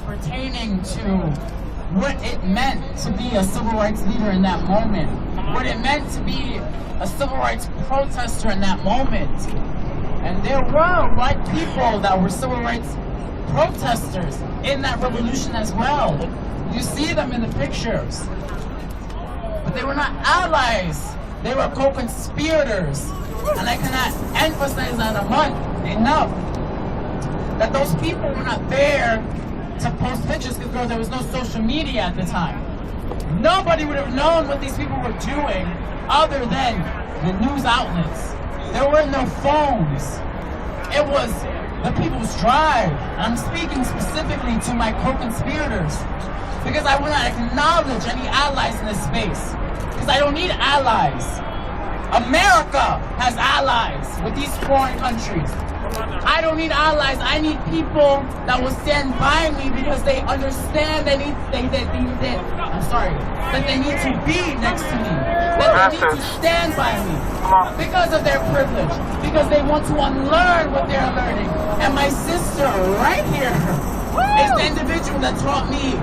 pertaining to what it meant to be a civil rights leader in that moment, what it meant to be a civil rights protester in that moment. And there were white people that were civil rights protesters in that revolution as well. You see them in the pictures. But they were not allies. They were co-conspirators. And I cannot emphasize that enough. That those people were not there to post pictures because there was no social media at the time. Nobody would have known what these people were doing other than the news outlets. There were no phones. It was the people's drive. And I'm speaking specifically to my co-conspirators because I will not acknowledge any allies in this space. Because I don't need allies. America has allies with these foreign countries. I don't need allies. I need people that will stand by me because they understand that they need to be next to me. That they need to stand by me because of their privilege. Because they want to unlearn what they're learning. And my sister right here is the individual that taught me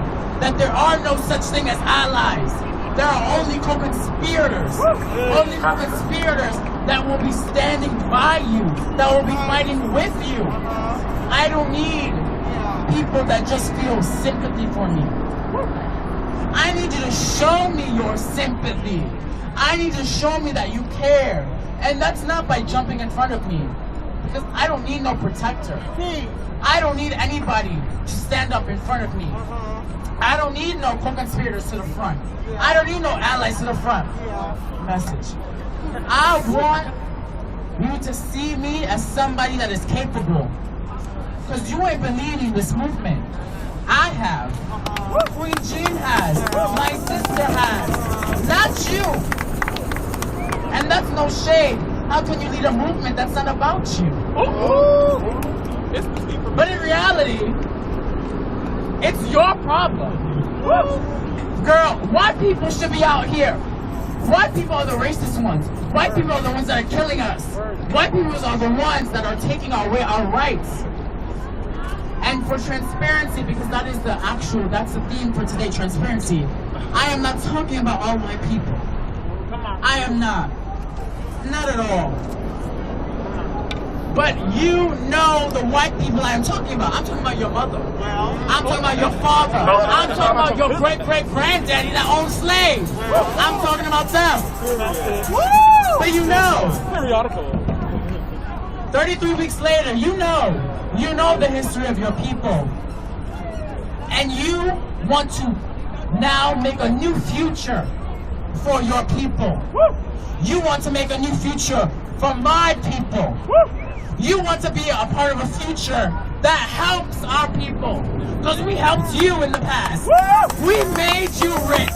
that there are no such thing as allies. There are only co-conspirators. Only co-conspirators that will be standing by you, that will be fighting with you. I don't need people that just feel sympathy for me. I need you to show me your sympathy. I need to show me that you care. And that's not by jumping in front of me. Because I don't need no protector. I don't need anybody to stand up in front of me. I don't need no co-conspirators to the front. I don't need no allies to the front. Message. I want you to see me as somebody that is capable. Because you ain't been leading this movement. I have. Queen Jean has. My sister has. Not you. And that's no shade. How can you lead a movement that's not about you? But in reality, it's your problem. Girl, white people should be out here. White people are the racist ones. White people are the ones that are killing us. White people are the ones that are taking away our rights. And for transparency, because that's the theme for today, transparency. I am not talking about all white people. I am not. Not at all. But you know the white people I am talking about. I'm talking about your mother. I'm talking about your father. I'm talking about your great-great-granddaddy that owned slaves. I'm talking about them. But you know. 33 weeks later, you know the history of your people. And you want to now make a new future for your people. You want to make a new future for my people. You want to be a part of a future that helps our people. Because we helped you in the past. We made you rich.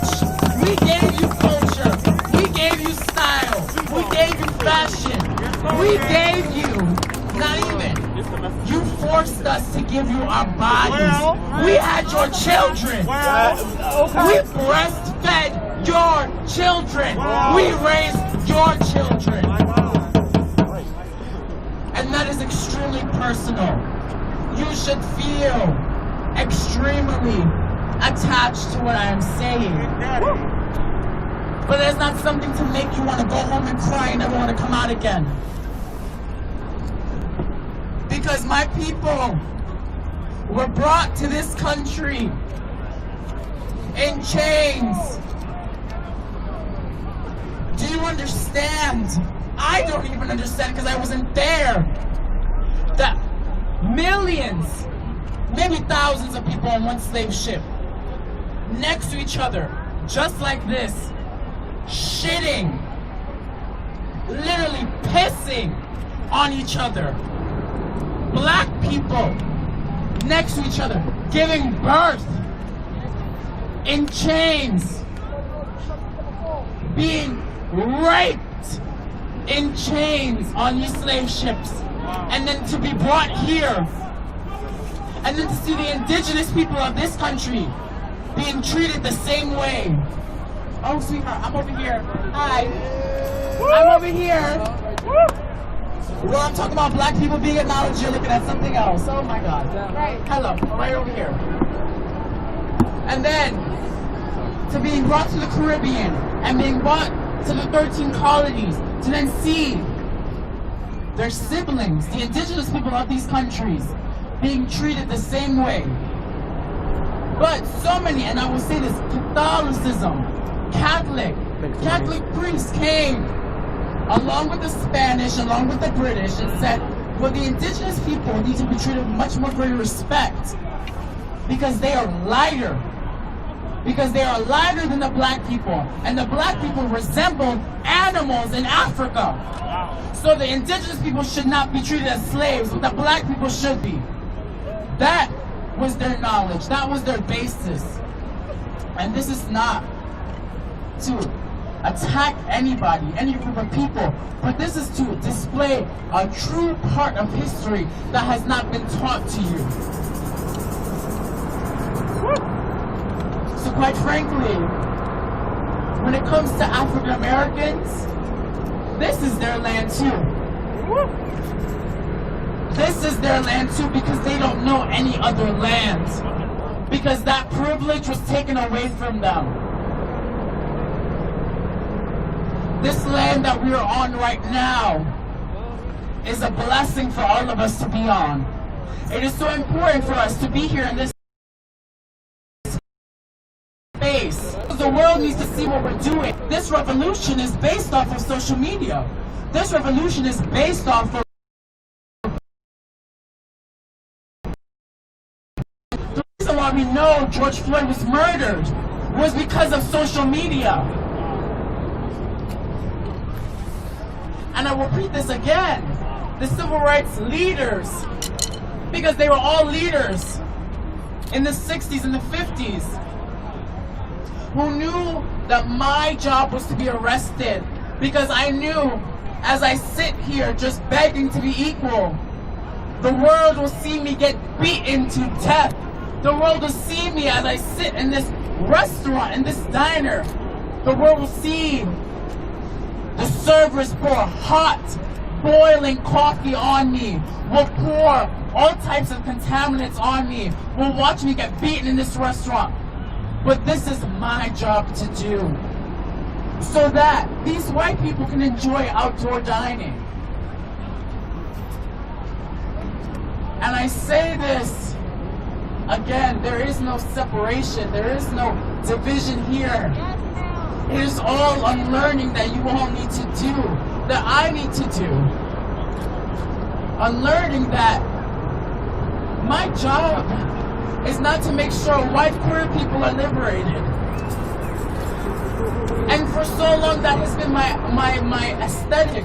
We gave you culture. We gave you style. We gave you fashion. We gave you, not even, you forced us to give you our bodies. We had your children. We breastfed your children. We raised your children. And that is extremely personal. you should feel extremely attached to what I am saying. But it's not something to make you want to go home and cry and never want to come out again. Because my people were brought to this country in chains. Do you understand? I don't even understand because I wasn't there. That millions, maybe thousands of people on one slave ship next to each other, just like this, shitting, literally pissing on each other. Black people next to each other, giving birth in chains, being raped in chains on these slave ships, and then to be brought here, and then to see the indigenous people of this country being treated the same way. Oh, sweetheart, I'm over here. Hi. I'm over here. Well, I'm talking about black people being acknowledged. You're looking at something else. Oh my God. Right. Hello. Right over here. And then to being brought to the Caribbean and being brought to the 13 colonies to then see their siblings, the indigenous people of these countries, being treated the same way. But so many, and I will say this, Catholicism, Catholic priests came along with the Spanish, along with the British, and said, well, the indigenous people need to be treated with much more greater respect because they are lighter. Because they are lighter than the black people. And the black people resemble animals in Africa. So the indigenous people should not be treated as slaves, but the black people should be. That was their knowledge. That was their basis. And this is not to attack anybody, any group of people, but this is to display a true part of history that has not been taught to you. So quite frankly, when it comes to African Americans, this is their land too. This is their land too because they don't know any other land. Because that privilege was taken away from them. This land that we are on right now is a blessing for all of us to be on. It is so important for us to be here in this space. The world needs to see what we're doing. This revolution is based off of social media. This revolution is based off of the reason why we know George Floyd was murdered was because of social media. And I will repeat this again. The civil rights leaders, because they were all leaders in the 60s and the 50s, who knew that my job was to be arrested because I knew as I sit here just begging to be equal, the world will see me get beaten to death. The world will see me as I sit in this restaurant, in this diner. The world will see the servers pour hot, boiling coffee on me, will pour all types of contaminants on me, will watch me get beaten in this restaurant. But this is my job to do, so that these white people can enjoy outdoor dining. And I say this again, there is no separation, there is no division here. It is all unlearning that you all need to do, that I need to do. Unlearning that my job is not to make sure white queer people are liberated. And for so long that has been my aesthetic.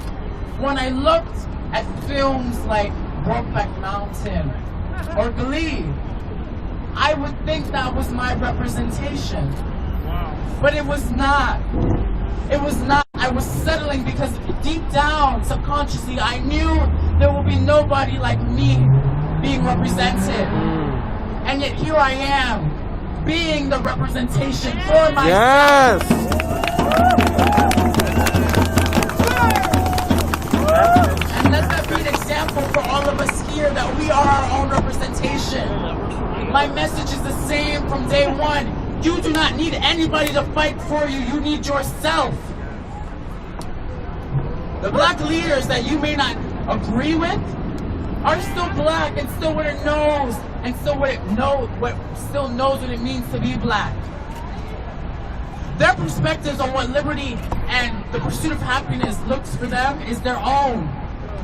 When I looked at films like Brokeback Mountain or Glee, I would think that was my representation. But it was not. It was not. I was settling because deep down, subconsciously, I knew there would be nobody like me being represented. And yet here I am, being the representation for myself. Yes! And let that be an example for all of us here that that we are our own representation. My message is the same from day one. You do not need anybody to fight for you. You need yourself. The black leaders that you may not agree with are still black and still what it knows and still still knows what it means to be black. Their perspectives on what liberty and the pursuit of happiness looks for them is their own.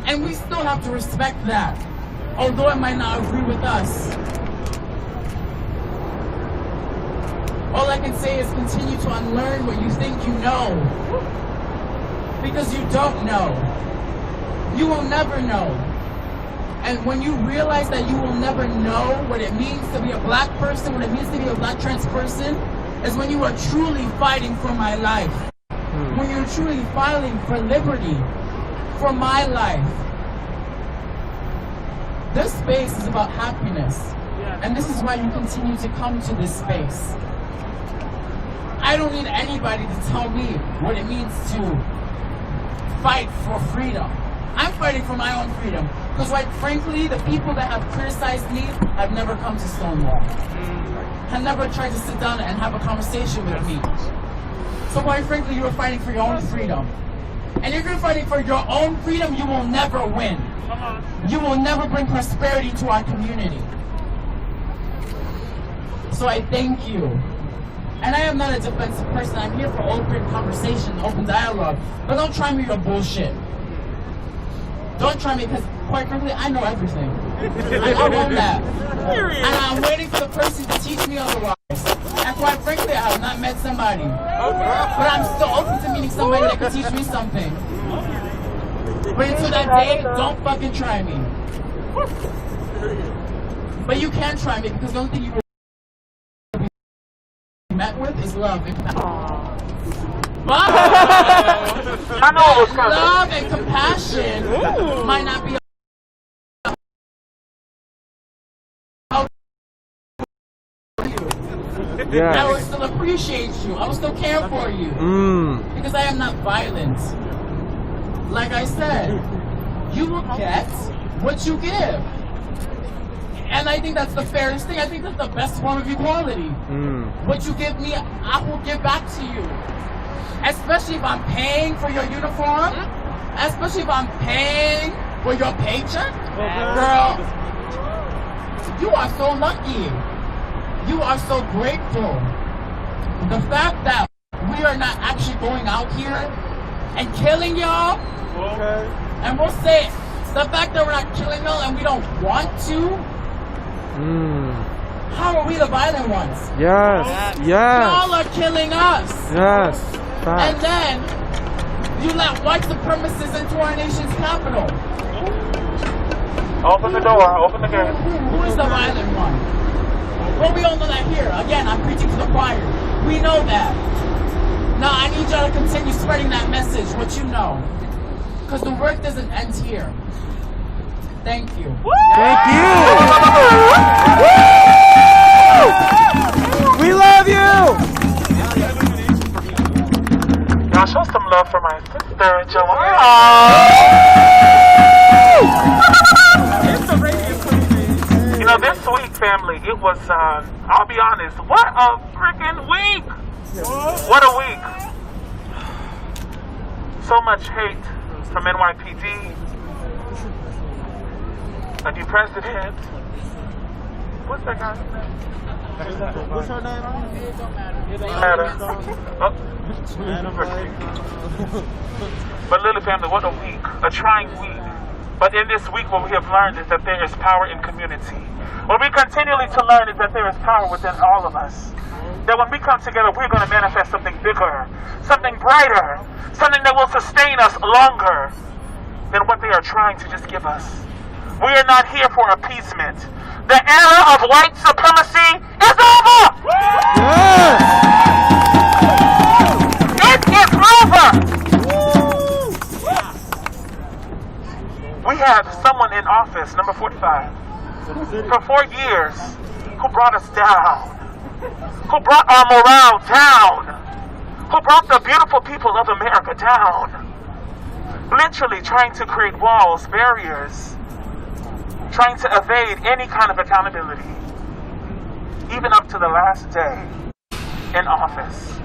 And we still have to respect that, although it might not agree with us. All I can say is continue to unlearn what you think you know. Because you don't know. You will never know. And when you realize that you will never know what it means to be a black person, what it means to be a black trans person, is when you are truly fighting for my life. When you're truly fighting for liberty, for my life. This space is about happiness. And this is why you continue to come to this space. I don't need anybody to tell me what it means to fight for freedom. I'm fighting for my own freedom. Because quite frankly, the people that have criticized me have never come to Stonewall. Have never tried to sit down and have a conversation with me. So quite frankly, you are fighting for your own freedom. And if you're fighting for your own freedom, you will never win. You will never bring prosperity to our community. So I thank you. And I am not a defensive person. I'm here for open conversation, open dialogue. But don't try me with bullshit. Don't try me because, quite frankly, I know everything. I own that. And I'm waiting for the person to teach me otherwise. And quite frankly, I have not met somebody. But I'm still open to meeting somebody that can teach me something. But until that day, don't fucking try me. But you can try me because the only thing you will be met with is love and compassion. But love and compassion might not be I will still appreciate you. I will still care for you. Because I am not violent. Like I said, you will get what you give. And I think that's the fairest thing. I think that's the best form of equality. What you give me, I will give back to you. Especially if I'm paying for your uniform. Especially if I'm paying for your paycheck. Girl, you are so lucky. You are so grateful. The fact that we are not actually going out here and killing y'all, and we'll say the fact that we're not killing y'all and we don't want to, how are we the violent ones? Yes. Y'all are killing us. Yes. And then you let white supremacists into our nation's capital. Open the door, open the gate. Who is the violent one? Well, we all know that here. Again, I'm preaching to the choir. We know that. Now, I need y'all to continue spreading that message, what you know. Because the work doesn't end here. Thank you. Thank you. We love you. Y'all show some love for my sister, Joanna. You know, this week, family, it was, I'll be honest, what a freaking week. What a week. So much hate from NYPD. A new president. What's that guy's name? What's her name? But Lily family, what a week. A trying week. But in this week, what we have learned is that there is power in community. What we continually to learn is that there is power within all of us. That when we come together, we're going to manifest something bigger, something brighter, something that will sustain us longer than what they are trying to just give us. We are not here for appeasement. The era of white supremacy is over! It is over! We have someone in office, number 45, for 4 years, who brought us down, who brought our morale down, who brought the beautiful people of America down, literally trying to create walls, barriers, trying to evade any kind of accountability, even up to the last day in office,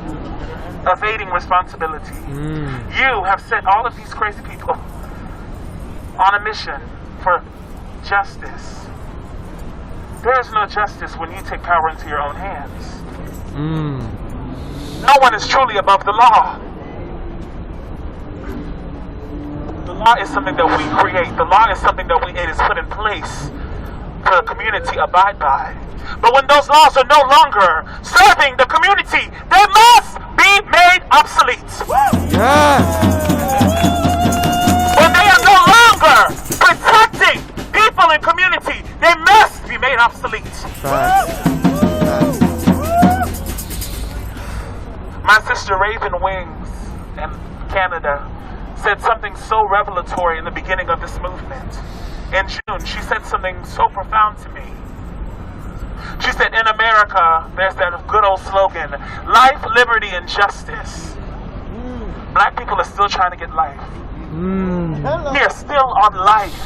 evading responsibility. You have set all of these crazy people on a mission for justice. There is no justice when you take power into your own hands. No one is truly above the law. The law is something that we create. The law is something that it is put in place for the community to abide by. But when those laws are no longer serving the community, they must be made obsolete. When they are no longer protecting people and community, they must be made obsolete. My sister Raven Wings in Canada said something so revelatory in the beginning of this movement. In June, she said something so profound to me. She said, in America, there's that good old slogan, life, liberty, and justice. Black people are still trying to get life. We are still on life.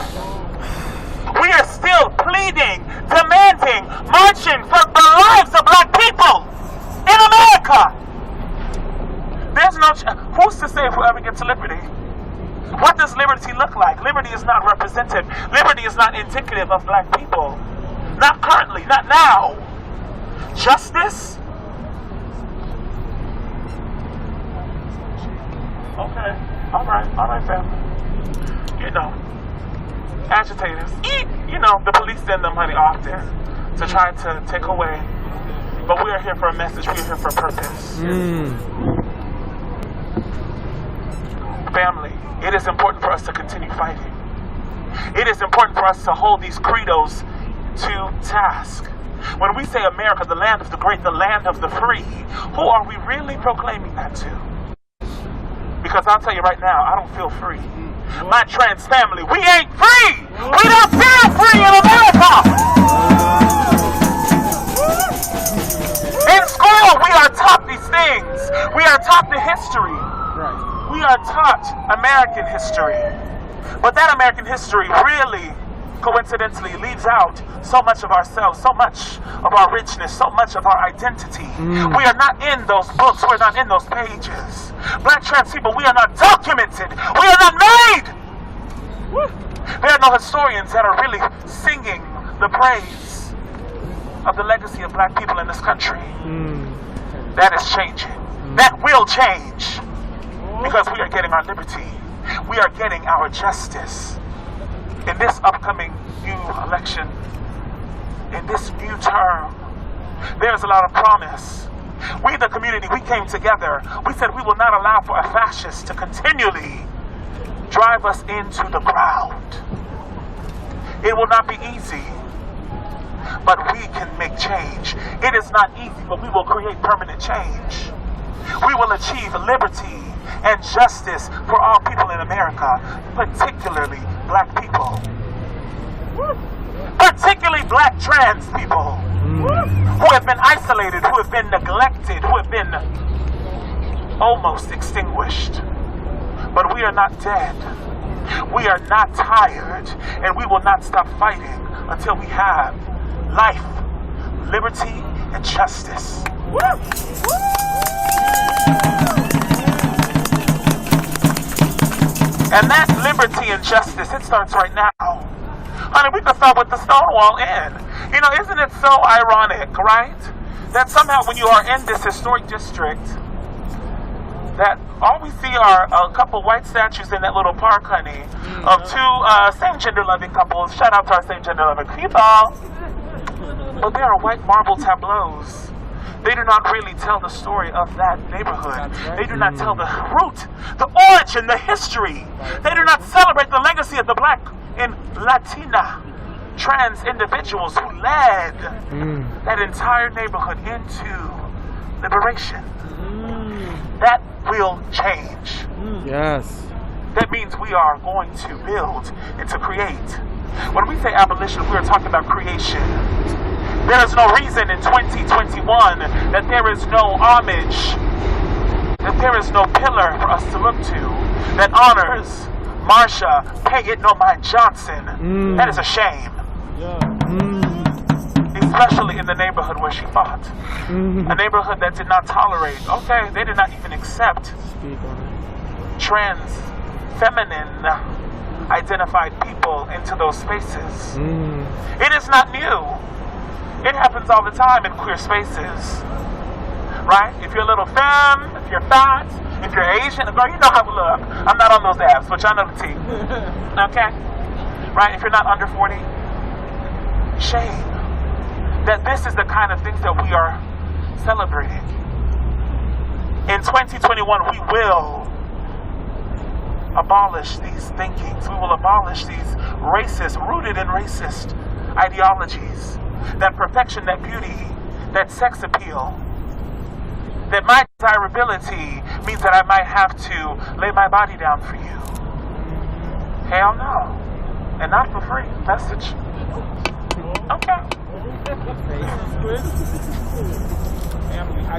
We are still pleading, demanding, marching for the lives of black people in America. There's no, who's to say if we'll ever get to liberty? What does liberty look like? Liberty is not representative. Liberty is not indicative of black people. Not currently, not now. Justice? Okay, all right, family. You know, agitators. You know, the police send them money often to try to take away. But we are here for a message. We are here for a purpose. Family, it is important for us to continue fighting. It is important for us to hold these credos to task. When we say America, the land of the great, the land of the free, who are we really proclaiming that to? Because I'll tell you right now, I don't feel free. My trans family, we ain't free! We don't feel free in America! In school, we are taught these things. We are taught the history. We are taught American history. But that American history really, coincidentally, leaves out so much of ourselves, so much of our richness, so much of our identity. We are not in those books. We're not in those pages. Black trans people, we are not documented. We are not made. There are no historians that are really singing the praise of the legacy of black people in this country. That is changing. That will change. Because we are getting our liberty. We are getting our justice. In this upcoming new election, in this new term, there's a lot of promise. We, the community, we came together. We said we will not allow for a fascist to continually drive us into the ground. It will not be easy, but we can make change. It is not easy, but we will create permanent change. We will achieve liberty and justice for all people in America, particularly black people. Particularly black trans people who have been isolated, who have been neglected, who have been almost extinguished. But we are not dead. We are not tired, and we will not stop fighting until we have life, liberty, and justice. And that liberty and justice, it starts right now. Honey, we can start with the Stonewall Inn. You know, isn't it so ironic, right? That somehow when you are in this historic district, that all we see are a couple white statues in that little park, honey, of two same-gender loving couples. Shout out to our same-gender loving people. But there are white marble tableaus. They do not really tell the story of that neighborhood. They do not tell the root, the origin, the history. They do not celebrate the legacy of the black and Latina trans individuals who led that entire neighborhood into liberation. That will change. Yes. That means we are going to build and to create. When we say abolition, we are talking about creation. There is no reason in 2021 that there is no homage, that there is no pillar for us to look to that honors Marsha Pay It No Mind Johnson. That is a shame. Especially in the neighborhood where she fought. A neighborhood that did not tolerate, okay, they did not even accept trans, feminine identified people into those spaces. It is not new. It happens all the time in queer spaces. Right? If you're a little femme, if you're fat, if you're Asian, girl, you know how we look. I'm not on those apps, but y'all know the tea. Okay? Right? If you're not under 40, shame. That this is the kind of things that we are celebrating. In 2021, we will abolish these thinkings. We will abolish these racist, rooted in racist ideologies. That perfection, that beauty, that sex appeal. That my desirability means that I might have to lay my body down for you. Hell no. And not for free. Message. Okay.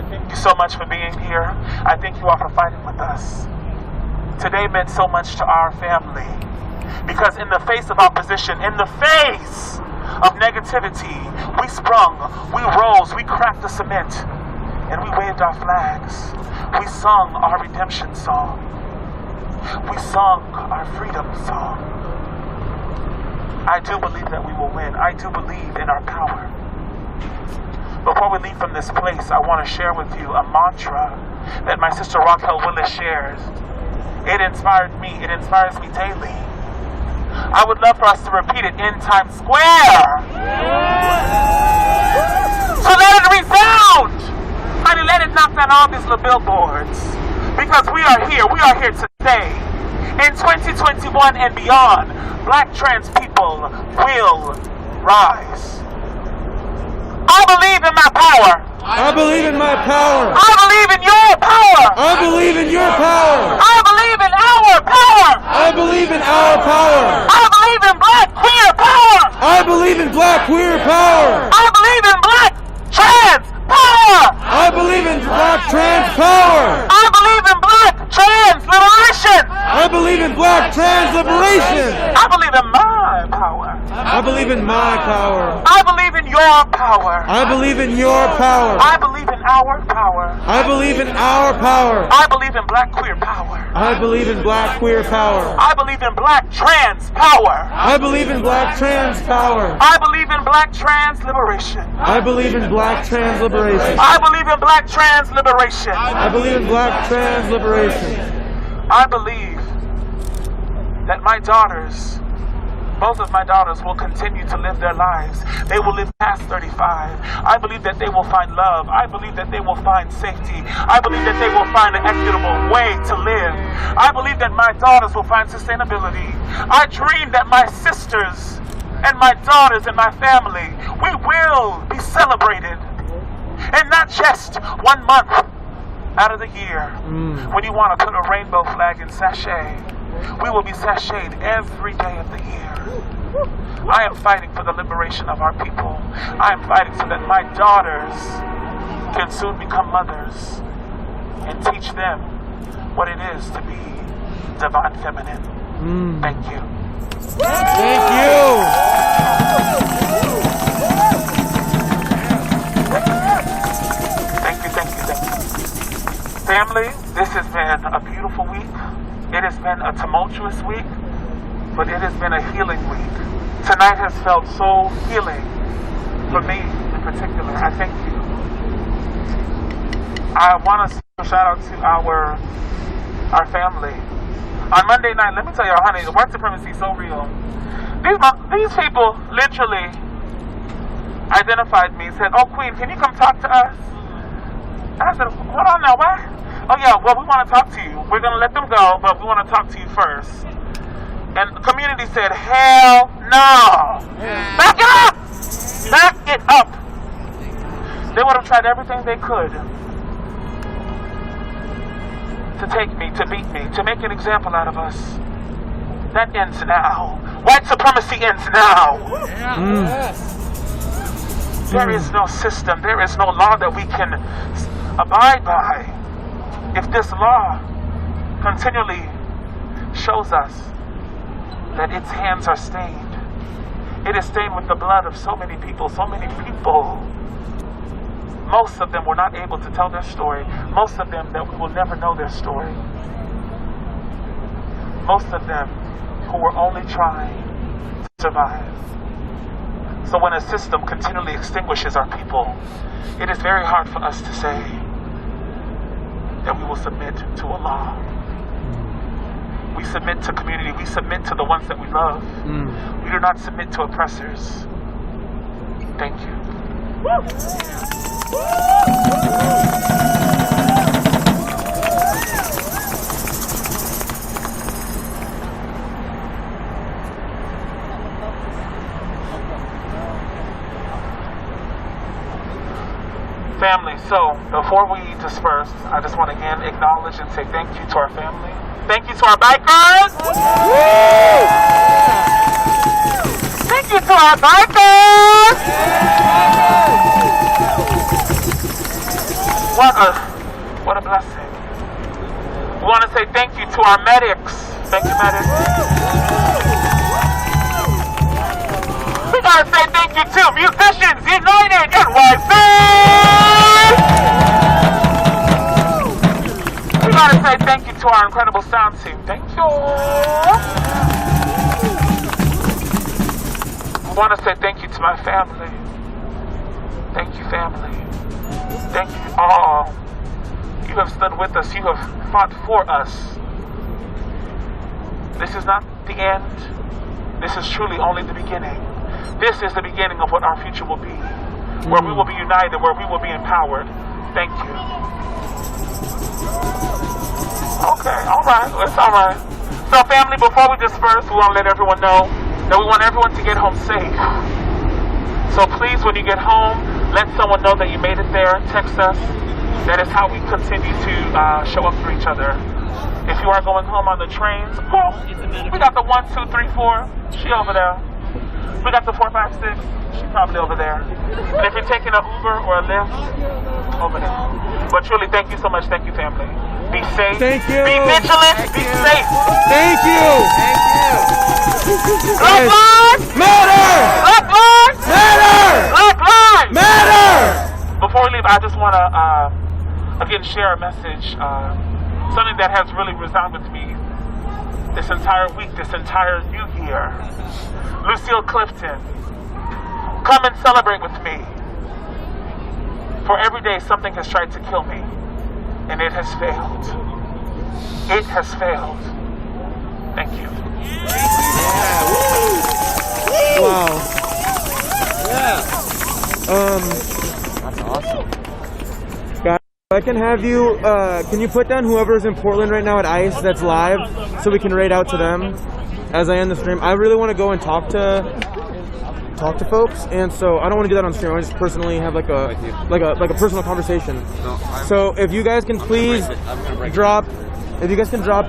Thank you so much for being here. I thank you all for fighting with us. Today meant so much to our family. Because in the face of opposition, in the face of negativity, we sprung, we rose, we cracked the cement, and we waved our flags. We sung our redemption song. We sung our freedom song. I do believe that we will win. I do believe in our power. Before we leave from this place, I want to share with you a mantra that my sister Raquel Willis shares. It inspired me. It inspires me daily. I would love for us to repeat it in Times Square. So let it resound. Honey, let it knock down all these little billboards. Because we are here today. In 2021 and beyond, Black trans people will rise. I believe in my power. I believe in my power. I believe in your power. I believe in your power. I believe in our power. I believe in our power. I believe in Black queer power. I believe in Black queer power. I believe in Black trans power. I believe in Black trans power. I believe in Black trans liberation. I believe in Black trans liberation. I believe in my power. I believe in my power. I believe in your power. I believe in your power. I believe in our power. I believe in our power. I believe in Black queer power. I believe in Black queer power. I believe in Black trans power. I believe in Black trans power. I believe in Black trans liberation. I believe in Black trans liberation. I believe in Black trans liberation. I believe in Black trans liberation. I believe that my daughters, both of my daughters, will continue to live their lives. They will live past 35. I believe that they will find love. I believe that they will find safety. I believe that they will find an equitable way to live. I believe that my daughters will find sustainability. I dream that my sisters and my daughters and my family, we will be celebrated. And not just 1 month out of the year. When you want to put a rainbow flag in sachet, we will be sashayed every day of the year. I am fighting for the liberation of our people. I am fighting so that my daughters can soon become mothers and teach them what it is to be divine feminine. Thank you. Thank you. Thank you. Family, this has been a beautiful week. It has been a tumultuous week, but it has been a healing week. Tonight has felt so healing for me in particular. I thank you. I want to send a shout out to our family. On Monday night, let me tell you, honey, the white supremacy is so real. These people literally identified me and said, "Oh, Queen, can you come talk to us?" And I said, "Hold on now, what?" "Oh yeah, well, we want to talk to you. We're going to let them go, but we want to talk to you first." And the community said, "Hell no. Back it up. Back it up." They would have tried everything they could to take me, to beat me, to make an example out of us. That ends now. White supremacy ends now. There is no system, there is no law that we can abide by if this law continually shows us that its hands are stained It is stained with the blood of so many people, so many people. Most of them were not able to tell their story. Most of them that we will never know their story. Most of them who were only trying to survive. So when a system continually extinguishes our people, it is very hard for us to say that we will submit to Allah. We submit to community. We submit to the ones that we love. We do not submit to oppressors. Thank you. Family, so before we disperse, I just want to again acknowledge and say thank you to our family. Thank you to our bikers! Thank you to our bikers! What a blessing. We want to say thank you to our medics. Thank you, medics. We gotta say thank you to Musicians United NYC! We gotta say thank you to our incredible sound team. Thank you. I want to say thank you to my family. Thank you, family. Thank you all. You have stood with us. You have fought for us. This is not the end. This is truly only the beginning. This is the beginning of what our future will be, where we will be united, where we will be empowered. Thank you. Okay, all right, it's all right. So family, before we disperse, we want to let everyone know that we want everyone to get home safe. So please, when you get home, let someone know that you made it there. Text us. That is how we continue to show up for each other. If you are going home on the trains, oh, we got the 1, 2, 3, 4. She over there. We got the 4, 5, 6. She probably over there. And if you're taking an Uber or a Lyft, over there. But truly, thank you so much. Thank you, family. Be safe. Thank you. Be vigilant. Be safe. Thank you. Black lives matter. Black lives matter. Black lives matter. Before we leave, I just want to again share a message. Something that has really resounded with me this entire week, this entire new year. Lucille Clifton, come and celebrate with me. For every day something has tried to kill me, and it has failed. It has failed. Thank you. Wow. That's awesome. Guys, I can have you, can you put down whoever's in Portland right now at ICE that's live so we can raid out to them as I end the stream? I really want to go and talk to folks, and so I don't want to do that on stream. I just personally have like a personal conversation. So if you guys can please drop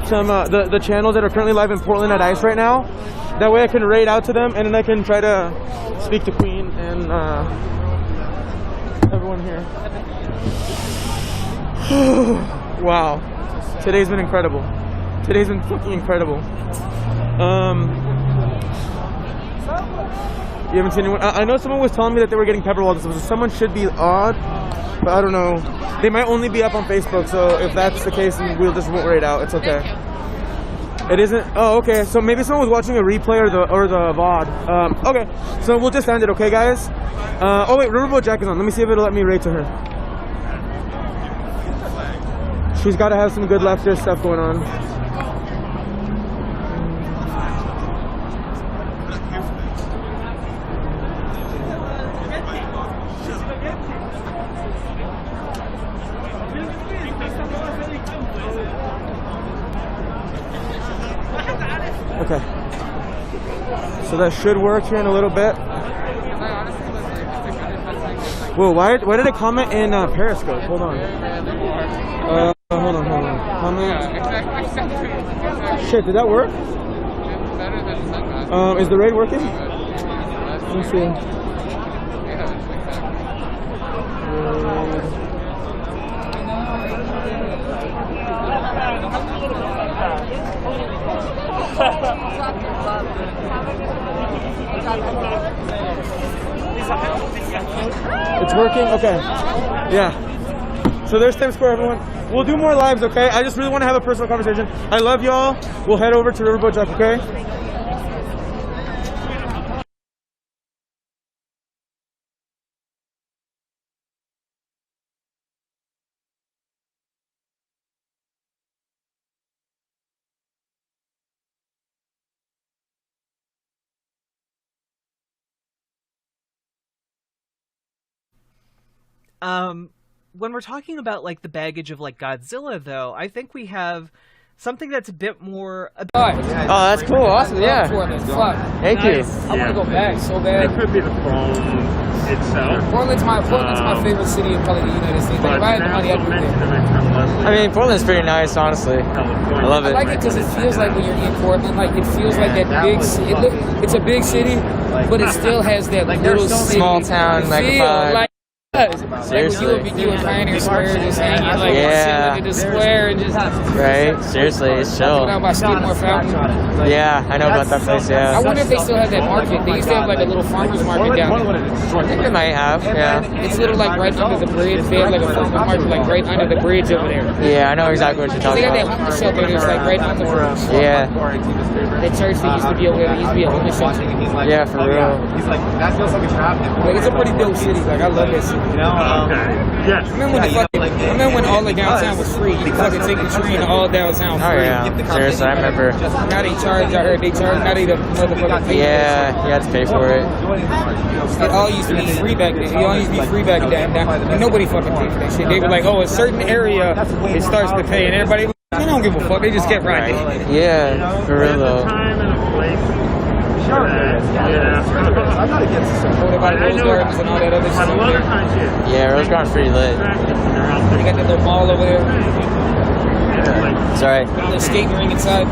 some the channels that are currently live in Portland at ICE right now, that way I can raid out to them, and then I can try to speak to Queen and everyone here. Wow, today's been incredible. Today's been fucking incredible. You haven't seen anyone? I know someone was telling me that they were getting pepper walls. So someone should be odd, but I don't know. They might only be up on Facebook, so if that's the case, then we'll just won't raid out. It's okay. It isn't. Oh, okay. So maybe someone was watching a replay or the VOD. Okay. So we'll just end it, okay, guys? Oh wait, Riverboat Jack is on. Let me see if it'll let me raid to her. She's got to have some good leftist stuff going on. Okay. So that should work here in a little bit. Whoa, why did it comment in Periscope? Hold on. Hold on. Comment. Shit, did that work? Is the raid working? Let me see. It's working? Okay. Yeah. So there's Times Square, everyone. We'll do more lives, okay? I just really want to have a personal conversation. I love y'all. We'll head over to Riverboat Jack, okay? When we're talking about like the baggage of like Godzilla, though, I think we have something that's a bit more. Oh, that's cool. Awesome. Yeah. Thank you. I want to go back so bad. It could be the phone itself. Portland's my favorite city in probably the United States. Like, if I had the money, I'd move there. I mean, Portland's pretty nice, honestly. I love it. I like it because it feels like when you're in Portland, like it feels like that big. It's a big city, but it still has that like little small town like vibe. Like, seriously. Like you and Pioneer Square just hanging, like sitting in the square and just right. Seriously, it's chill. Down by Skidmore Fountain. Yeah, I know about that place. Yeah. I wonder if they still have that market. They used to have like a little farmers market down there. I think they might have. Yeah. It's little like right under the bridge. They have like a farmers market like right under the bridge over there. Yeah, I know exactly what you're talking about. They got that homeless shelter that's like right on the bridge. Yeah. That church that used to be over there. There used to be a homeless shelter. Yeah, for real. He's like, that feels like we should have it. Like it's a pretty dope city. Like I love that city. You know, yes. Remember when all the downtown was free? You could fucking take the train all downtown free. Oh yeah, seriously, I remember. Now they charge. I heard they charge. Now they the motherfucker pay. Yeah, you had to pay for it. It all used to be free back then. It all used to be free back then. And nobody fucking paid for that shit. They were like, oh, a certain area it starts to pay, and everybody. They don't give a fuck. They just kept riding. Yeah, for real though. Sure. I'm not against it. What about Rose Gardens and all that other shit? Yeah, Rose Gardens pretty lit. You got that little mall over there. Sorry. Got a little skating ring inside.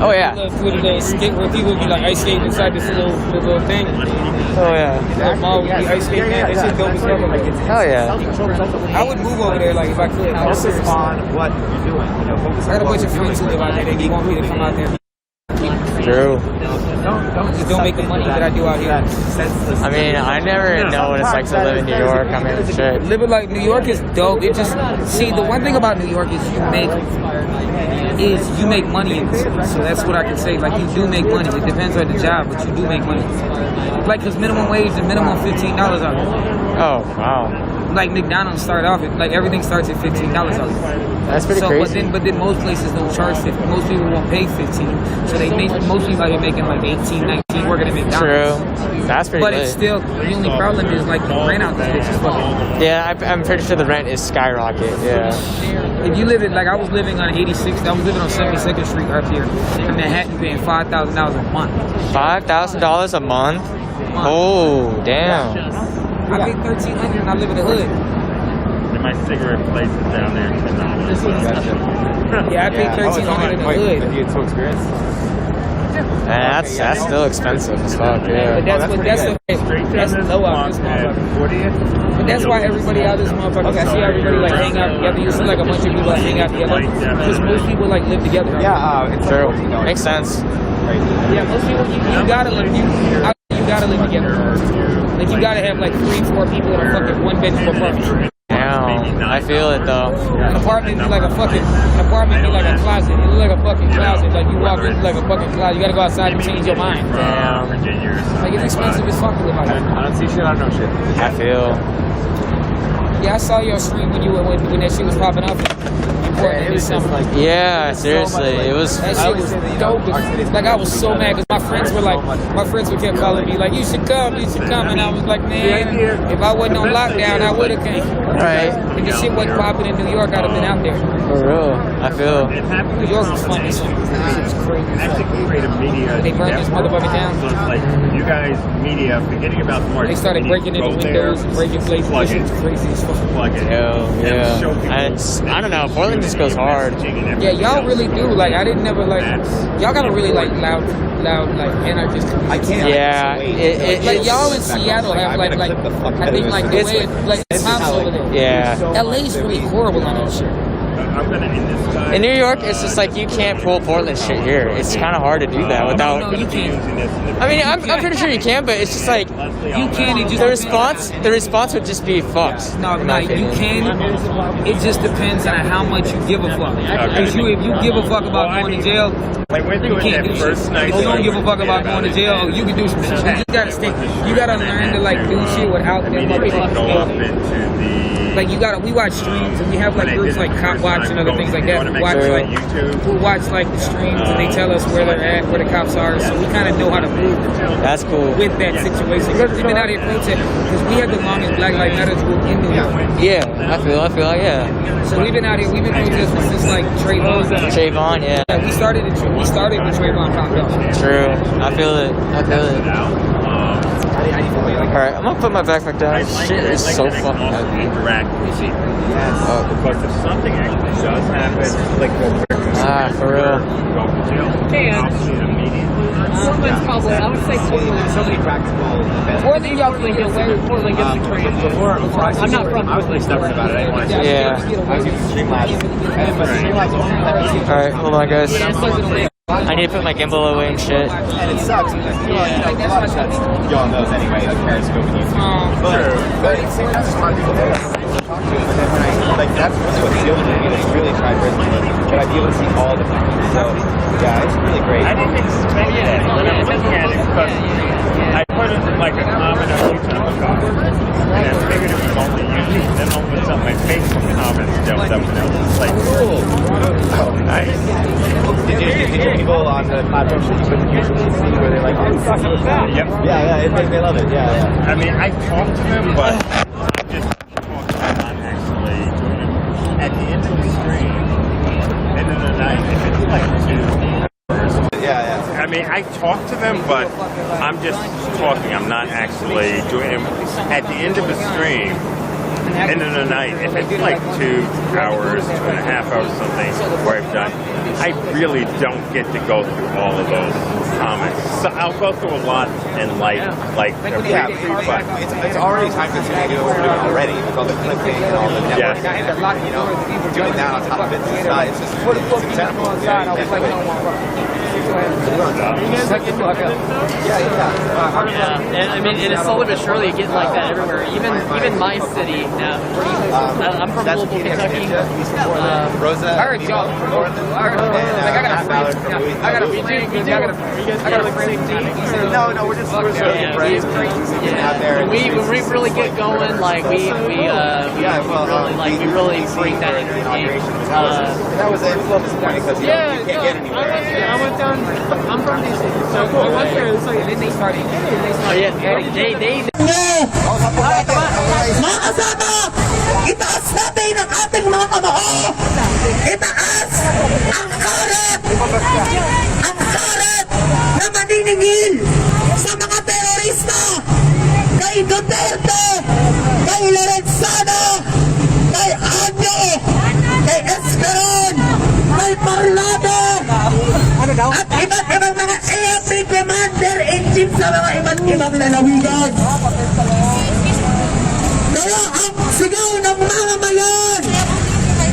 Oh yeah. With a little skate where people would be like ice skating inside this little thing. Oh yeah. That mall would be ice skating. That shit dope as fuck. Oh yeah. I would move over there like if I could. Focus on what you're doing. I got a bunch of friends who live out there. They want me to come out there. True. Just don't make the money that I do out here. I mean, I never know what it's like to live in New York. I mean, shit. Living like New York is dope. It just see the one thing about New York is you make money in the city. So that's what I can say. Like you do make money. It depends on the job, but you do make money. Like because minimum wage is minimum $15 out there. Oh wow. Like McDonald's start off at, like everything starts at $15 out there. That's pretty crazy. But then most places don't charge 50. Most people won't pay 15. So they make most people are making like 18, 19 working at McDonald's. True. That's pretty. But it's still the only problem is like the rent out there is fucking. Yeah, I'm pretty sure the rent is skyrocket. Yeah. If you live in like I was living on 86th, I was living on 72nd Street up here in Manhattan, paying $5,000 a month. $5,000 a month? Oh damn. I pay $1,300 and I live in the hood. My cigarette place is down there. Yeah, I pay $1,300 in the hood. You had experience? That's still expensive as fuck. Yeah. But that's low out this motherfucker. But that's why everybody out this motherfucker. I see everybody like hang out together. You see like a bunch of people like hang out together because most people like live together. Yeah, it's true. Makes sense. Yeah, most people you gotta live. You gotta live together. Like you gotta have like 3-4 people in a fucking one bedroom apartment. Damn, I feel it though. An apartment be like a closet. It look like a fucking closet. Like you walk in like a fucking closet. You gotta go outside and change your mind. Damn. Like it's expensive as fuck to live out here. I don't see shit. I don't know shit. I feel. Yeah, I saw your stream when that shit was popping up. It was just like yeah, seriously, it was. That shit was dope. Like I was so mad because my friends would kept calling me like, you should come, and I was like, man, if I wasn't on lockdown, I would have came. Right. If the shit wasn't popping in New York, I'd have been out there. For real, I feel. New York was fun this summer. It was crazy. Actually, creative media. They burned this motherfucker down. So it's like you guys, media, forgetting about the market. They started breaking into windows and breaking plates. This shit was crazy as fuck. Hell yeah. I don't know. Portland just goes hard. Yeah, y'all really do. Like I didn't never like. Y'all got a really like loud like anarchist community. I can't. Yeah. Like y'all in Seattle have like I think like the way like the tops over there. Yeah. LA's really horrible on that shit. In New York, it's just like you can't pull Portland shit here. It's kind of hard to do that without. No, you can't. I mean, I'm pretty sure you can, but it's just like You can. It just the response would just be fucked. No, you can. It just depends on how much you give a fuck. Because if you give a fuck about going to jail, you can't do shit. If you don't give a fuck about going to jail, you can do some shit. You gotta stay. You gotta learn to like do shit without them motherfuckers. Like we watch streams and we have like groups like Cop Watch and other things like that. We watch like the streams and they tell us where they're at, where the cops are, so we kind of know how to move. That's cool. With that situation, because we've been out here protesting because we have the longest Black Lives Matter group in New York. Yeah, I feel like yeah. So we've been out here, we've been protesting since like Trayvon. Trayvon, yeah. We started when Trayvon popped up. True. I feel it. Alright, I'm gonna put my backpack down. Shit is so fucking heavy. Because if something actually does happen, like for real. Portland's probably, I would say Portland. So many practical events. Portland gets the train. I'm not from I was really stubborn about it. I didn't want to. Yeah. I was using Streamlabs. Alright, hold on, guys. I need to put my gimbal away and shit. And it sucks because a lot of shots y'all knows anyway, like Periscope and YouTube. But it's sometimes it's hard to talk to them. Like that's really what sealed it for me. That's really tried for me. But I'd be able to see all the time. So yeah, it's really great. I didn't expect it when I was looking at it because I put it like a comment a few times ago. And I figured it was only YouTube. Then all of a sudden my Facebook comments jumped up and I was just like, oh, nice. Did you people on the platforms that you put usually see where they're like, oh, you're talking about that? Yep. Yeah, they love it. Yeah. I mean, I talk to them, but I'm just talking, not actually doing it. At the end of the stream, end of the night, if it's like 2 hours. Yeah. I mean, I talk to them, but I'm just talking. I'm not actually doing it. At the end of the stream, end of the night, if it's like 2 hours, 2.5 hours, something where I've done, I really don't get to go through all of those comments. So I'll go through a lot and like Yeah, but it's already time consuming to do what we're doing already with all the clipping and all the networking. You know, doing that on top of it, it's just it's acceptable. And I mean, and it's slowly but surely getting like that everywhere. Even my city now. I'm from Louisville, Kentucky. Rosa. I already got a friend. No, we're just friends. Out there. When we really get going, like we really bring that energy. That was a little disappointing because you can't get anywhere. I went down. I'm from DC, so I went there. So then they started. Oh yeah, they. Mga kasama, itaas natin ang ating mga kamao. Itaas ang karat na maniningil sa mga terorista. Kay Duterte, kay Lorenzana, kay Anyo, kay Esperon, kay Parlado, at iba't ibang mga AFP commander-in-chief sa mga iba't ibang lalawigan. Kaya ang sigaw ng mamamayan,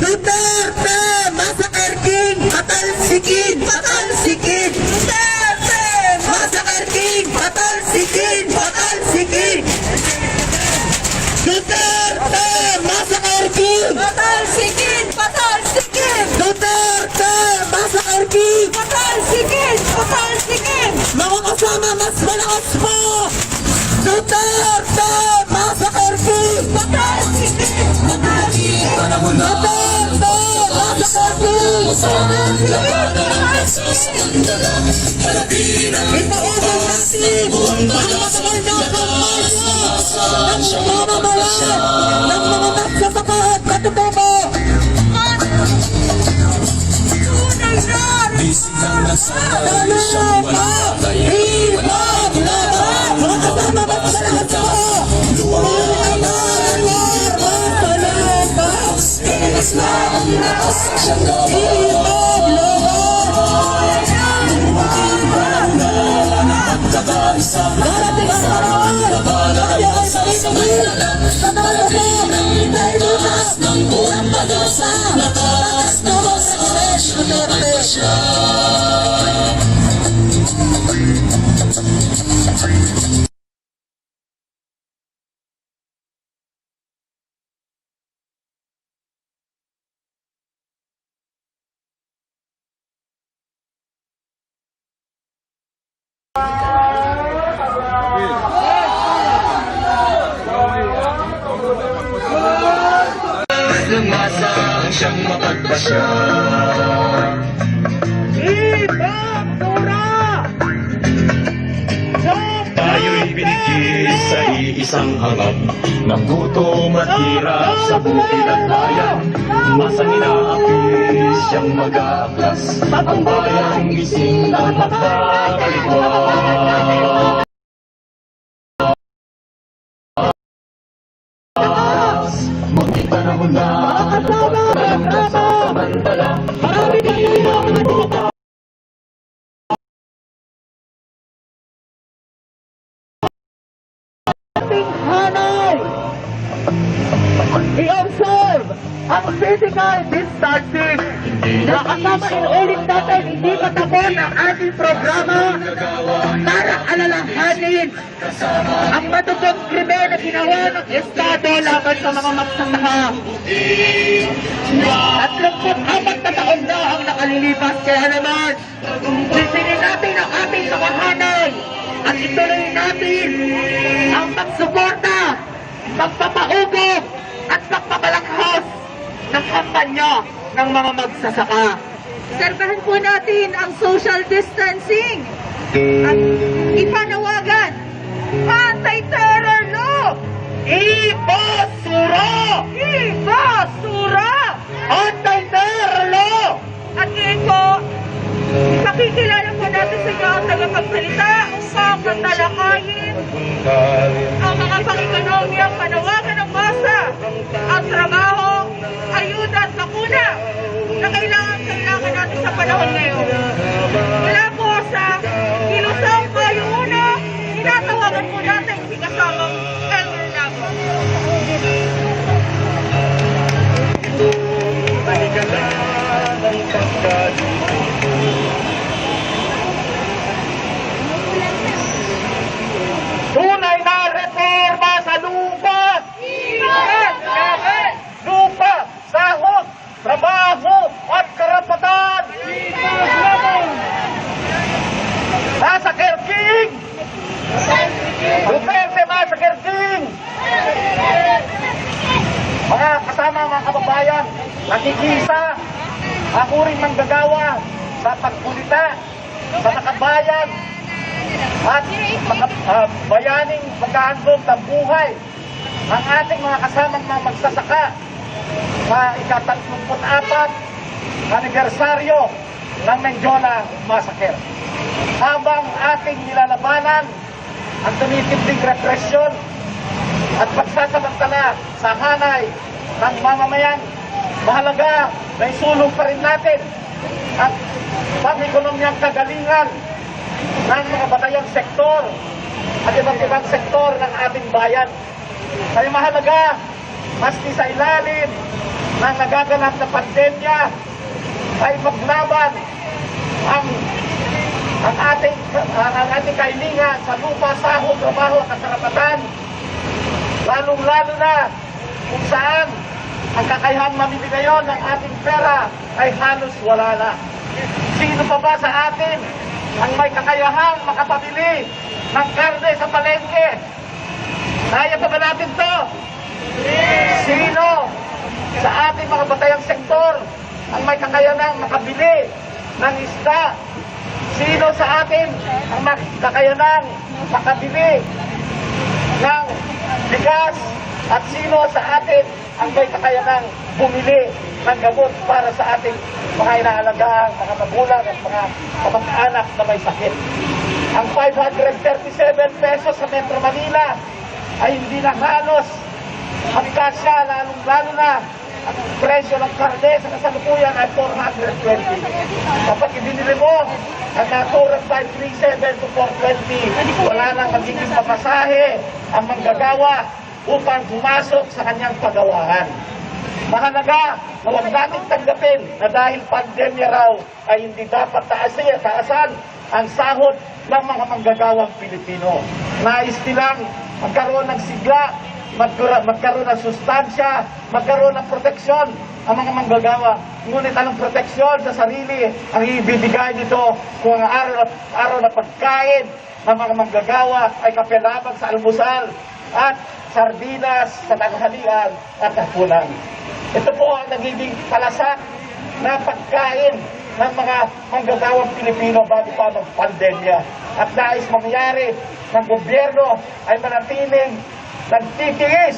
Duterte, Massacre King, patalsikin, patalsikin. Duterte, Massacre King, patalsikin, patalsikin. Duterte, Massacre King, patalsikin, patalsikin. Duterte, Massacre King, patalsikin, patalsikin. Mga kasama, mas malakas po. Duterte, Massacre King, patalsikin, patalsikin. Duterte, Massacre King, patalsikin. Ipaubos natin ang matagal na pagmasa ng mamamayan ng mga magsasaka at katutubo. Lumasang siyang mapagbasya. Tayo'y binigis sa iisang hangad ng gutom at hirap sa bukid at bayan. Masang inaapis siyang mag-aaklas, ang bayang gising at magpapalipad. Munting panahon na hanggang sa samantala. Marami kayong mga buka. Hanay! I-observe ang physical distancing na kasama inulit natin hindi patapon ang ating programa para alalahanin ang matutong krimen na ginawa ng Estado laban sa mga magsasaka. At 34 na taon na ang nakalilipas, kaya naman sisingin natin ang ating kawahanay at ituloy natin ang pagsuporta, pagpapaubog at pagpapalakhas ng kampanya ng mga magsasaka. Obserbahan po natin ang social distancing at ipanawagan anti-terror law! Ibasura! Ibasura! Anti-terror law! At ngayon po, pakikilala po natin sa inyo ang tagapagsalita upang matalakayin ang mga pang-ekonomiyang panawagan ng masa, ang trabaho, ayuda at bakuna na kailangan natin sa panahon ngayon. Mula po sa Kilusang Bayuna, tinatawagan po natin si kasamang Elmer Lago. Tunay na reforma sa lupa! Lupa, sahod, trabaho at karapatan! Massacre King! Duterte Massacre King! Mga kasama, mga kababayan, nakikisa, ako rin manggagawa sa pagkulita sa nakabayan at bayaning pagkahandog ng buhay ang ating mga kasamang mga magsasaka sa ika-34 anibersaryo ng Menjola Massacre. Habang ating nilalabanan ang tumitinding represyon at pagsasamantala sa hanay ng mamamayan, mahalaga na isulong pa rin natin at pang-ekonomiyang kagalingan ng mga batayang sektor at iba't ibang sektor ng ating bayan. Kaya mahalaga, maski sa ilalim ng nagaganap na pandemya, ay maglaban ang ating kahilingan sa lupa, sahod, trabaho at karapatan. Lalong-lalo na kung saan ang kakayahang mamili ngayon ng ating pera ay halos wala na. Sino pa ba sa atin ang may kakayahang makapabili ng karne sa palengke? Kaya pa ba natin to? Sino sa ating mga batayang sektor ang may kakayahang makabili ng isda? Sino sa atin ang may kakayahang makabili ng bigas? At sino sa atin ang may kakayahang bumili ng gamot para sa ating mga inaalagaan, mga magulang at mga kamag-anak na may sakit? Ang 537 pesos sa Metro Manila ay hindi na halos magkasya, lalong-lalo na ang presyo ng karne sa kasalukuyan ay 420. Kapag ibinili mo ang naturang 537 to 420, wala nang magiging papasahe ang manggagawa upang pumasok sa kanyang pagawahan. Mahalaga na huwag natin tanggapin na dahil pandemya raw ay hindi dapat taasan ang sahod ng mga manggagawang Pilipino. Nais nilang magkaroon ng sigla, magkaroon ng sustansya, magkaroon ng proteksyon ang mga manggagawa. Ngunit anong proteksyon sa sarili ang ibibigay nito kung ang araw na pagkain ng mga manggagawa ay kape lamang sa almusal at sardinas sa tanghalian at hapunan. Ito po ang nagiging palasak na pagkain ng mga manggagawang Pilipino bago pa mag-pandemya. At nais mangyari ng gobyerno ay manatiling nagtitiis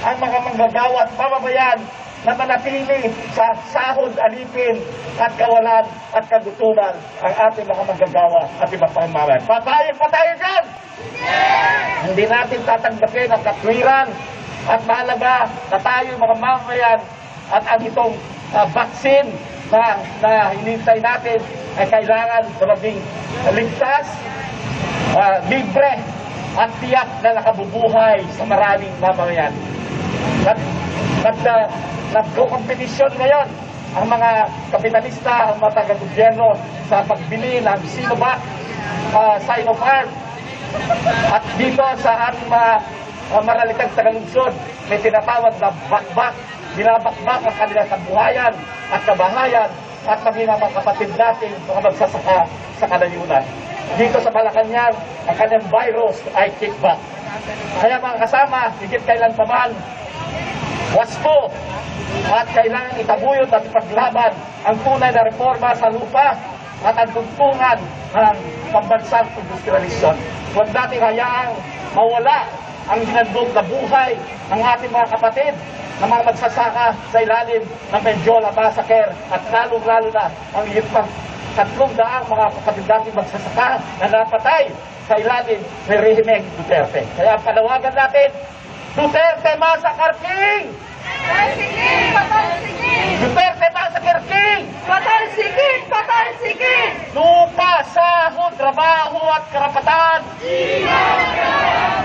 ang mga manggagawa at mamamayan na manatili sa sahod, alipin at kawalan at kagutuman ang ating mga manggagawa at ibang pamamayan. Papayag pa tayo dyan! Hindi natin tatanggapin ang katwiran at mahalaga na tayo mga mamamayan at ang itong vaccine na hinintay natin ay kailangan na maging ligtas, libre at tiyak na nakabubuhay sa maraming mamamayan. Nagko-kompetisyon ngayon ang mga kapitalista, ang mga taga-gobyerno sa pagbili ng Sinovac, Sinopharm. At dito sa ating mga maralitang tagalungsod, may tinatawag na bakbak. Binabakbak ang kanilang kabuhayan at kabahayan at maging ang mga kapatid natin mga magsasaka sa kalayunan. Dito sa Malacanang, ang kanyang virus ay kickback. Kaya mga kasama, higit kailan pa man, wasto at kailangan itabuyot at ipaglaban ang tunay na reforma sa lupa at ang tungtungan ng pambansang industrialisyon. Huwag natin hayaang mawala ang ginandog na buhay ng ating mga kapatid na mga magsasaka sa ilalim ng Menjola Massacre at lalong-lalo na ang higit 300 mga kapatid natin magsasaka na napatay sa ilalim ng rehimeng Duterte. Kaya ang panawagan natin, Duterte Massacre King! Duterte Massacre King! Patalsikin! Lupa, sahod, trabaho at karapatan!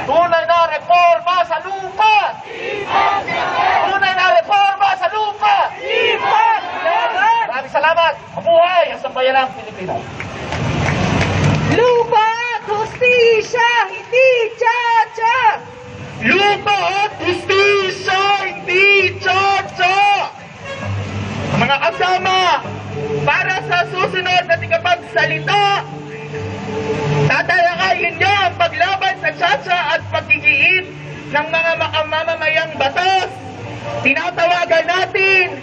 Tunay na reforma sa lupa! Tunay na reforma sa lupa! Maraming salamat! Mabuhay ang sambayanang Pilipino! Lupa at hustisya, hindi tsa-tsa! Lupa at hustisya, hindi tsa-tsa! Mga kasama, para sa susunod na tigapagsalita, tatalakayin niyo ang paglaban sa tsa-tsa at paggigiit ng mga mamamayang batas. Tinatawagan natin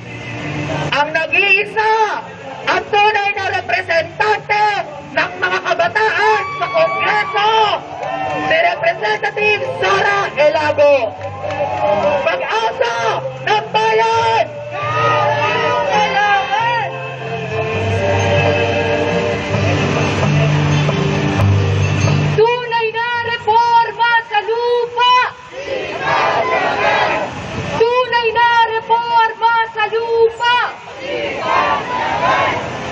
ang nag-iisa at tunay na representante ng mga kabataan sa Kongreso, si Representative Sara Elago. Pag-asa ng bayan! Tunay na reforma sa lupa! Tunay na reforma sa lupa!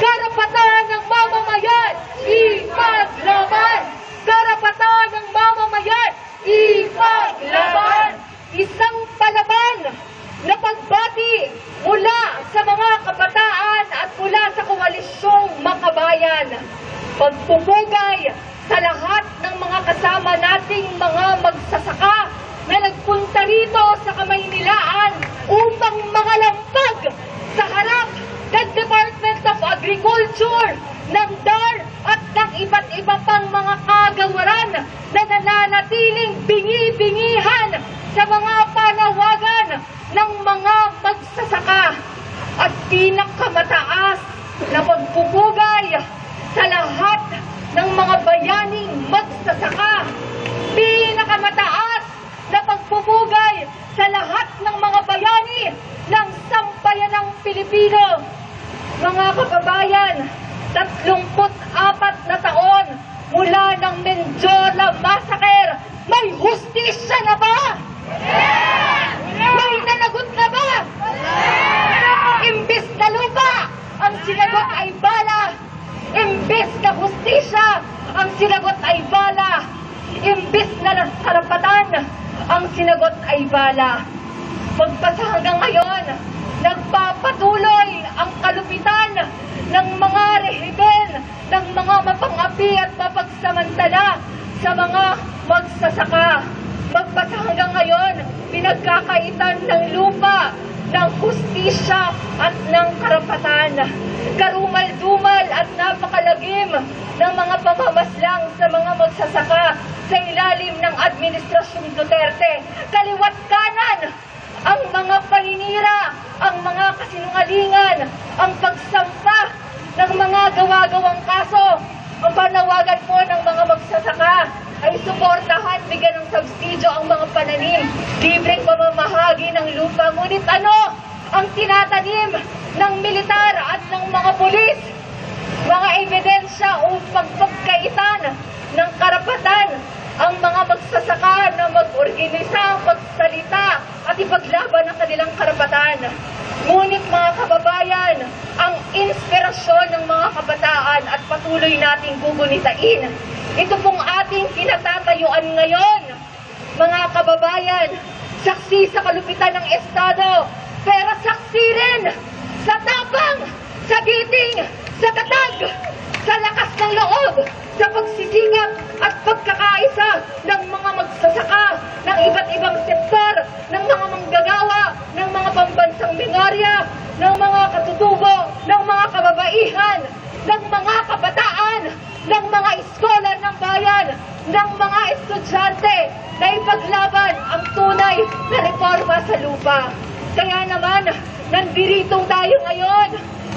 Karapatan ng mamamayan, ipaglaban! Karapatan ng mamamayan, ipaglaban! Isang palaban na pagbati mula sa mga kabataan at mula sa koalisyong Makabayan. Pagpupugay sa lahat ng mga kasama nating mga magsasaka na nagpunta rito sa Kamaynilaan upang mangalampag sa harap ng Department of Agriculture, ng DAR at ng iba't iba pang mga kagawaran na nananatiling bingi-bingihan sa mga panawagan ng mga magsasaka at pinakamataas na pagpupugay sa lahat ng mga bayaning magsasaka, pinakamataas na pagpupugay sa lahat ng mga bayani ng sambayanang Pilipino. Mga kababayan, 34 na taon mula ng Menjola Massacre, may hustisya na ba? May nanagot na ba? Imbis na lupa, ang sinagot ay bala. Imbis na hustisya, ang sinagot ay bala. Imbis na karapatan, ang sinagot ay bala. Pagpasa hanggang ngayon, Nagpapatuloy ang kalupitan ng mga rehiben, ng mga mapang-api at mapagsamantala sa mga magsasaka. Magpasa hanggang ngayon, pinagkakaitan ng lupa, ng hustisya at ng karapatan. Karumal-dumal at napakalagim ng mga pamamaslang sa mga magsasaka sa ilalim ng Administrasyong Duterte. Kaliwat kanan ang mga paninira, ang mga kasinungalingan, ang pagsampa ng mga gawa-gawang kaso. Ang panawagan po ng mga magsasaka ay suportahan, bigyan ng subsidyo ang mga pananim, libreng pamamahagi ng lupa. Ngunit ano ang tinatanim ng militar at ng mga pulis? Mga ebidensya upang pagkaitan ng karapatan ang mga magsasaka na mag-organisa, magsalita at ipaglaban ang kanilang karapatan. Ngunit mga kababayan, ang inspirasyon ng mga kabataan at patuloy nating gugunitain. Ito pong ating kinatatayuan ngayon, mga kababayan, saksi sa kalupitan ng Estado, pero saksi rin sa tapang, sa giting, sa tatag, sa lakas ng loob, sa pagsisikap at pagkakaisa ng mga magsasaka, ng iba't ibang sektor, ng mga manggagawa, ng mga pambansang minorya, ng mga katutubo, ng mga kababaihan, ng mga kabataan, ng mga iskolar ng bayan, ng mga estudyante na ipaglaban ang tunay na reforma sa lupa. Kaya naman, nandiritong tayo ngayon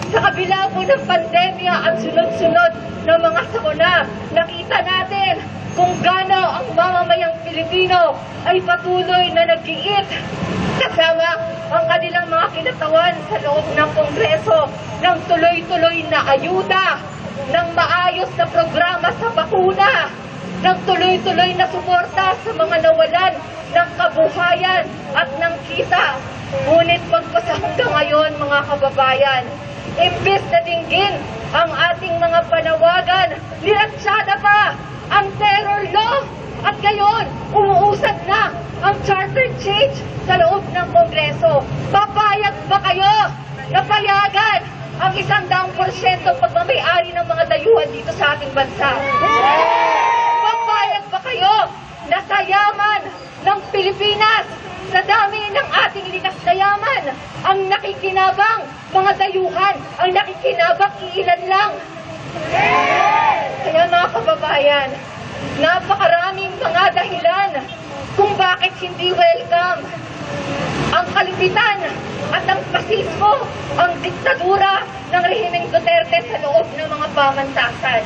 sa kabila po ng pandemya at sunod-sunod na mga sakuna. Nakita natin kung gaano ang mamamayang Pilipino ay patuloy na nag-iit kasama ang kanilang mga kinatawan sa loob ng Kongreso ng tuloy-tuloy na ayuda, ng maayos na programa sa bakuna, ng tuloy-tuloy na suporta sa mga nawalan ng kabuhayan at ng kita. Ngunit magpasa hanggang ngayon, mga kababayan, imbes na dinggin ang ating mga panawagan, nilatsyada pa ang terror law at ngayon umuusad na ang charter change sa loob ng Kongreso. Papayag ba kayo na payagan ang 100% pagmamayari ng mga dayuhan dito sa ating bansa? Papayag ba kayo na sa yaman ng Pilipinas, sa dami ng ating likas na yaman, ang nakikinabang mga dayuhan, ang nakikinabang iilan lang? Kaya mga kababayan, napakaraming mga dahilan kung bakit hindi welcome ang kalupitan at ang pasismo, ang diktadura ng rehimeng Duterte sa loob ng mga pamantasan.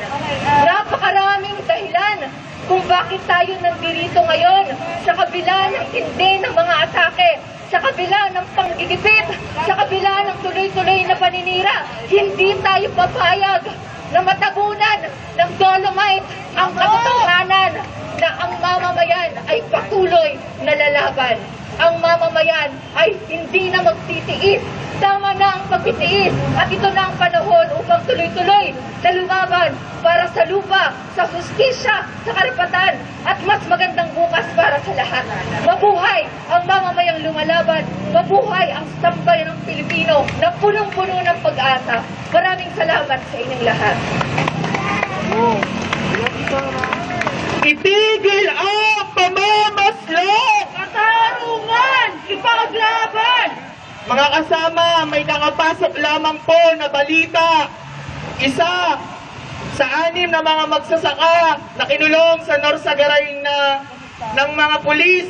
Napakaraming dahilan kung bakit tayo nandirito ngayon sa kabila ng tindi ng mga atake, sa kabila ng panggigipit, sa kabila ng tuloy-tuloy na paninira. Hindi tayo papayag na matabunan ng dolomite ang katotohanan na ang mamamayan ay patuloy na lalaban. Ang mamamayan ay hindi na magtitiis. Tama na ang pagtitiis at ito na ang panahon upang tuloy-tuloy na lumaban para sa lupa, sa hustisya, sa karapatan at mas magandang bukas para sa lahat. Mabuhay ang mamamayang lumalaban. Mabuhay ang sambayan ng Pilipino na punong-puno ng pag-asa. Maraming salamat sa inyong lahat. Itigil ang pamamaslong! Katarungan! Ipaglaban! Mga kasama, may nakapasok lamang po na balita. Isa sa 6 na mga magsasaka na kinulong sa Norsagaray na ng mga pulis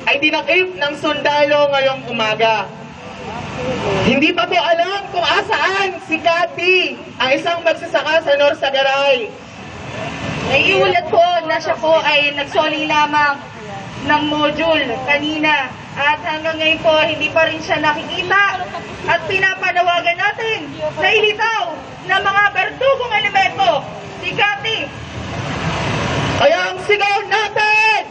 ay dinakip ng sundalo ngayong umaga. Hindi pa po alam kung asaan si Cathy, ang isang magsasaka sa Norsagaray. Naiulat po na siya po ay nagsoli lamang ng module kanina at hanggang ngayon po hindi pa rin siya nakikita at pinapanawagan natin na ilitaw ng mga berdugong elemento si Cathy. Kaya ang sigaw natin,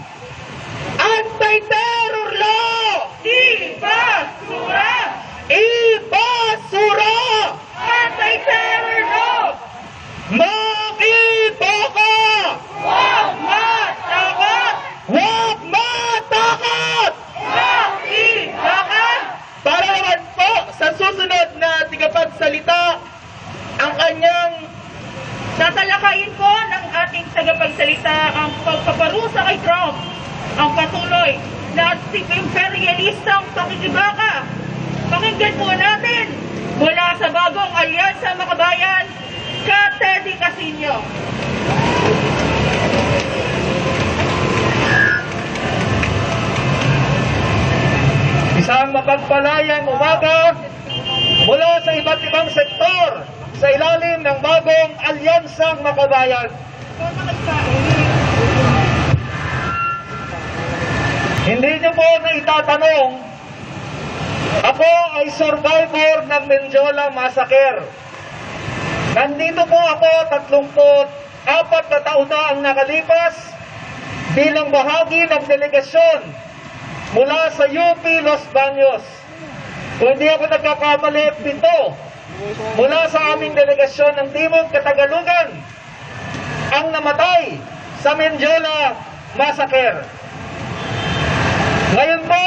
anti-terror law! Ibasura! Ibasura! Anti-terror law! Makibaka! Huwag matakot! Huwag matakot! Makibaka! Para naman po sa susunod ang pagpaparusa kay Trump ang patuloy na imperialistang pakikibaka. Pakinggan po natin mula sa bagong Alyansa Makabayan, ka Teddy Casino. Isang mapagpalayang umaga mula sa iba't ibang sektor sa ilalim ng bagong Alyansang Makabayan. Hindi niyo po na itatanong, ako ay survivor ng Menjola Massacre. Nandito po ako 34 na taon na ang nakalipas bilang bahagi ng delegasyon mula sa UP Los Baños. Kung hindi ako nagkakamali, 7 mula sa aming delegasyon ng Timog Katagalugan ang namatay sa Menjola Massacre. Ngayon po,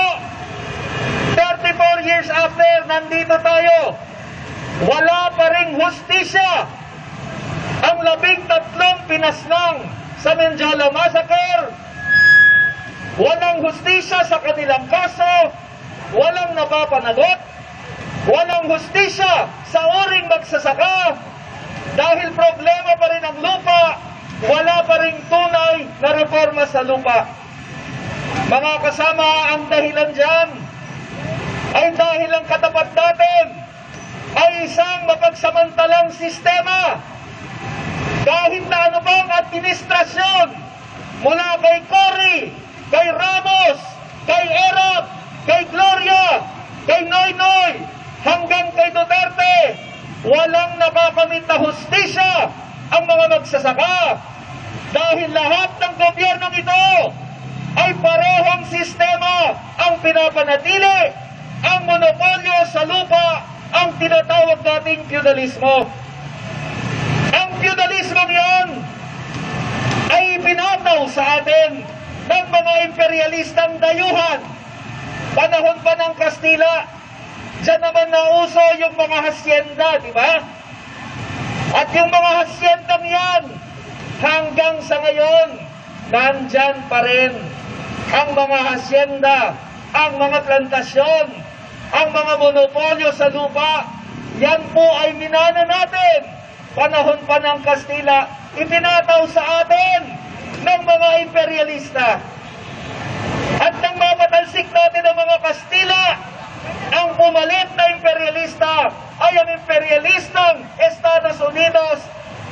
34 years after, nandito tayo. Wala pa ring hustisya ang 13 pinaslang sa Menjola Massacre. Walang hustisya sa kanilang kaso, walang napapanagot, walang hustisya sa uring magsasaka, dahil problema pa rin ang lupa, wala pa ring tunay na reforma sa lupa. Mga kasama, ang dahilan dyan ay dahil ang katapat natin ay isang mapagsamantalang sistema. Kahit na ano bang administrasyon, mula kay Cory, kay Ramos, kay Erap, kay Gloria, kay Noynoy, hanggang kay Duterte, walang nakakamit na hustisya ang mga magsasaka. Dahil lahat ng gobyernong ito ay parehong sistema ang pinapanatili, ang monopolyo sa lupa, ang tinatawag nating feudalismo. Ang feudalismo yan ay pinataw sa atin ng mga imperialistang dayuhan. Panahon pa ng Kastila, dyan naman nauso yung mga hasyenda, di ba? At yung mga hasyendang yan, hanggang sa ngayon, nandyan pa rin ang mga hasyenda, ang mga plantasyon, ang mga monopolyo sa lupa. Yan po ay minana natin. Panahon pa ng Kastila, ipinataw sa atin ng mga imperialista. At nang mapatalsik natin ang mga Kastila, ang pumalit na imperialista ay ang imperialistang Estados Unidos.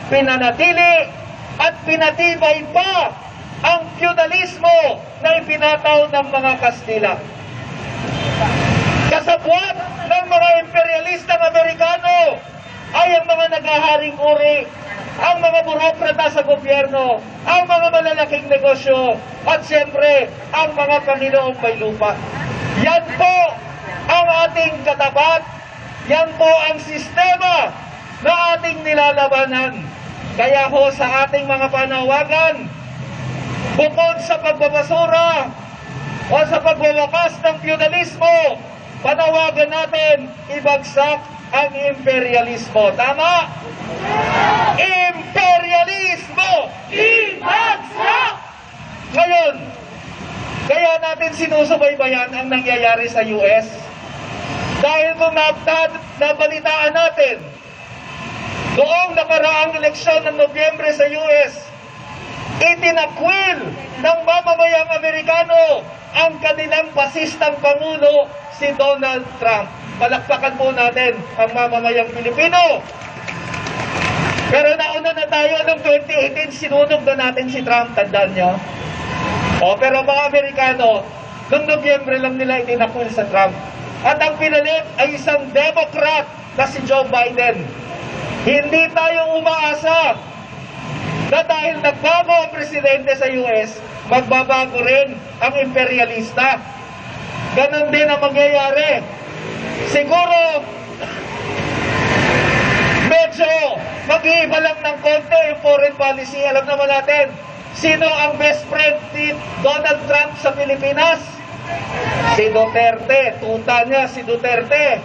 Pinanatili at pinatibay pa ang feudalismo na ipinataw ng mga Kastila. Kasabwat ng mga imperialistang Amerikano ay ang mga naghaharing uri, ang mga burokrata sa gobyerno, ang mga malalaking negosyo, at siyempre, ang mga Panginoong may lupa. Yan po ang ating katapat, yan po ang sistema na ating nilalabanan. Kaya ho sa ating mga panawagan, bukod sa pagbabasura o sa pagwawakas ng feudalismo, panawagan natin ibagsak ang imperialismo. Tama? Imperialismo! Ibagsak! Ngayon, kaya natin sinusubaybayan ang nangyayari sa US. Dahil kung nabalitaan natin, noong nakaraang eleksyon ng Nobyembre sa US, itinakwil ng mamamayang Amerikano ang kanilang pasistang Pangulo, si Donald Trump. Palakpakan po natin ang mamamayang Pilipino. Pero nauna na tayo noong 2018, sinunog na natin si Trump, tandaan nyo. Pero mga Amerikano, noong Nobyembre lang nila itinakwil sa Trump. At ang pinalit ay isang Democrat na si Joe Biden. Hindi tayo umaasa na dahil nagbago ang presidente sa US, magbabago rin ang imperialista. Ganon din ang mangyayari. Siguro, medyo mag-iiba lang ng konti yung foreign policy. Alam naman natin, sino ang best friend ni Donald Trump sa Pilipinas? Si Duterte. Tuta niya si Duterte.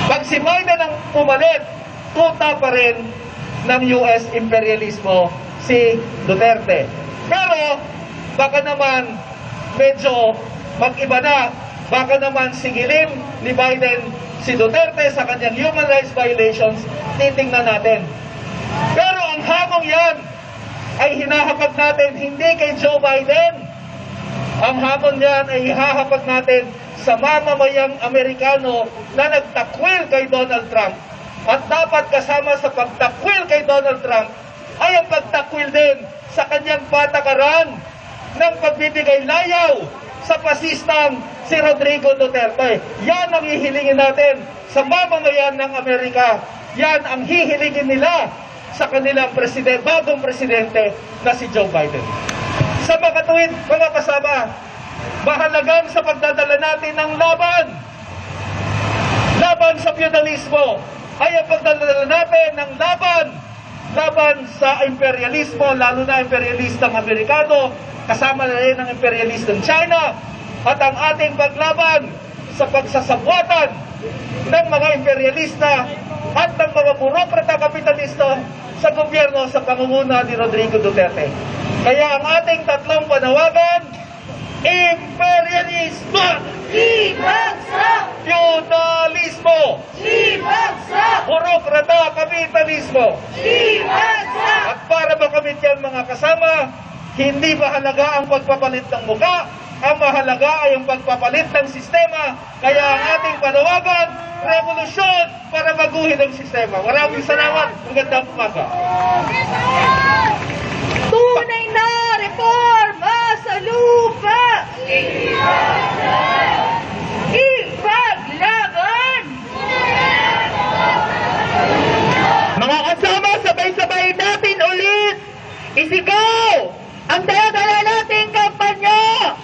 Pag si Biden ang pumalit, tuta pa rin ng US imperialismo si Duterte. Pero baka naman medyo mag-iba na. Baka naman sigilin ni Biden si Duterte sa kanyang human rights violations, titingnan natin. Pero ang hamong yan ay hinahapag natin hindi kay Joe Biden. Ang hamon yan ay ihahapag natin sa mamamayang Amerikano na nagtakwil kay Donald Trump. At dapat kasama sa pagtakwil kay Donald Trump ay ang pagtakwil din sa kanyang patakaran ng pagbibigay layaw sa pasistang si Rodrigo Duterte. Yan ang hihilingin natin sa mamamayan ng Amerika. Yan ang hihilingin nila sa kanilang bagong presidente na si Joe Biden. Sa mga tuwid, mga kasama, mahalagang sa pagdadala natin ng laban sa feudalismo, ay ang pagdadala natin ng laban sa imperialismo, lalo na imperialistang Amerikano, kasama na rin ang imperialistang China, at ang ating paglaban sa pagsasabwatan ng mga imperialista at ng mga burokrata kapitalista sa gobyerno sa pangunguna ni Rodrigo Duterte. Kaya ang ating tatlong panawagan, imperialismo, ibagsak! Feudalismo, ibagsak! Burokrata kapitalismo, ibagsak! At para makamit yan, mga kasama, hindi mahalaga ang pagpapalit ng muka, ang mahalaga ay ang pagpapalit ng sistema. Kaya ang ating panawagan, revolusyon para baguhin ang sistema. Maraming salamat. Magandang umaga. Tunay na reforma sa lupa! Ipaglaban! Mga kasama, sabay-sabay natin ulit isigaw ang dala-dala nating kampanya.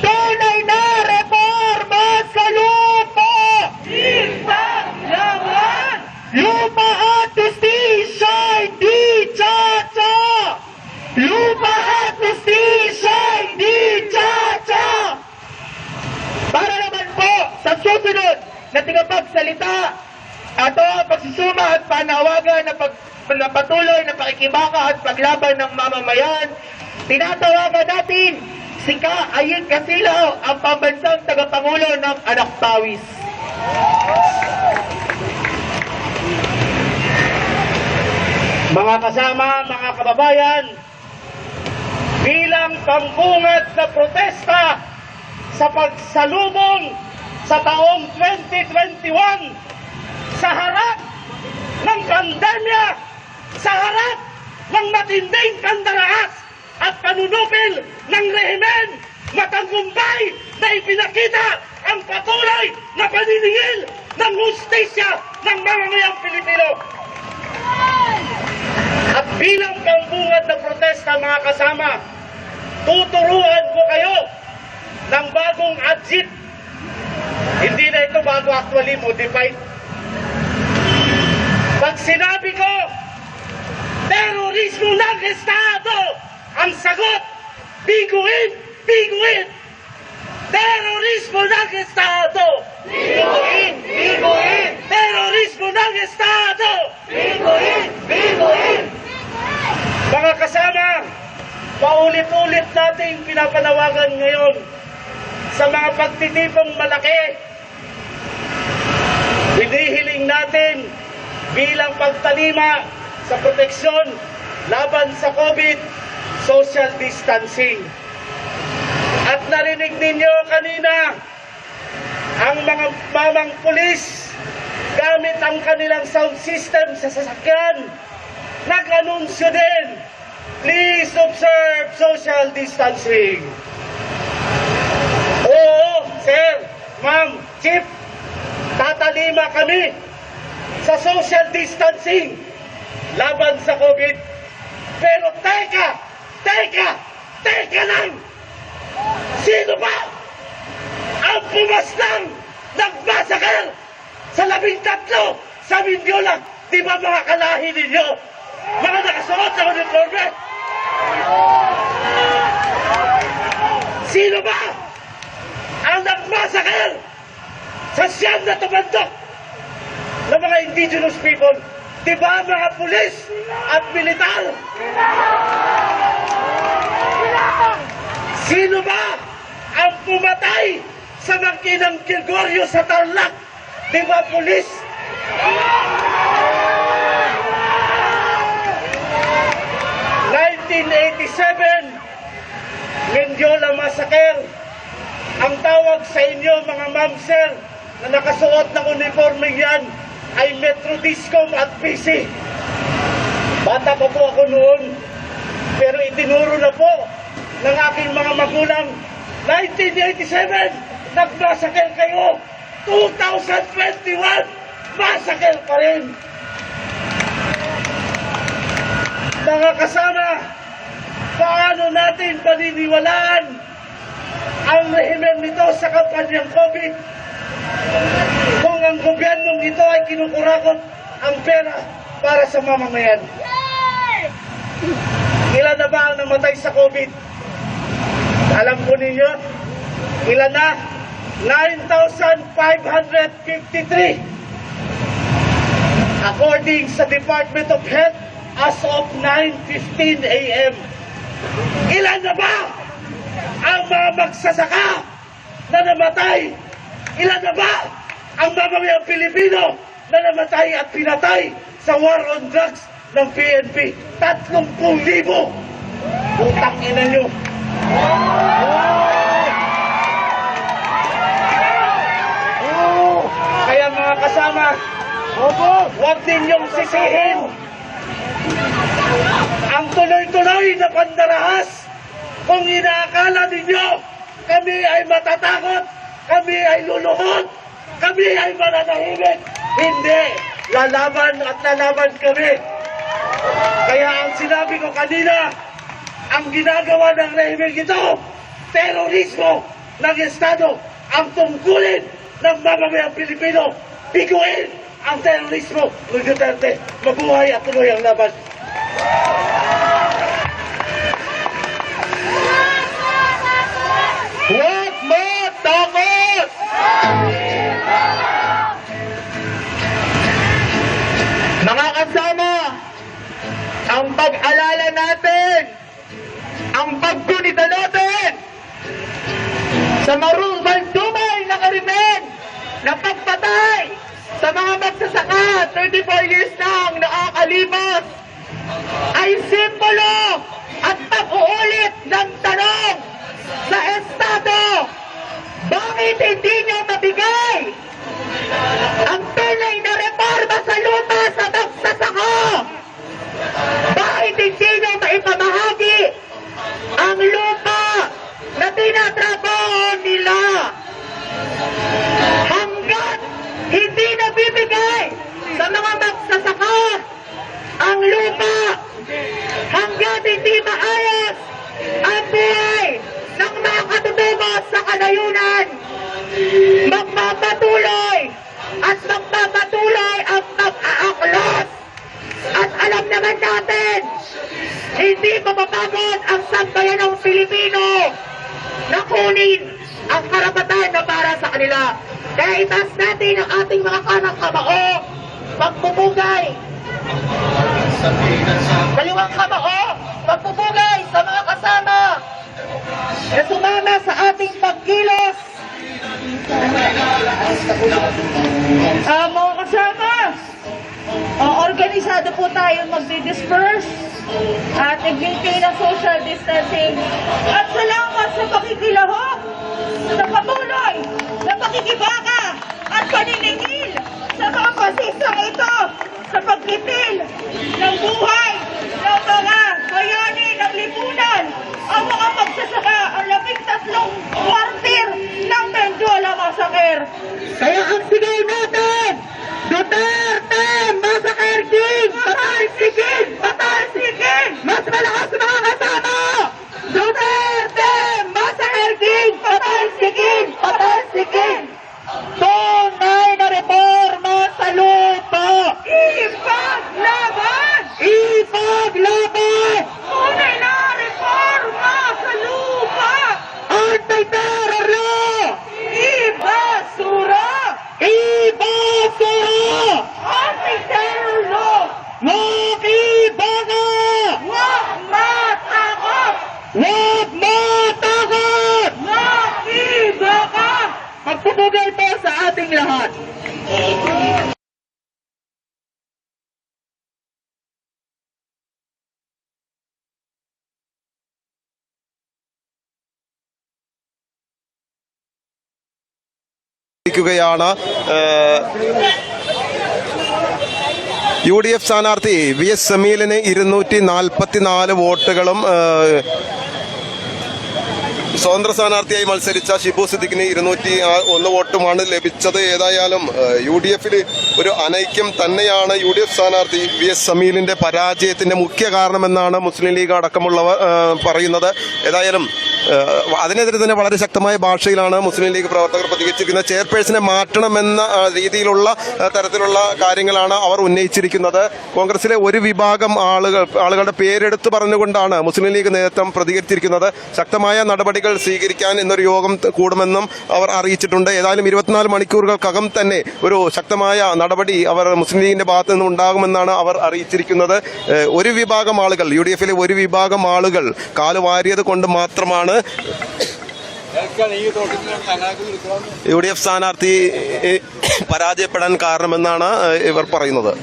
Tunay na reforma sa lupa! Ipaglaban! Lupa at justisya, hindi tsa-tsa! Lupa at justisya, hindi tsa-tsa! Para naman po sa susunod na tingapagsalita, ato ang pagsusuma at panawagan na patuloy na pakikibaka at paglaban ng mamamayan, tinatawagan natin si Ayit Casilaw, ang pambansang tagapangulo ng Anak Tawis. Mga kasama, mga kababayan, bilang pambungad na protesta sa pagsalubong sa taong 2021 sa harap ng pandemya, sa harap ng matinding pandaraas at panunupil ng rehimen, matanggumbay na ipinakita ang patuloy na paniningil ng hustisya ng mamamayang Pilipino. At bilang pambungad na protesta, mga kasama, tuturuan ko kayo ng bagong adjit. Hindi na ito bago, actually modified. Pag sinabi ko, terorismo ng Estado, ang sagot, biguin, biguin. Terorismo ng Estado. Biguin, biguin. Terorismo ng Estado. Biguin, biguin. Mga kasama, paulit-ulit nating pinapanawagan ngayon sa mga pagtitipong malaki. Hinihiling natin bilang pagtalima sa proteksyon laban sa COVID, social distancing. At narinig ninyo kanina ang mga mamang pulis gamit ang kanilang sound system sa sasakyan. Nag-anunsyo din, please observe social distancing. Oo, sir, ma'am, chief, tatalima kami sa social distancing laban sa COVID. Pero teka lang! Sino ba ang pumaslang nagmasakal sa 13 sa Mindiola? Di ba mga kalahi ninyo? Mga nakasuot sa uniforme? Sino ba ang nagmasakal sa siyam na tumandok ng mga indigenous people Di ba mga pulis at militar? Sino ba ang pumatay sa makinang Gregorio sa Tarlac? Di ba pulis? 1987, Mendiola Massacre. Ang tawag sa inyo mga ma'am sir na nakasuot ng uniforme yan ay Metro Discom at PC. Bata pa po ako noon, pero itinuro na po ng aking mga magulang. 1987, nag-massacre kayo. 2021, massacre pa rin. Mga kasama, paano natin paniniwalaan ang rehimen nito sa kampanyang COVID kung ang gobyernong ito ay kinukurakot ang pera para sa mamamayan? Ilan na ba ang namatay sa COVID? Alam po ninyo, ilan na? 9,553. According sa Department of Health, as of 9:15 a.m. Ilan na ba ang mga magsasaka na namatay? Ilan na ba ang mamamayang Pilipino na namatay at pinatay sa war on drugs ng PNP? 30,000! Utang ina nyo! Kaya mga kasama, huwag ninyong sisihin ang tuloy-tuloy na pandarahas. Kung inaakala ninyo kami ay matatakot, kami ay luluhod, kami ay mananahimik, hindi. Lalaban at lalaban kami. Kaya ang sinabi ko kanina, ang ginagawa ng rehimeng ito, terorismo ng Estado, ang tungkulin ng mamamayang Pilipino, biguin ang terorismo ng Duterte. Mabuhay at tuloy ang laban. Huwag mo takot! Mga kasama, ang pag-alala natin, ang paggunita natin sa marumang dumay na karimen na pagpatay sa mga magsasaka 34 years nang nakakalimas ay simbolo at pag-uulit ng tanong sa Estado, bakit hindi nyo mabigay ang tunay na reforma sa lupa sa magsasaka? Bakit hindi nyo maipamahagi ang lupa na tinatrabaho nila? Hanggat hindi nabibigay sa mga magsasaka ang lupa, hanggat hindi maayos ang buhay ng mga katutubo sa kanayunan, magpapatuloy at magpapatuloy ang pag-aaklos. At alam naman natin, hindi mapapagod ang sambayanang Pilipino na kunin ang karapatan na para sa kanila. Kaya itaas natin ang ating mga kanang kamao, pagpupugay. Kaliwang kamao, pagpupugay sa mga kasama na sumama sa ating pagkilos. Mga kasama, organisado po tayo magdi-disperse at nag-maintain ang social distancing. At salamat sa pakikilahok, sa patuloy na pakikibaka at paniningil sa mga pasisang ito sa pagkitil ng buhay ng mga bayani ng lipunan, ang mga magsasaka, ang 13 kwartir ng Mendiola Massacre. Kaya ang sigaw natin, Duterte, Massacre King! Patay si King! Patay si King! Mas malakas mga kasama! Duterte, Massacre King! Patay si King! Patay si King! Tunay na reforma sa lupa! Ipaglaban! Ipaglaban! Tunay na reforma sa lupa! Anti-terror law! Ibasura! Ibasura! Anti-terror law! Pupugol po sa ating lahat. UDF സ്ഥാനാർത്ഥി VS സമീലിന് 244 വോട്ടുകളും സ്വതന്ത്ര സ്ഥാനാർത്ഥിയായി മത്സരിച്ച ഷിബു സിദ്ദിഖിന് 201 വോട്ടുമാണ് ലഭിച്ചത്. ഏതായാലും UDF-ൽ ഒരു അനൈക്യം തന്നെയാണ് UDF സ്ഥാനാർത്ഥി VS സമീലിന്റെ പരാജയത്തിന്റെ മുഖ്യ കാരണമെന്നാണ് മുസ്ലിം ലീഗ് അടക്കമുള്ളവർ പറയുന്നത്. ഏതായാലും അതിനെതിരെ തന്നെ വളരെ ശക്തമായ ഭാഷയിലാണ് മുസ്ലിം ലീഗ് പ്രവർത്തകർ പ്രതികരിച്ചിരിക്കുന്നത്. ചെയർപേഴ്സണെ മാറ്റണമെന്ന രീതിയിലുള്ള തരത്തിലുള്ള കാര്യങ്ങളാണ് അവർ ഉന്നയിച്ചിരിക്കുന്നത്. കോൺഗ്രസിലെ ഒരു വിഭാഗം ആളുകളുടെ പേരെടുത്ത് പറഞ്ഞുകൊണ്ടാണ് മുസ്ലിം ലീഗ് നേതൃത്വം പ്രതികരിച്ചിരിക്കുന്നത്. ശക്തമായ നടപടികൾ സ്വീകരിക്കാൻ ഇന്നൊരു യോഗം കൂടുമെന്നും അവർ അറിയിച്ചിട്ടുണ്ട്. ഏതായാലും 24 മണിക്കൂറുകൾക്കകം തന്നെ ഒരു ശക്തമായ നടപടി അവർ മുസ്ലിം ലീഗിന്റെ ഭാഗത്ത് നിന്ന് ഉണ്ടാകുമെന്നാണ് അവർ അറിയിച്ചിരിക്കുന്നത്. ഒരു വിഭാഗം ആളുകൾ UDF-ലെ ഒരു വിഭാഗം ആളുകൾ കാലുവാരിയത് കൊണ്ട് മാത്രമാണ് UDF സ്ഥാനാർത്ഥി പരാജയപ്പെടാൻ കാരണമെന്നാണ് ഇവർ പറയുന്നത്.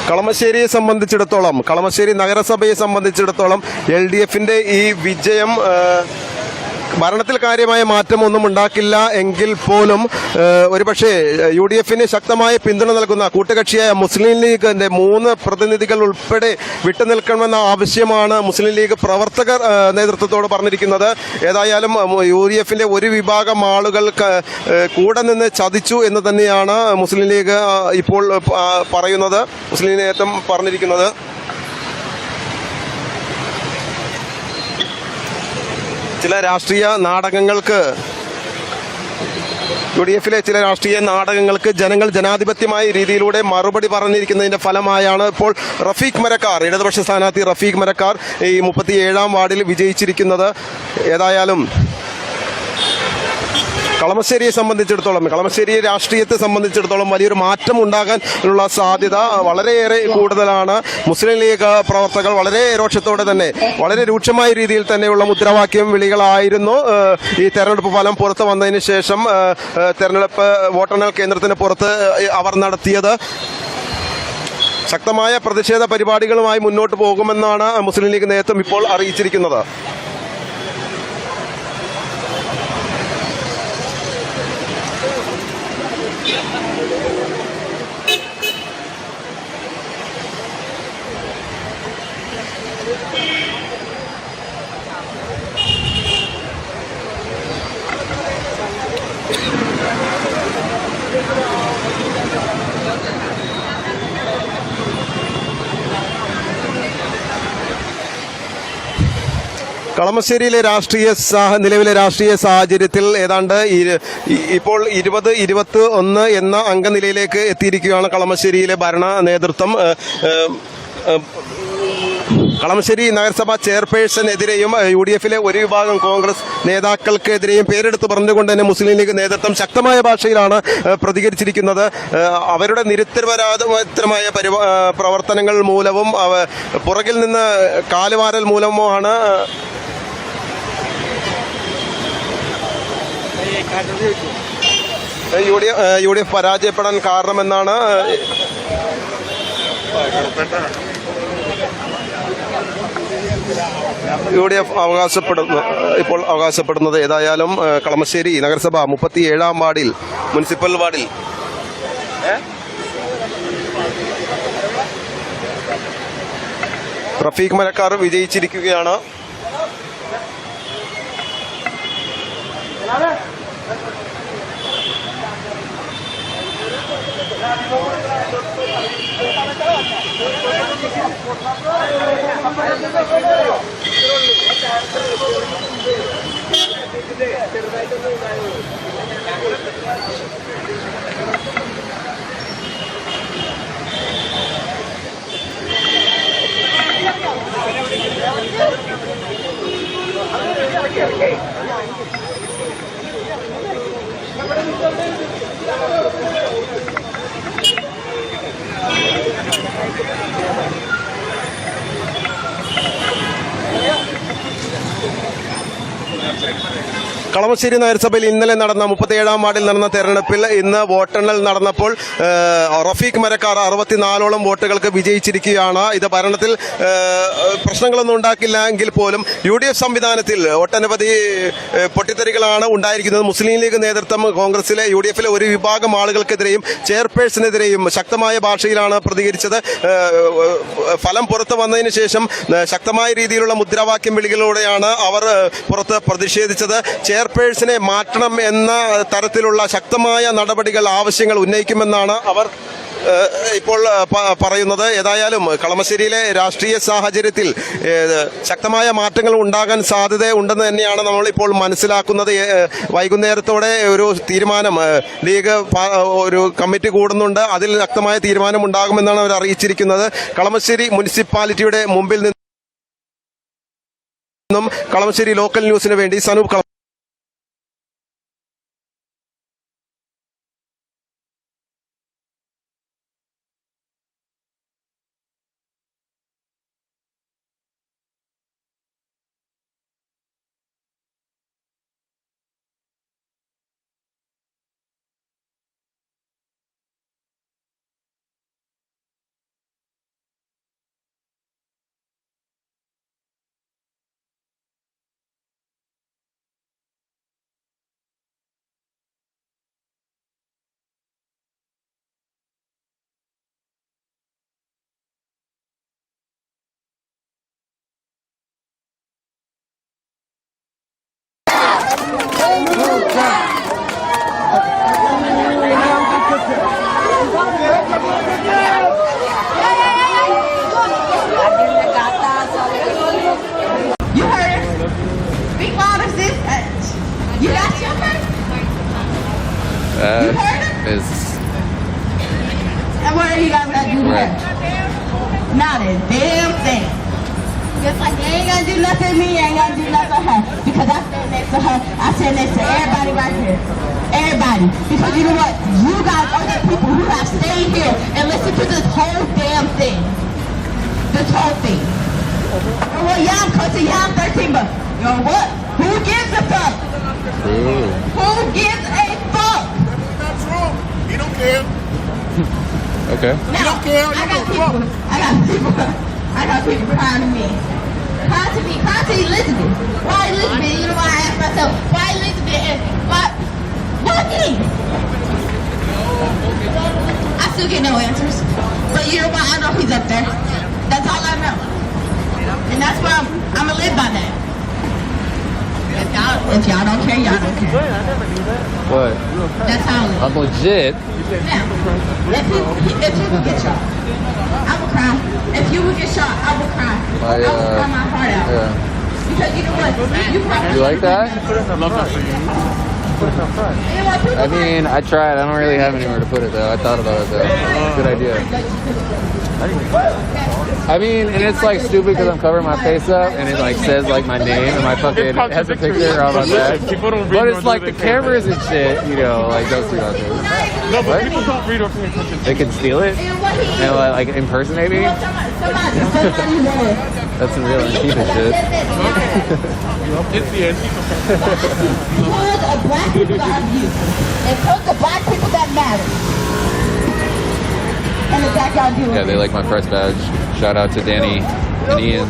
കളമശ്ശേരി നഗരസഭയെ സംബന്ധിച്ചിടത്തോളം LDF-ന്റെ ഈ വിജയം ഭരണത്തിൽ കാര്യമായ മാറ്റമൊന്നും ഉണ്ടാക്കില്ല എങ്കിൽ പോലും ഒരുപക്ഷെ UDF-ന് ശക്തമായ പിന്തുണ നൽകുന്ന കൂട്ടുകക്ഷിയായ മുസ്ലിം ലീഗിന്റെ 3 പ്രതിനിധികൾ ഉൾപ്പെടെ വിട്ടുനിൽക്കണമെന്ന ആവശ്യമാണ് മുസ്ലിം ലീഗ് പ്രവർത്തകർ നേതൃത്വത്തോട് പറഞ്ഞിരിക്കുന്നത്. ഏതായാലും UDF-ന്റെ ഒരു വിഭാഗം ആളുകൾ കൂടെ നിന്ന് ചതിച്ചു എന്ന് തന്നെയാണ് മുസ്ലിം ലീഗ് ഇപ്പോൾ പറയുന്നത്, മുസ്ലിം നേതൃത്വം പറഞ്ഞിരിക്കുന്നത്. ചില രാഷ്ട്രീയ നാടകങ്ങൾക്ക് UDF-ലെ ചില രാഷ്ട്രീയ നാടകങ്ങൾക്ക് ജനങ്ങൾ ജനാധിപത്യമായ രീതിയിലൂടെ മറുപടി പറഞ്ഞിരിക്കുന്നതിന്റെ ഫലമായാണ് ഇപ്പോൾ റഫീഖ് മരക്കാർ, ഇടതുപക്ഷ സ്ഥാനാർത്ഥി റഫീഖ് മരക്കാർ ഈ 37-ാം വാർഡിൽ വിജയിച്ചിരിക്കുന്നത്. ഏതായാലും കളമശ്ശേരി രാഷ്ട്രീയത്തെ സംബന്ധിച്ചിടത്തോളം വലിയൊരു മാറ്റം ഉണ്ടാകാനുള്ള സാധ്യത വളരെയേറെ കൂടുതലാണ്. മുസ്ലിം ലീഗ് പ്രവർത്തകർ വളരെ രോക്ഷത്തോടെ തന്നെ വളരെ രൂക്ഷമായ രീതിയിൽ തന്നെയുള്ള മുദ്രാവാക്യം വിളികളായിരുന്നു ഈ തെരഞ്ഞെടുപ്പ് ഫലം പുറത്തു വന്നതിന് ശേഷം തെരഞ്ഞെടുപ്പ് വോട്ടെണ്ണൽ കേന്ദ്രത്തിന് പുറത്ത് അവർ നടത്തിയത്. ശക്തമായ പ്രതിഷേധ പരിപാടികളുമായി മുന്നോട്ട് പോകുമെന്നാണ് മുസ്ലിം ലീഗ് നേതൃത്വം ഇപ്പോൾ അറിയിച്ചിരിക്കുന്നത്. കളമശ്ശേരിയിലെ നിലവിലെ രാഷ്ട്രീയ സാഹചര്യത്തിൽ ഏതാണ്ട് ഇപ്പോൾ 20-21 എന്ന അംഗനിലയിലേക്ക് എത്തിയിരിക്കുകയാണ് കളമശ്ശേരിയിലെ ഭരണ നേതൃത്വം. കളമശ്ശേരി നഗരസഭാ ചെയർപേഴ്സണെതിരെയും UDF-ലെ ഒരു വിഭാഗം കോൺഗ്രസ് നേതാക്കൾക്കെതിരെയും പേരെടുത്ത് പറഞ്ഞുകൊണ്ട് തന്നെ മുസ്ലിം ലീഗ് നേതൃത്വം ശക്തമായ ഭാഷയിലാണ് പ്രതികരിച്ചിരിക്കുന്നത്. അവരുടെ നിരുത്തരവാദപരമായ പ്രവർത്തനങ്ങൾ മൂലവും പുറകിൽ നിന്ന് കാലുവാരൽ മൂലവുമാണ് UDF പരാജയപ്പെടാൻ കാരണമെന്നാണ് UDF ഇപ്പോൾ അവകാശപ്പെടുന്നത്. ഏതായാലും കളമശ്ശേരി നഗരസഭ 37-ാം വാർഡിൽ, മുനിസിപ്പൽ വാർഡിൽ റഫീഖ് മരക്കാർ വിജയിച്ചിരിക്കുകയാണ്. കളമശ്ശേരി നഗരസഭയിൽ ഇന്നലെ നടന്ന 37-ാം വാർഡിൽ നടന്ന തെരഞ്ഞെടുപ്പിൽ ഇന്ന് വോട്ടെണ്ണൽ നടന്നപ്പോൾ റഫീഖ് മരക്കാർ 64ഓളം വോട്ടുകൾക്ക് വിജയിച്ചിരിക്കുകയാണ്. ഇത് ഭരണത്തിൽ പ്രശ്നങ്ങളൊന്നും ഉണ്ടാക്കില്ല എങ്കിൽ പോലും UDF സംവിധാനത്തിൽ ഒട്ടനവധി പൊട്ടിത്തെറികളാണ് ഉണ്ടായിരിക്കുന്നത്. മുസ്ലിം ലീഗ് നേതൃത്വം കോൺഗ്രസിലെ UDFിലെ ഒരു വിഭാഗം ആളുകൾക്കെതിരെയും ചെയർപേഴ്സണെതിരെയും ശക്തമായ ഭാഷയിലാണ് പ്രതികരിച്ചത്. ഫലം പുറത്തു വന്നതിന് ശേഷം ശക്തമായ രീതിയിലുള്ള മുദ്രാവാക്യം വിളികളോടെയാണ് അവർ പുറത്ത് പ്രതിഷേധിച്ചത്. ചെയർപേഴ്സണെ മാറ്റണം എന്ന തരത്തിലുള്ള ശക്തമായ നടപടികൾ ആവശ്യങ്ങൾ ഉന്നയിക്കുമെന്നാണ് അവർ ഇപ്പോൾ പറയുന്നത്. ഏതായാലും കളമശ്ശേരിയിലെ രാഷ്ട്രീയ സാഹചര്യത്തിൽ ശക്തമായ മാറ്റങ്ങൾ ഉണ്ടാകാൻ സാധ്യതയുണ്ടെന്ന് തന്നെയാണ് നമ്മൾ ഇപ്പോൾ മനസ്സിലാക്കുന്നത്. വൈകുന്നേരത്തോടെ ഒരു തീരുമാനം ലീഗ് ഒരു കമ്മിറ്റി കൂടുന്നുണ്ട്. അതിൽ ശക്തമായ തീരുമാനം ഉണ്ടാകുമെന്നാണ് അവർ അറിയിച്ചിരിക്കുന്നത്. കളമശ്ശേരി മുനിസിപ്പാലിറ്റിയുടെ മുമ്പിൽ നിന്നും കളമശ്ശേരി ലോക്കൽ ന്യൂസിന് വേണ്ടി Sanoop. And what are you guys gonna do there? Not a damn thing. Just like you ain't gonna do nothing to me, you ain't gonna do nothing to her. Because I stand next to her, I stand next to everybody right here. Everybody. Because you know what? You guys are the people who have stayed here and listened to this whole damn thing. This whole thing. And well, yeah, I'm coaching, yeah, I'm 13, but you know what? Who gives a fuck? Who gives a fuck? That's wrong. He don't care. Okay. Now, I got people behind me. Contact Elizabeth. Why Elizabeth? You know why I ask myself, why Elizabeth and why me? I still get no answers. But you know why? I know he's up there. That's all I know. And that's why I'm gonna live by that. If y'all don't care, y'all don't care. What? That's how it is. I'm legit. Now, if you would get shot, I would cry. If you would get shot, I would cry. I would cry my heart out. Yeah. Because you know what? You like that? I mean, I tried. I don't really have anywhere to put it though. I thought about it though. Good idea. I mean, and it's like stupid because I'm covering my face up and it like says like my name and my fucking it has a picture on my back. But it's like the cameras and shit, you know, like those two out there. No, but people don't read or pay attention. They can steal it and like impersonate me. That's some real Antifa shit. It's the Antifa. Because of black people that are abused. And because of black people that matter. And the black y'all do. Yeah, they like my press badge. Shout out to Danny and Ian.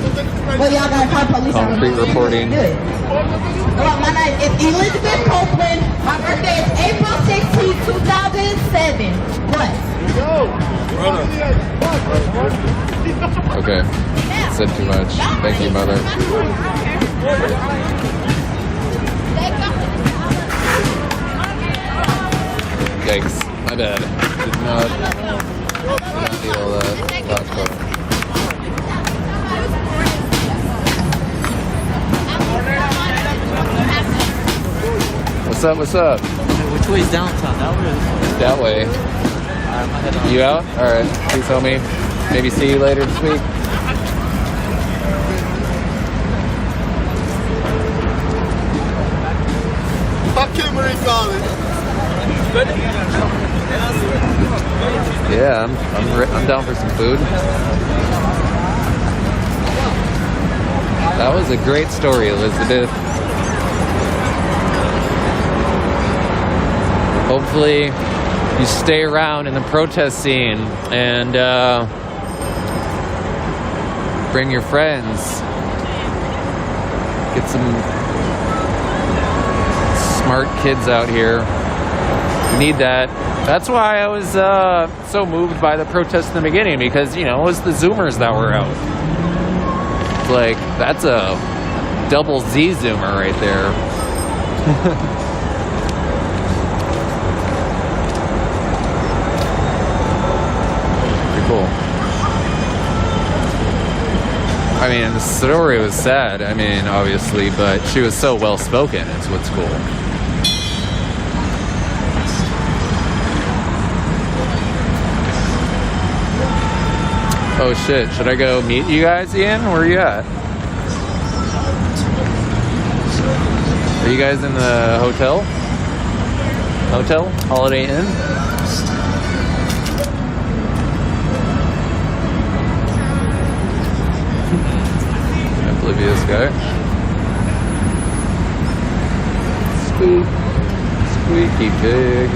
Well, y'all gotta call police. Concrete reporting. Well, my name is Elizabeth Copeland. My birthday is April 16, 2007. What? Okay. Said too much. Thank you, mother. Yikes. My bad. Did not need all that last part. What's up? What's up? Which way is downtown? That way. You out? All right. Please tell me. Maybe see you later this week. Fuck you, Marine College. Yeah, I'm down for some food. That was a great story, Elizabeth. Hopefully you stay around in the protest scene and bring your friends. Get some smart kids out here. We need that. That's why I was so moved by the protest in the beginning, because, you know, it was the Zoomers that were out. It's like, that's a double Z Zoomer right there. Cool. I mean, the story was sad, I mean, obviously, but she was so well spoken, is what's cool. Oh shit, should I go meet you guys, Ian? Where are you at? Are you guys in the hotel? Hotel? Holiday Inn? Oblivious guy. Squeak. Squeaky pig.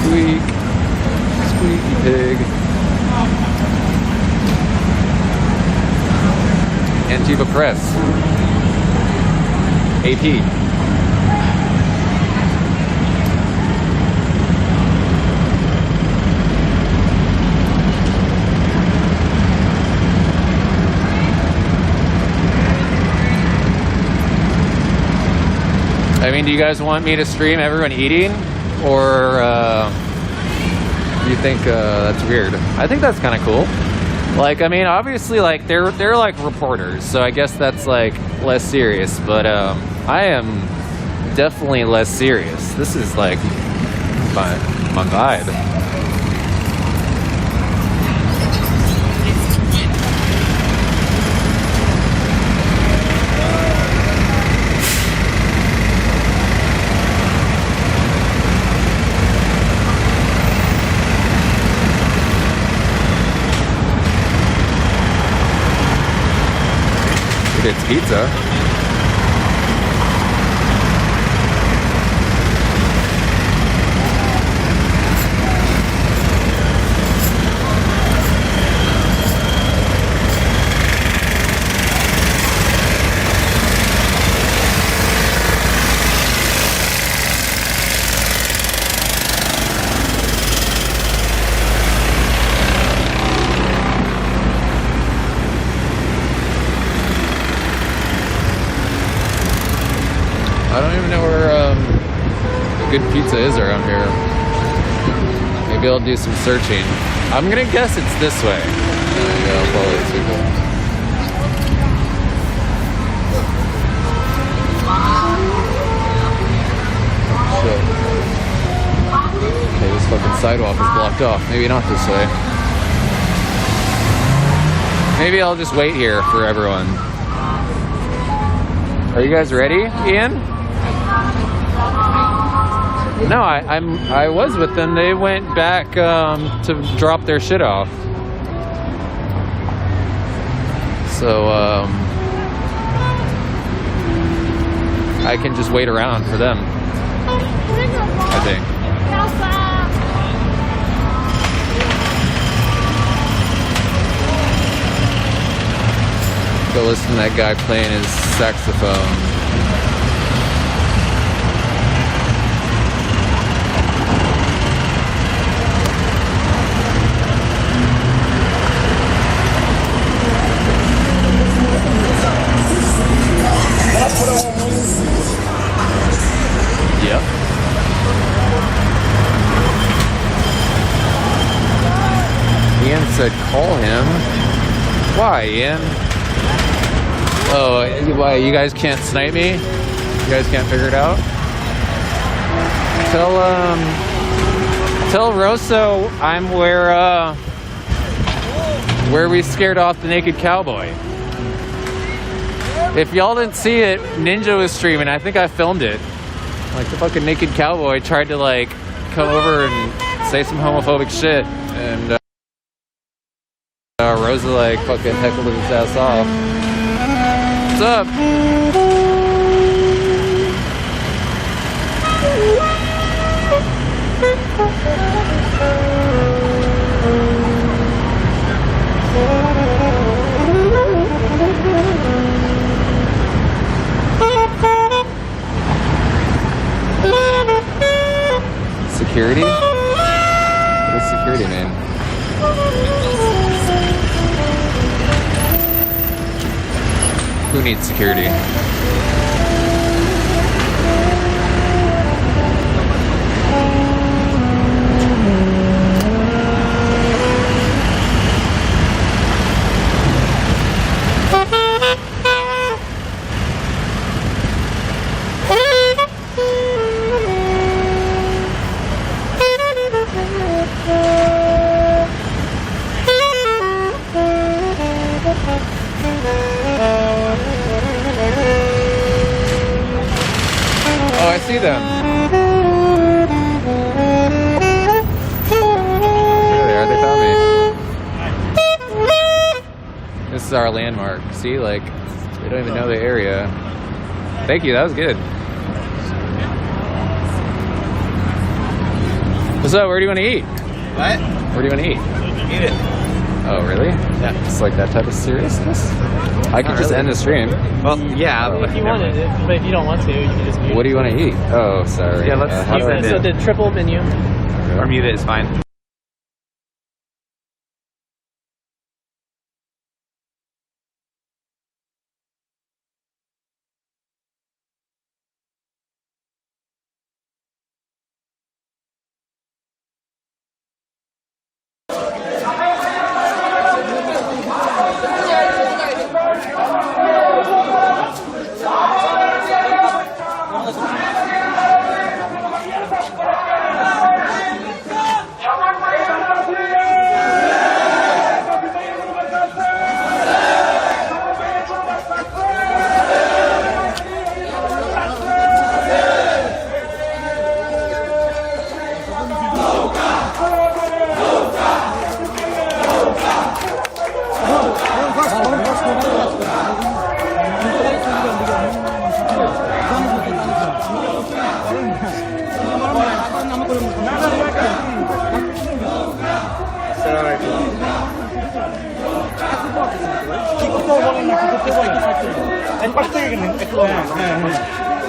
Squeak. Squeaky pig. Antifa Press. AP. I mean, do you guys want me to stream everyone eating, or do you think that's weird? I think that's kind of cool. Like, I mean, obviously, like they're like reporters, so I guess that's like less serious. But I am definitely less serious. This is like my vibe. It's pizza. I don't even know where good pizza is around here. Maybe I'll do some searching. I'm gonna guess it's this way. There you go, probably too cool. Shit. Okay, this fucking sidewalk is blocked off. Maybe not this way. Maybe I'll just wait here for everyone. Are you guys ready, Ian? No, I was with them. They went back to drop their shit off. So I can just wait around for them, I think. Go listen to that guy playing his saxophone. Yep. Ian said call him. Why, Ian? Oh, why, you guys can't snipe me? You guys can't figure it out? Tell Rosso I'm where we scared off the naked cowboy. If y'all didn't see it, Ninja was streaming. I think I filmed it. Like the fucking naked cowboy tried to like come over and say some homophobic shit, and Rosa like fucking heckled his ass off. What's up? Security? What does security mean? Who needs security? Oh, I see them. There they are, they found me. This is our landmark. See, like, they don't even know the area. Thank you, that was good. What's up, where do you want to eat? What? Where do you want to eat? Eat it. Oh, really? Yeah. It's like that type of seriousness? I can just end the stream. Well, yeah. But if you want it, but if you don't want to, you can just mute. What do you want to eat? Oh, sorry. Yeah, let's how do I So the triple menu. Or mute it is fine.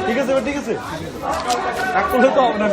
ঠিক আছে ঠিক আছে আসলে তো আপনার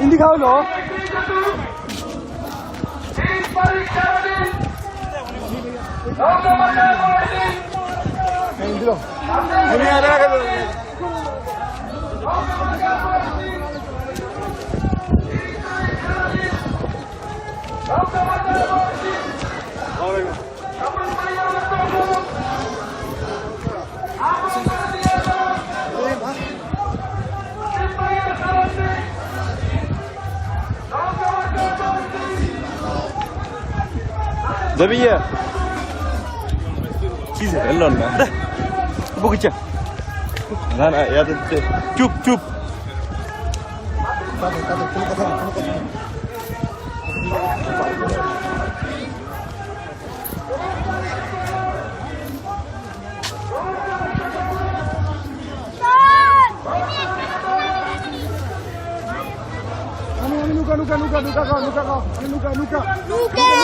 Hindi ka ulo? Hindi lo. Hindi nga talaga. Zabiya. Cheese ಎಲ್ಲೋಣ. ಬುಗಿಚ. ನಾನು ಯಾವ್ದು ಚುಪ್ ಚುಪ್. Nuka.